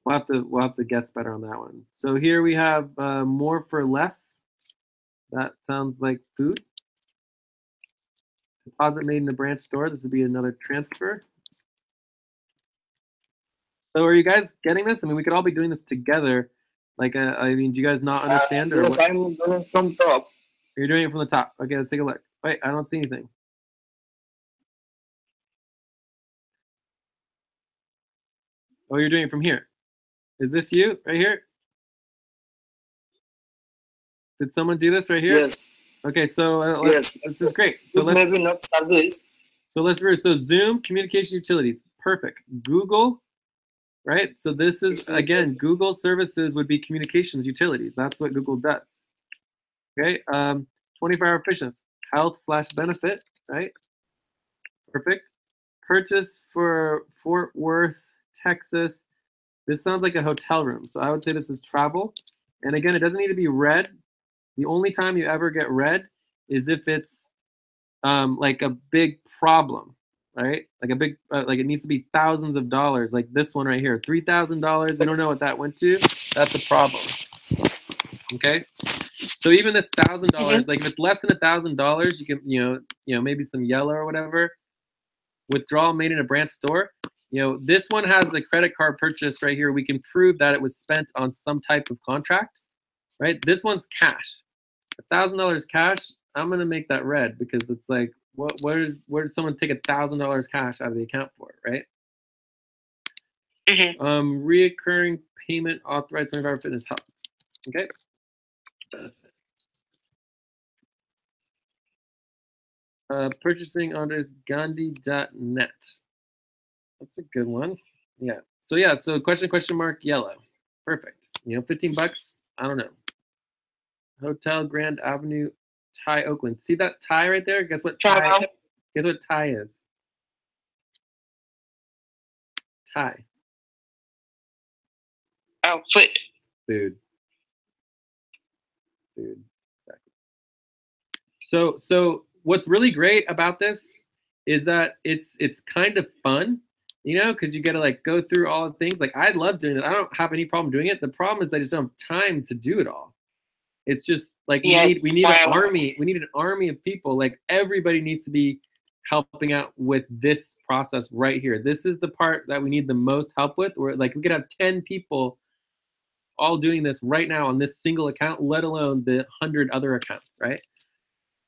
We'll have to guess better on that one. So here we have more for less. That sounds like food. Deposit made in the branch store. This would be another transfer. So are you guys getting this? I mean, we could all be doing this together. Like, I mean, do you guys not understand? Or yes, what? I'm doing from top. You're doing it from the top. Okay, let's take a look. Wait, I don't see anything. Oh, you're doing it from here. Is this you right here? Did someone do this right here? Yes. Okay, so Yes. this is great. So It maybe not service. So Zoom, communication utilities, perfect. Google, right? So this is, again, Google services would be communications utilities. That's what Google does. Okay, 24-hour efficiency, health/benefit, right? Perfect. Purchase for Fort Worth, Texas. This sounds like a hotel room. So I would say this is travel. And again, it doesn't need to be red. The only time you ever get red is if it's like a big problem, right? Like a big, like it needs to be thousands of dollars, like this one right here, $3,000. We don't know what that went to. That's a problem. Okay. So even this $1,000, like if it's less than $1,000, you can, you know, maybe some yellow or whatever. Withdrawal made in a branch store. You know, this one has the credit card purchase right here. We can prove that it was spent on some type of contract, right? This one's cash. $1,000 cash. I'm gonna make that red because it's like, where did someone take $1,000 cash out of the account for, right? Reoccurring payment authorized 24-hour fitness help. Okay. Purchasing on Gandhi.net. That's a good one. Yeah. So yeah. So question mark yellow. Perfect. You know, $15. I don't know. Hotel Grand Avenue, Thai, Oakland. See that Thai right there? Guess what Thai? Guess what Thai is? Thai. Oh, food. Food. Food. Exactly. So what's really great about this is that it's kind of fun, you know, because you got to like go through all the things. Like I love doing it. I don't have any problem doing it. The problem is I just don't have time to do it all. It's just like we need an army. We need an army of people. Like everybody needs to be helping out with this process right here. This is the part that we need the most help with. Where like we could have 10 people all doing this right now on this single account, let alone the 100 other accounts, right?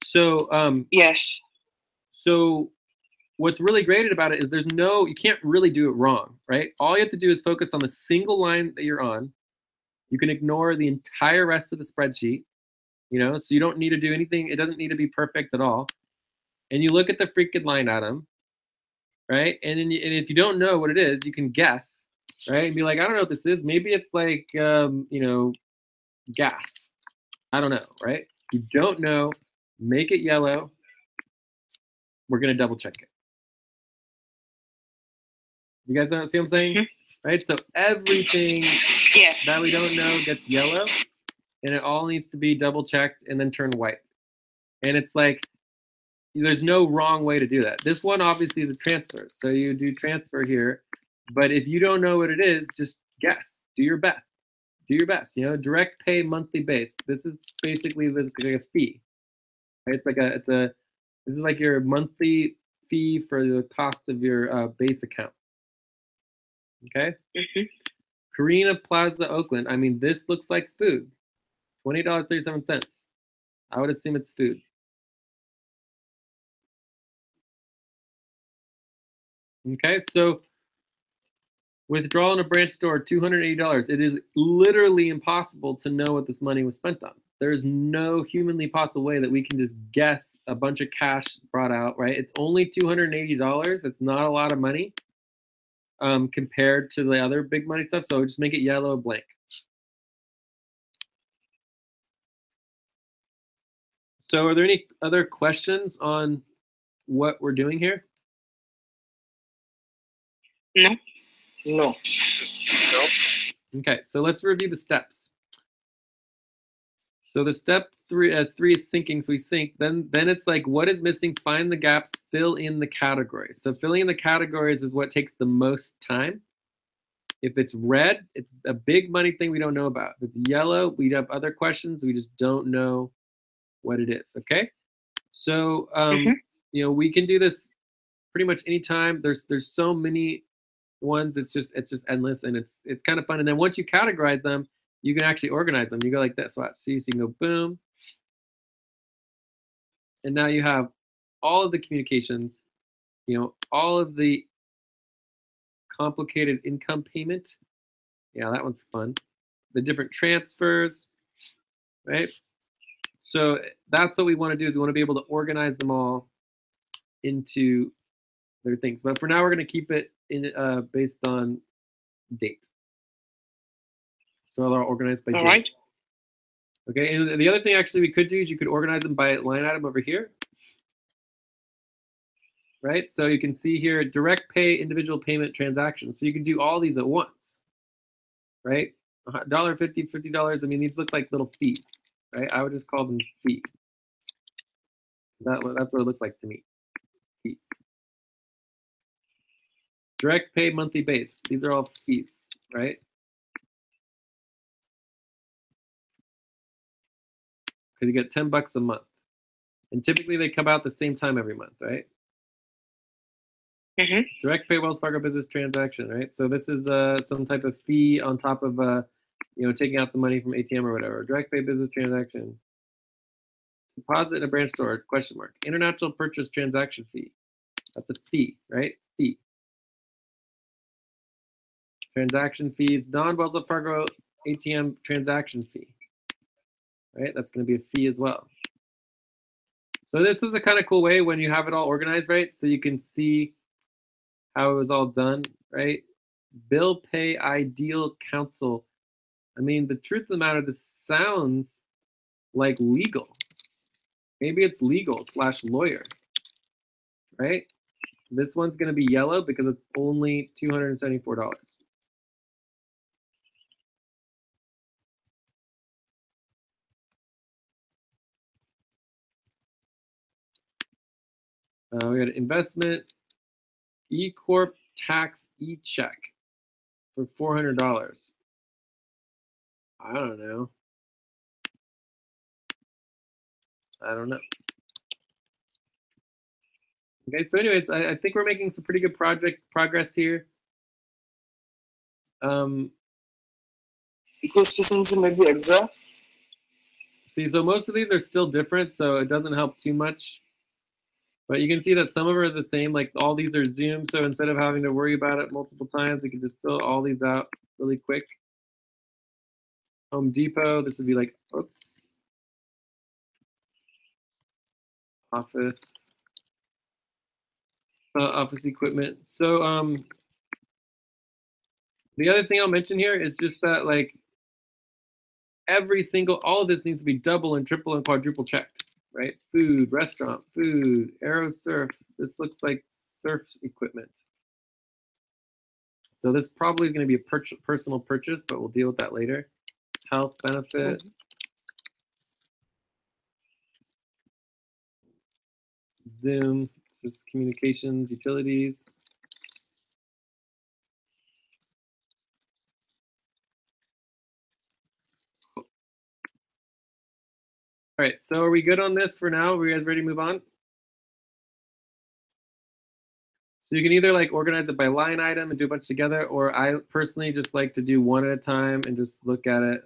So yes. So what's really great about it is you can't really do it wrong, right? All you have to do is focus on the single line that you're on. You can ignore the entire rest of the spreadsheet, you know, so you don't need to do anything. It doesn't need to be perfect at all. And you look at the freaking line item, right? And then and if you don't know what it is, you can guess, right? And be like, I don't know what this is. Maybe it's like, you know, gas. I don't know, right? If you don't know, make it yellow. We're going to double check it. You guys see what I'm saying? Right? So everything that we don't know gets yellow, and it all needs to be double checked and then turn white. And it's like, there's no wrong way to do that. This one obviously is a transfer. So you do transfer here. But if you don't know what it is, just guess. Do your best. Do your best. You know, direct pay monthly base. This is basically like a fee. Right? This is like your monthly fee for the cost of your base account. Okay. Karina Plaza, Oakland. I mean, this looks like food. $28.37. I would assume it's food. Okay, so withdrawal in a branch store, $280. It is literally impossible to know what this money was spent on. There is no humanly possible way that we can just guess a bunch of cash brought out, right? It's only $280. It's not a lot of money compared to the other big money stuff. So just make it yellow, blank. So are there any other questions on what we're doing here? No. No. Okay, so let's review the steps. So the step three is syncing, so we sync. Then it's like, what is missing? Find the gaps, fill in the categories. So filling in the categories is what takes the most time. If it's red, it's a big money thing we don't know about. If it's yellow, we have other questions. We just don't know what it is, okay? So, you know, we can do this pretty much anytime. There's so many ones. It's just endless, and it's kind of fun. And then once you categorize them, you can actually organize them. You go like this. Watch. See, so you can go boom, and now you have all of the communications. You know, all of the complicated income payment. Yeah, that one's fun. The different transfers, right? So that's what we want to do, is we want to be able to organize them all into their things. But for now, we're going to keep it in based on date. So they're organized by date. All right. Okay, and the other thing actually we could do is you could organize them by line item over here. Right, so you can see here, direct pay, individual payment transactions. So you can do all these at once, right? $1.50, $50. I mean, these look like little fees, right? I would just call them fees. That's what it looks like to me, fees. Direct pay, monthly base. These are all fees, right? Because you get $10 a month. And typically they come out the same time every month, right? Direct pay, Wells Fargo business transaction, right? So this is some type of fee on top of you know, taking out some money from ATM or whatever. Direct pay business transaction. Deposit in a branch store, question mark. International purchase transaction fee. That's a fee, right? Fee. Transaction fees, non-Wells Fargo ATM transaction fee, right? That's going to be a fee as well. So this is a kind of cool way when you have it all organized, right? So you can see how it was all done, right? Bill pay ideal counsel. I mean, the truth of the matter, this sounds like legal. Maybe it's legal / lawyer, right? This one's going to be yellow because it's only $274. We got investment, E-Corp tax e-check for $400. I don't know. Okay, so anyways, I think we're making some pretty good progress here. Eco-efficiency might be exa. See, so most of these are still different, so it doesn't help too much. But you can see that some of them are the same, like all these are zoomed, so instead of having to worry about it multiple times, we can just fill all these out really quick. Home Depot, this would be like, oops. Office equipment. So the other thing I'll mention here is just that, like, all of this needs to be double and triple and quadruple checked, right? Food, restaurant, food, aero surf. This looks like surf equipment. So this probably is going to be a personal purchase, but we'll deal with that later. Health benefit. Zoom, this is communications, utilities. All right, so are we good on this for now? Are you guys ready to move on? So you can either like organize it by line item and do a bunch together, or I personally just like to do one at a time and just look at it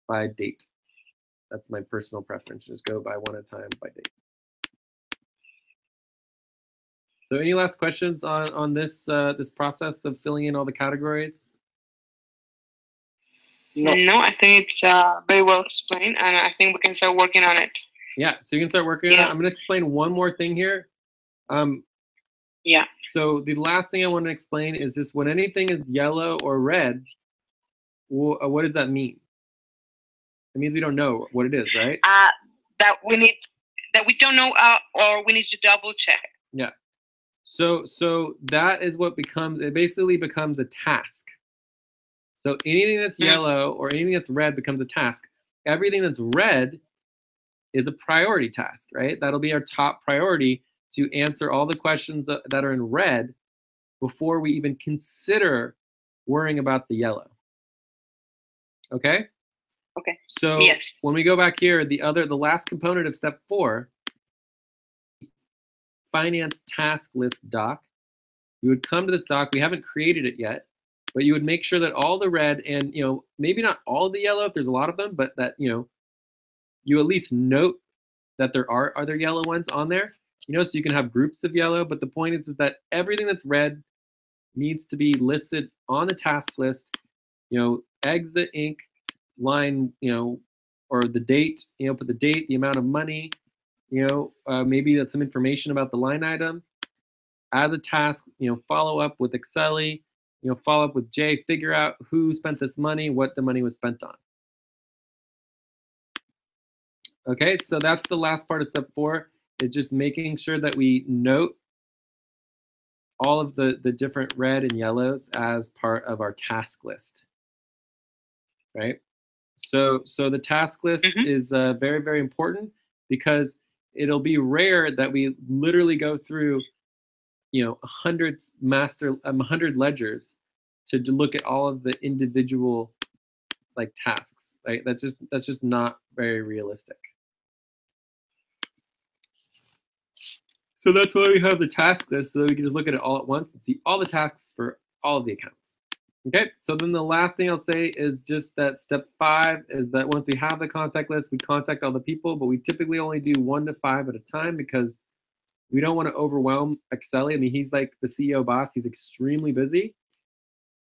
by date. That's my personal preference. Just go by one at a time by date. So any last questions on this this process of filling in all the categories? No, I think it's very well explained, and I think we can start working on it. Yeah, so you can start working on it. I'm going to explain one more thing here. Yeah. So the last thing I want to explain is just when anything is yellow or red, what does that mean? It means we don't know what it is, right? That we don't know, or we need to double check. Yeah. So that is what becomes, it basically becomes a task. So anything that's yellow or anything that's red becomes a task. Everything that's red is a priority task, right? That'll be our top priority to answer all the questions that are in red before we even consider worrying about the yellow. Okay? Okay. So Yes. when we go back here, the last component of step 4, finance task list doc. You would come to this doc. We haven't created it yet, but you would make sure that all the red and, maybe not all the yellow if there's a lot of them, but that, you at least note that there are other yellow ones on there, so you can have groups of yellow. But the point is that everything that's red needs to be listed on the task list, exit ink line, or the date, put the date, the amount of money, maybe that's some information about the line item as a task, follow up with Excel, follow up with Jay, figure out who spent this money, what the money was spent on. Okay, so that's the last part of step 4, is just making sure that we note all of the different red and yellows as part of our task list, right? So the task list is very, very important, because it'll be rare that we literally go through 100 ledgers to look at all of the individual tasks. Right? That's just not very realistic. So that's why we have the task list, so that we can just look at it all at once and see all the tasks for all of the accounts. Okay, so then the last thing I'll say is just that step 5 is that once we have the contact list, we contact all the people, but we typically only do 1 to 5 at a time, because we don't want to overwhelm Excel. I mean, he's like the CEO boss. He's extremely busy,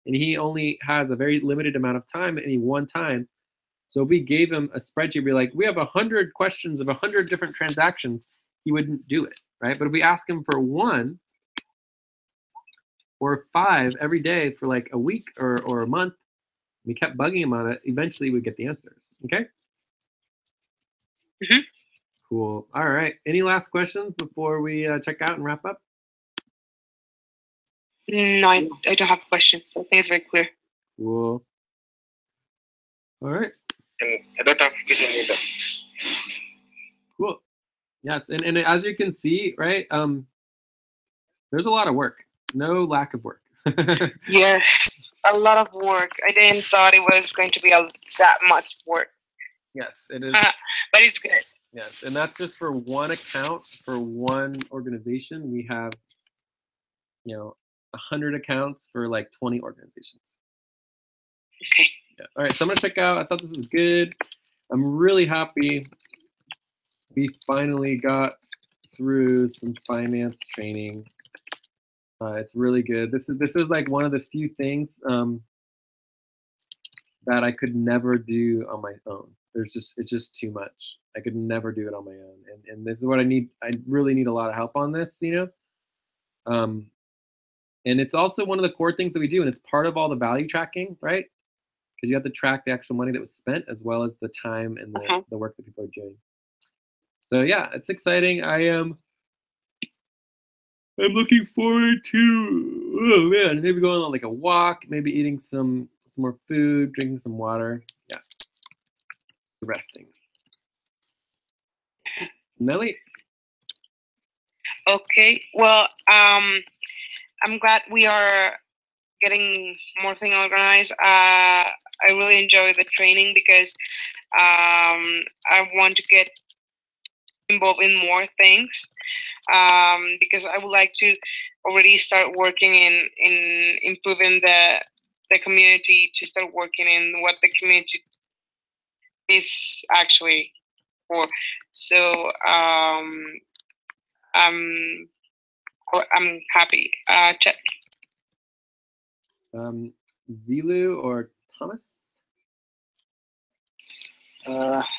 and he only has a very limited amount of time at any one time. So if we gave him a spreadsheet, be like, we have 100 questions of 100 different transactions, he wouldn't do it, right? But if we ask him for 1 or 5 every day for like a week or a month, we kept bugging him on it, eventually we'd get the answers. Okay? Cool. All right. Any last questions before we check out and wrap up? No, I don't have questions. I think it's very clear. Cool. All right. Cool. Yes, and as you can see, right, there's a lot of work. No lack of work. Yes, a lot of work. I didn't thought it was going to be that much work. Yes, it is. But it's good. Yes, and that's just for one account, for one organization. We have, 100 accounts for like 20 organizations. Okay. Yeah. All right, so I'm gonna check out. I thought this was good. I'm really happy we finally got through some finance training. It's really good. This is like one of the few things that I could never do on my own. It's just too much. I could never do it on my own. And this is what I need. I really need a lot of help on this, And it's also one of the core things that we do, and it's part of all the value tracking, right? Because you have to track the actual money that was spent, as well as the time and the work that people are doing. So yeah, it's exciting. I'm looking forward to, oh man, maybe going on like a walk, maybe eating some more food, drinking some water. Yeah, resting. Melly? Okay, well, I'm glad we are getting more things organized. I really enjoy the training, because I want to get involved in more things, because I would like to already start working in improving the community, to start working in what the community is actually for. So I'm happy. Check. Zilu or Thomas?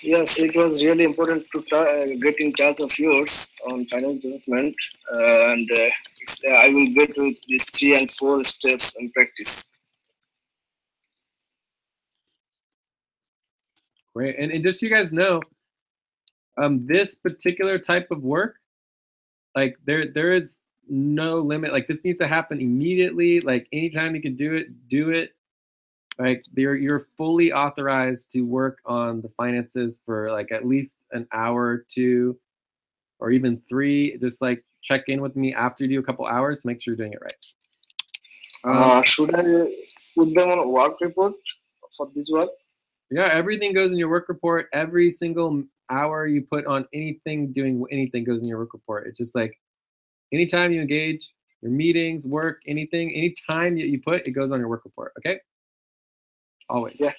Yes, it was really important to get in touch of yours on finance development, and I will get with these 3 and 4 steps in practice. Great, and just so you guys know, this particular type of work, like there is no limit. Like this needs to happen immediately. Like anytime you can do it, do it. Like you're fully authorized to work on the finances for like at least an hour or two, or even 3. Just like check in with me after you do a couple hours to make sure you're doing it right. Should I put them on a work report for this work? Yeah, everything goes in your work report. Every single hour you put on anything, doing anything goes in your work report. It's just like anytime you engage, your meetings, work, anything, anytime you put, it goes on your work report. Okay. Always. Yeah.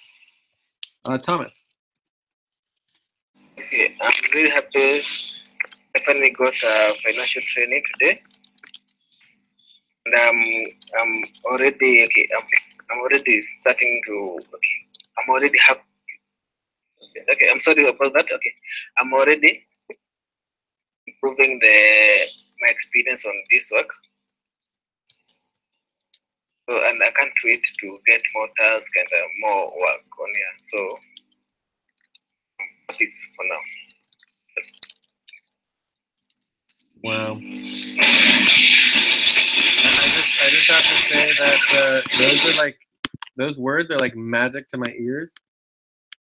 Thomas. Okay, I'm really happy. I finally got financial training today, and I'm already okay. I'm already starting to. Okay, I'm already happy. Okay, I'm sorry about that. Okay, I'm already improving my experience on this work. So, and I can't wait to get more tasks and more work on here. So, peace for now. Wow. I just have to say that those words are like magic to my ears.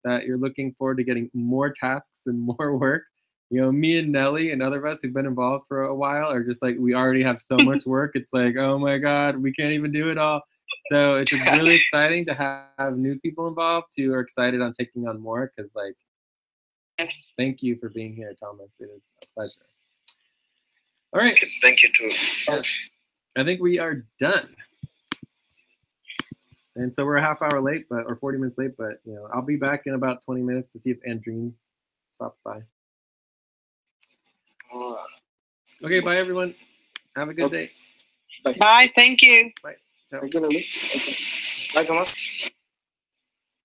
That you're looking forward to getting more tasks and more work. You know, me and Nelly and other of us who've been involved for a while are just like, we already have so much work. It's like, oh my God, we can't even do it all. So it's just really exciting to have new people involved who are excited on taking on more. Because like, Yes. Thank you for being here, Thomas. It is a pleasure. All right. Thank you too. I think we are done. And so we're a half hour late, or 40 minutes late, but you know, I'll be back in about 20 minutes to see if Andreen stops by. Okay, bye everyone. Have a good day. Bye. Thank you. Bye. Ciao. Thank you, Nelly. Okay. Bye, Thomas.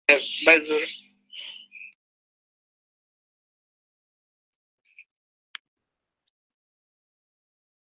Bye, Zuri.